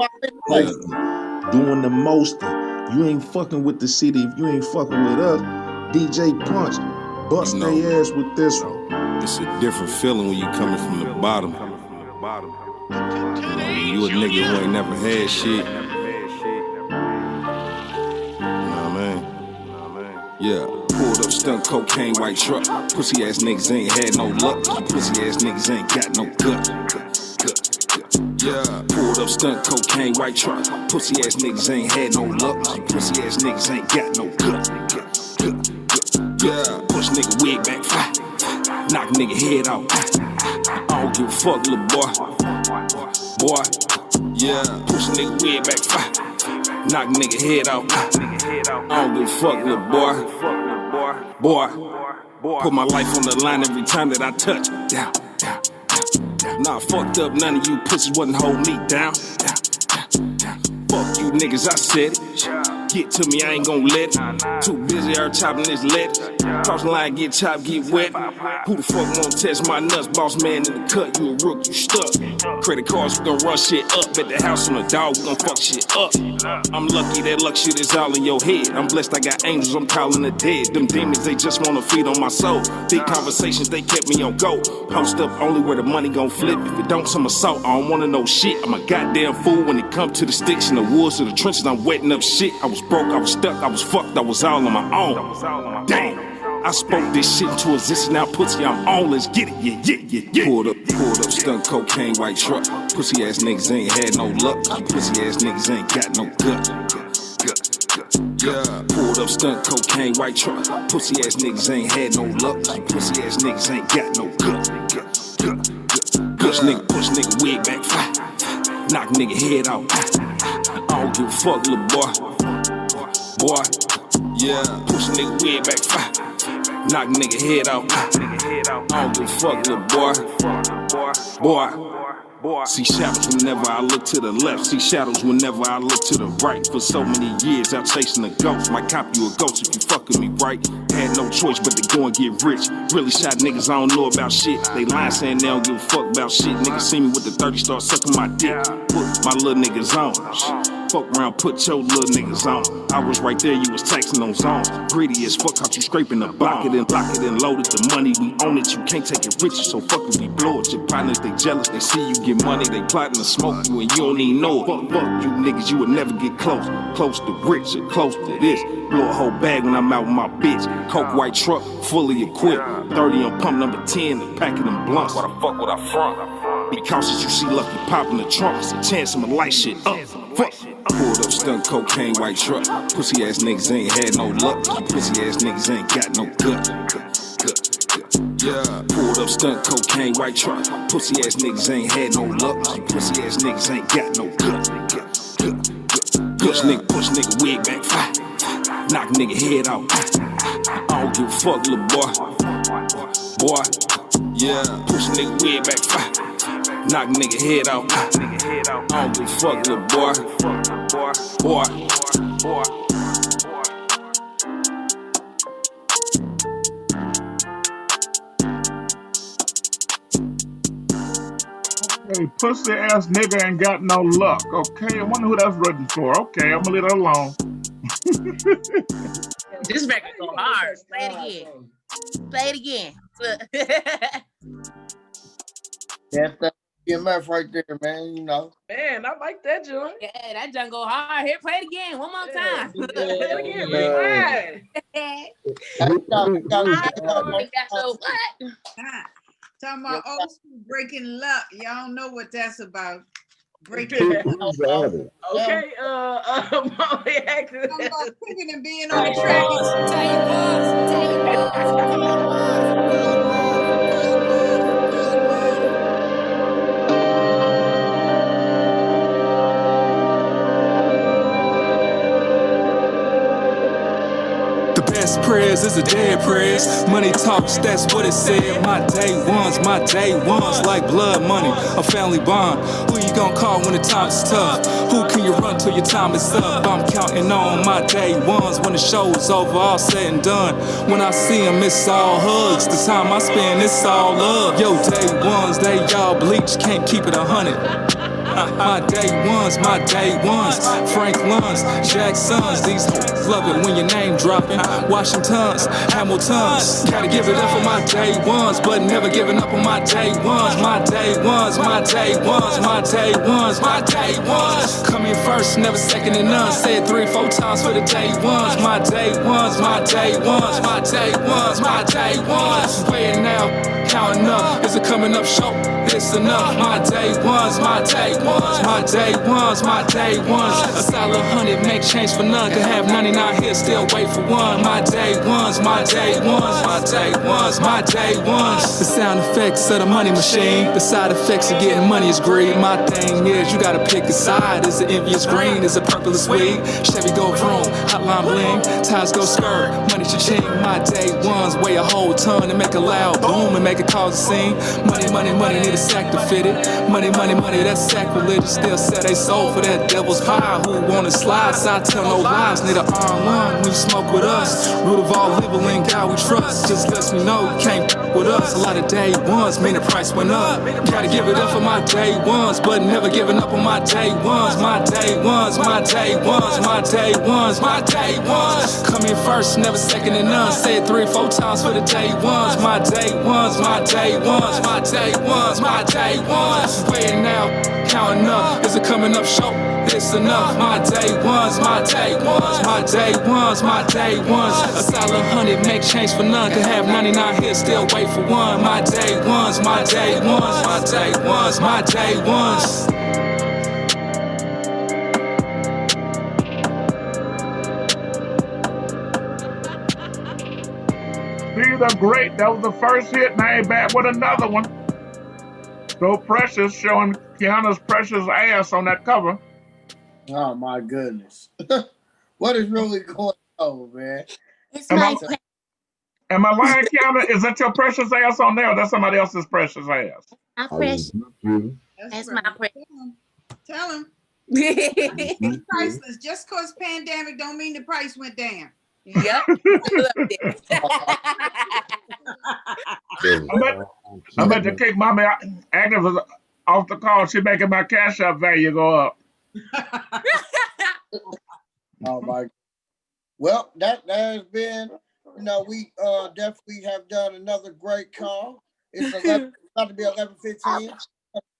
Doing the most. You ain't fucking with the city if you ain't fucking with us. DJ Punch, bust their ass with this one. It's a different feeling when you coming from the bottom. You a nigga who ain't never had shit. Nah, man. Yeah. Pulled up, stunt cocaine, white truck. Pussy ass niggas ain't had no luck. You pussy ass niggas ain't got no gut. Yeah, pulled up, stunt cocaine, white truck. Pussy ass niggas ain't had no luck. Pussy ass niggas ain't got no gut. Yeah, push nigga wig back, fly. Knock nigga head out. I don't give a fuck, little boy. Yeah, push nigga wig back, fly. Knock nigga head out. I don't give a fuck, little boy. Put my life on the line every time that I touch. Down. Nah, fucked up, none of you pussies wouldn't hold me down. Fuck you niggas, I said it. Get to me, I ain't gon' let it. Too busy out chopping this letter. Cross the line, get chopped, get wet. Who the fuck wanna test my nuts? Boss man in the cut, you a rook, you stuck. Credit cards, we gon' run shit up. At the house on the dog, we gon' fuck shit up. I'm lucky that luck shit is all in your head. I'm blessed I got angels, I'm calling the dead. Them demons, they just wanna feed on my soul. Big conversations, they kept me on go. Post up only where the money gon' flip. If it don't, some assault, I don't wanna know shit. I'm a goddamn fool when it come to the sticks in the woods or the trenches. I'm wetting up shit. I was broke, I was stuck, I was fucked, I was all on my own. Damn, I spoke this shit into existence. Now pussy, I'm on. Let's get it, yeah. Pulled up, stunt cocaine, white truck. Pussy ass niggas ain't had no luck. Pussy ass niggas ain't got no gut. Yeah, pulled up, stunt cocaine, white truck. Pussy ass niggas ain't had no luck. Pussy ass niggas ain't got no gut. push nigga wig back, fly. Knock nigga head out. I don't give a fuck, little boy. Boy, yeah. Push nigga wig back, fly. Knock nigga head out. I don't give a fuck, little boy. Boy. See shadows whenever I look to the left. See shadows whenever I look to the right. For so many years out chasing a ghost. Might cop you a ghost if you fucking me right. Had no choice but to go and get rich. Really shot niggas I don't know about shit. They lying saying they don't give a fuck about shit. Niggas see me with the 30 start sucking my dick. Put my little niggas on. Fuck around, put your little niggas on. I was right there, you was taxing on zones. Greedy as fuck, caught you scraping the block it and loaded the money. We own it, you can't take it rich. So fuck it, we blow it. Your partners, they jealous, they see you get money, they plotting to smoke you and you don't even know it. Fuck you niggas, you would never get close. Close to rich or close to this. Blow a whole bag when I'm out with my bitch. Coke white truck, fully equipped. 30 on pump number 10, the pack of them blunts. Why the fuck would I front? Be cautious, you see Lucky pop in the trunk. It's a chance I'ma light shit up. Fuck. Pulled up stunt cocaine white truck. Pussy ass niggas ain't had no luck. You pussy ass niggas ain't got no gut. Yeah. Pulled up stunt cocaine white truck. Pussy ass niggas ain't had no luck. You pussy ass niggas ain't got no gut. Push nigga wig back, fly. Knock nigga head out. I don't give a fuck, little boy. Boy, yeah. Push nigga wig back, fly. Knock nigga head out. I don't give a fuck, little boy. Boy. Hey, pussy ass nigga ain't got no luck. Okay, I wonder who that's written for. Okay, I'm gonna leave that alone. This record go hard. Play it again. That's the EMF right there, man. You know. Man, I like that joint. Yeah, that joint go hard. Here, play it again. One more time. Play it again, man. Talking about old school breaking luck. Y'all know what that's about. Breaking luck. Okay, Molly acted. Talking about cooking and being on the track. Best prayers is a dead prayers. Money talks, that's what it said. My day ones, like blood money, a family bond. Who you gonna call when the time's tough? Who can you run till your time is up? I'm counting on my day ones when the show's over, all said and done. When I see them, it's all hugs. The time I spend, it's all love. Yo, day ones, they all bleach, can't keep it 100. My day ones, Frank Luns, Jacksons, these hoes love it when your name dropping. Washingtons, Hamiltons, gotta give it up for my day ones, but never giving up on my day ones. My day ones, come in first, never second to none. Say it 3 or 4 times for the day ones. My day ones. Weighing now, counting up, is it coming up short? It's enough. My day ones. A solid 100 make change for none. Could have 99 here, still wait for one. My day ones. The sound effects of the money machine. The side effects of getting money is greed. My thing is, you gotta pick a side. Is it envious green? Is it purple or sweet? Chevy go vroom, hotline bling, tires go skirt, money cha-ching. My day ones weigh a whole ton and make a loud boom and make it cause a scene. Money, need a sack to fit it. Money, that's sacrilegious. Still sell they soul for that devil's pie. Who wanna slide? So I tell no lies. Need an arm one when you smoke with us. Root of all evil in God we trust. Just lets me know you can't with us. A lot of day ones mean the price went up. Gotta give it up for my day ones, but never giving up on my day ones. My day ones. Come in first, never second to none. Say it 3 or 4 times for the day ones. My day ones. Weighing now, counting up, is it coming up short? It's enough. My day ones. A solid 100 make change for none. Could have 99 here, still wait for one. My day ones. These are great. That was the first hit, and I ain't back with another one. So Precious showing Kiana's precious ass on that cover. Oh my goodness. What is really going on, man? It's Am my I, am I lying, Kiana? Is that your precious ass on there, or that's somebody else's precious ass? my I precious. rebuke you. That's my precious. Tell him. I rebuke you. Priceless. Just cause pandemic don't mean the price went down. Yep. I'm at to kick Mommy Active is off the call. She making my cash up value go up. Oh my. Well, that has been, we definitely have done another great call. It's about to be 11:15.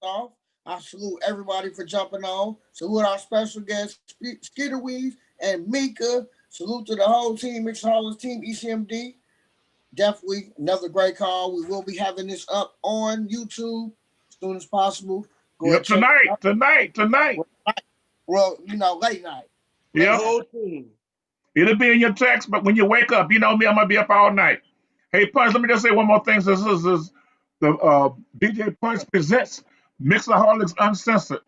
Off. I salute everybody for jumping on. Salute our special guests, Skeeter Weaves and Mika. Salute to the whole team, Mixaholics team, ECMD. Definitely another great call. We will be having this up on YouTube as soon as possible. Go ahead, tonight. Well, late night. Yep. Whole team. It'll be in your text, but when you wake up, you know me, I'm gonna be up all night. Hey, Punch, let me just say one more thing. This is the DJ Punch presents Mixaholics Uncensored.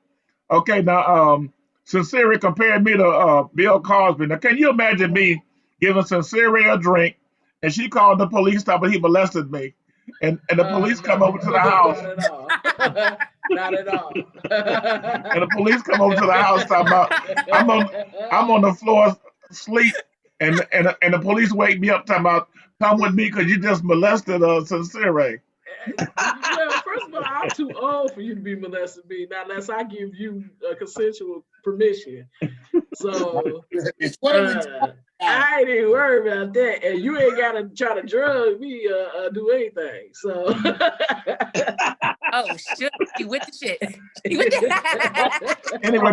Okay, now Sincere compared me to Bill Cosby. Now, can you imagine me giving Sincere a drink and she called the police, thought he molested me, and the police come over to the house. Not at all. Not at all. And the police come over to the house talking about I'm on the floor asleep, and the police wake me up talking about come with me because you just molested Sincere. Well, first of all, I'm too old for you to be molesting me, not unless I give you consensual permission. So I ain't even worried about that, and you ain't gotta try to drug me or do anything. So oh shit, you with the shit. Anyway,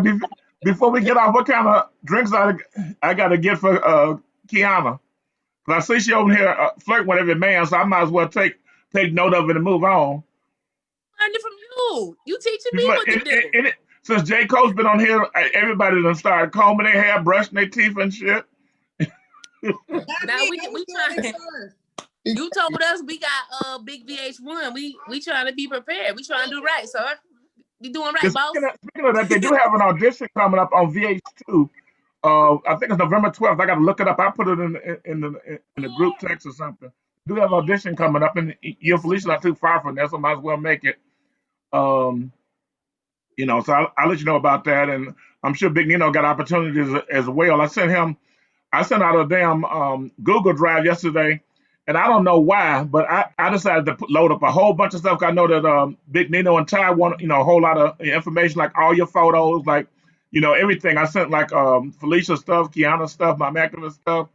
before we get off, what kind of drinks I got to get for Kiana? Because I see she over here flirting with every man, so I might as well take note of it and move on. Learned it from you. You teaching me what to do. Since J. Cole's been on here, everybody done started combing their hair, brushing their teeth and shit. Now we trying. You told us we got big VH1. We trying to be prepared. We trying to do right, sir. You doing right, boss? Speaking of that, they do have an audition coming up on VH2. I think it's November 12th. I got to look it up. I put it in the group text or something. Do have an audition coming up, and you and Felicia not too far from there, so might as well make it. So I'll let you know about that, and I'm sure Big Nino got opportunities as well. I sent out a damn Google Drive yesterday, and I don't know why, but I decided to load up a whole bunch of stuff. I know that Big Nino and Ty want a whole lot of information, like all your photos, like everything. I sent like Felicia stuff, Kiana stuff, my activist stuff,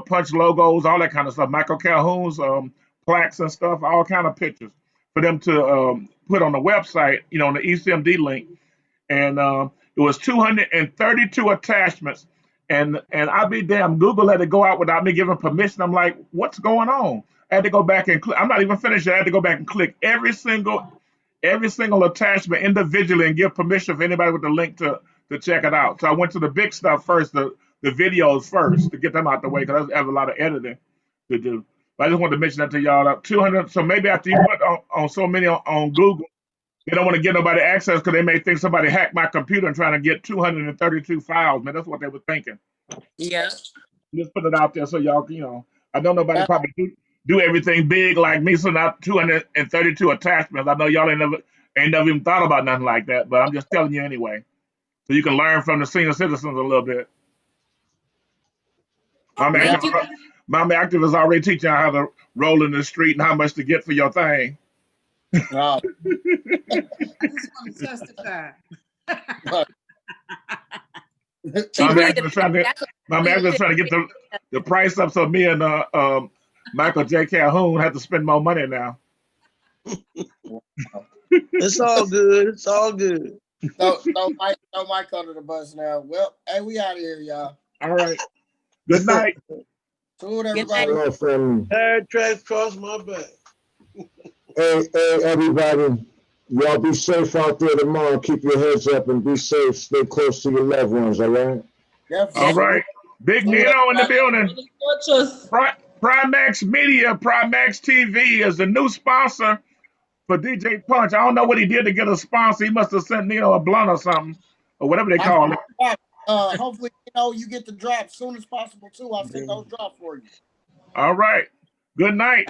Punch logos, all that kind of stuff. Michael Calhoun's plaques and stuff, all kind of pictures for them to put on the website, on the ECMD link. And it was 232 attachments. And I'll be damn, Google let it go out without me giving permission. I'm like, what's going on? I had to go back and click. I'm not even finished yet. I had to go back and click every single attachment individually and give permission for anybody with the link to check it out. So I went to the big stuff first, the videos first, to get them out the way, because I have a lot of editing to do. But I just wanted to mention that to y'all. 200. So maybe after you put on so many on Google, they don't want to give nobody access because they may think somebody hacked my computer and trying to get 232 files. Man, that's what they were thinking. Yeah. Just put it out there so y'all, I know nobody probably do everything big like me, so not 232 attachments. I know y'all ain't never even thought about nothing like that, but I'm just telling you anyway, so you can learn from the senior citizens a little bit. Mama Active is already teaching you how to roll in the street and how much to get for your thing. I just want to testify. Mama Active is trying to get the price up so me and Michael J. Calhoun have to spend more money now. It's all good. It's all good. So Mike under the bus now. Well, hey, we out of here, y'all. All right. Good night. Salute everybody. Tracks cross my back. Hey, everybody. Y'all be safe out there tomorrow. Keep your heads up and be safe. Stay close to your loved ones, all right? All right. Big Nino in the building. Primax Media, Primax TV is the new sponsor for DJ Punch. I don't know what he did to get a sponsor. He must have sent a blunt or something, or whatever they call it. Hopefully, you get the drop as soon as possible too. I'll send those drops for you. All right. Good night.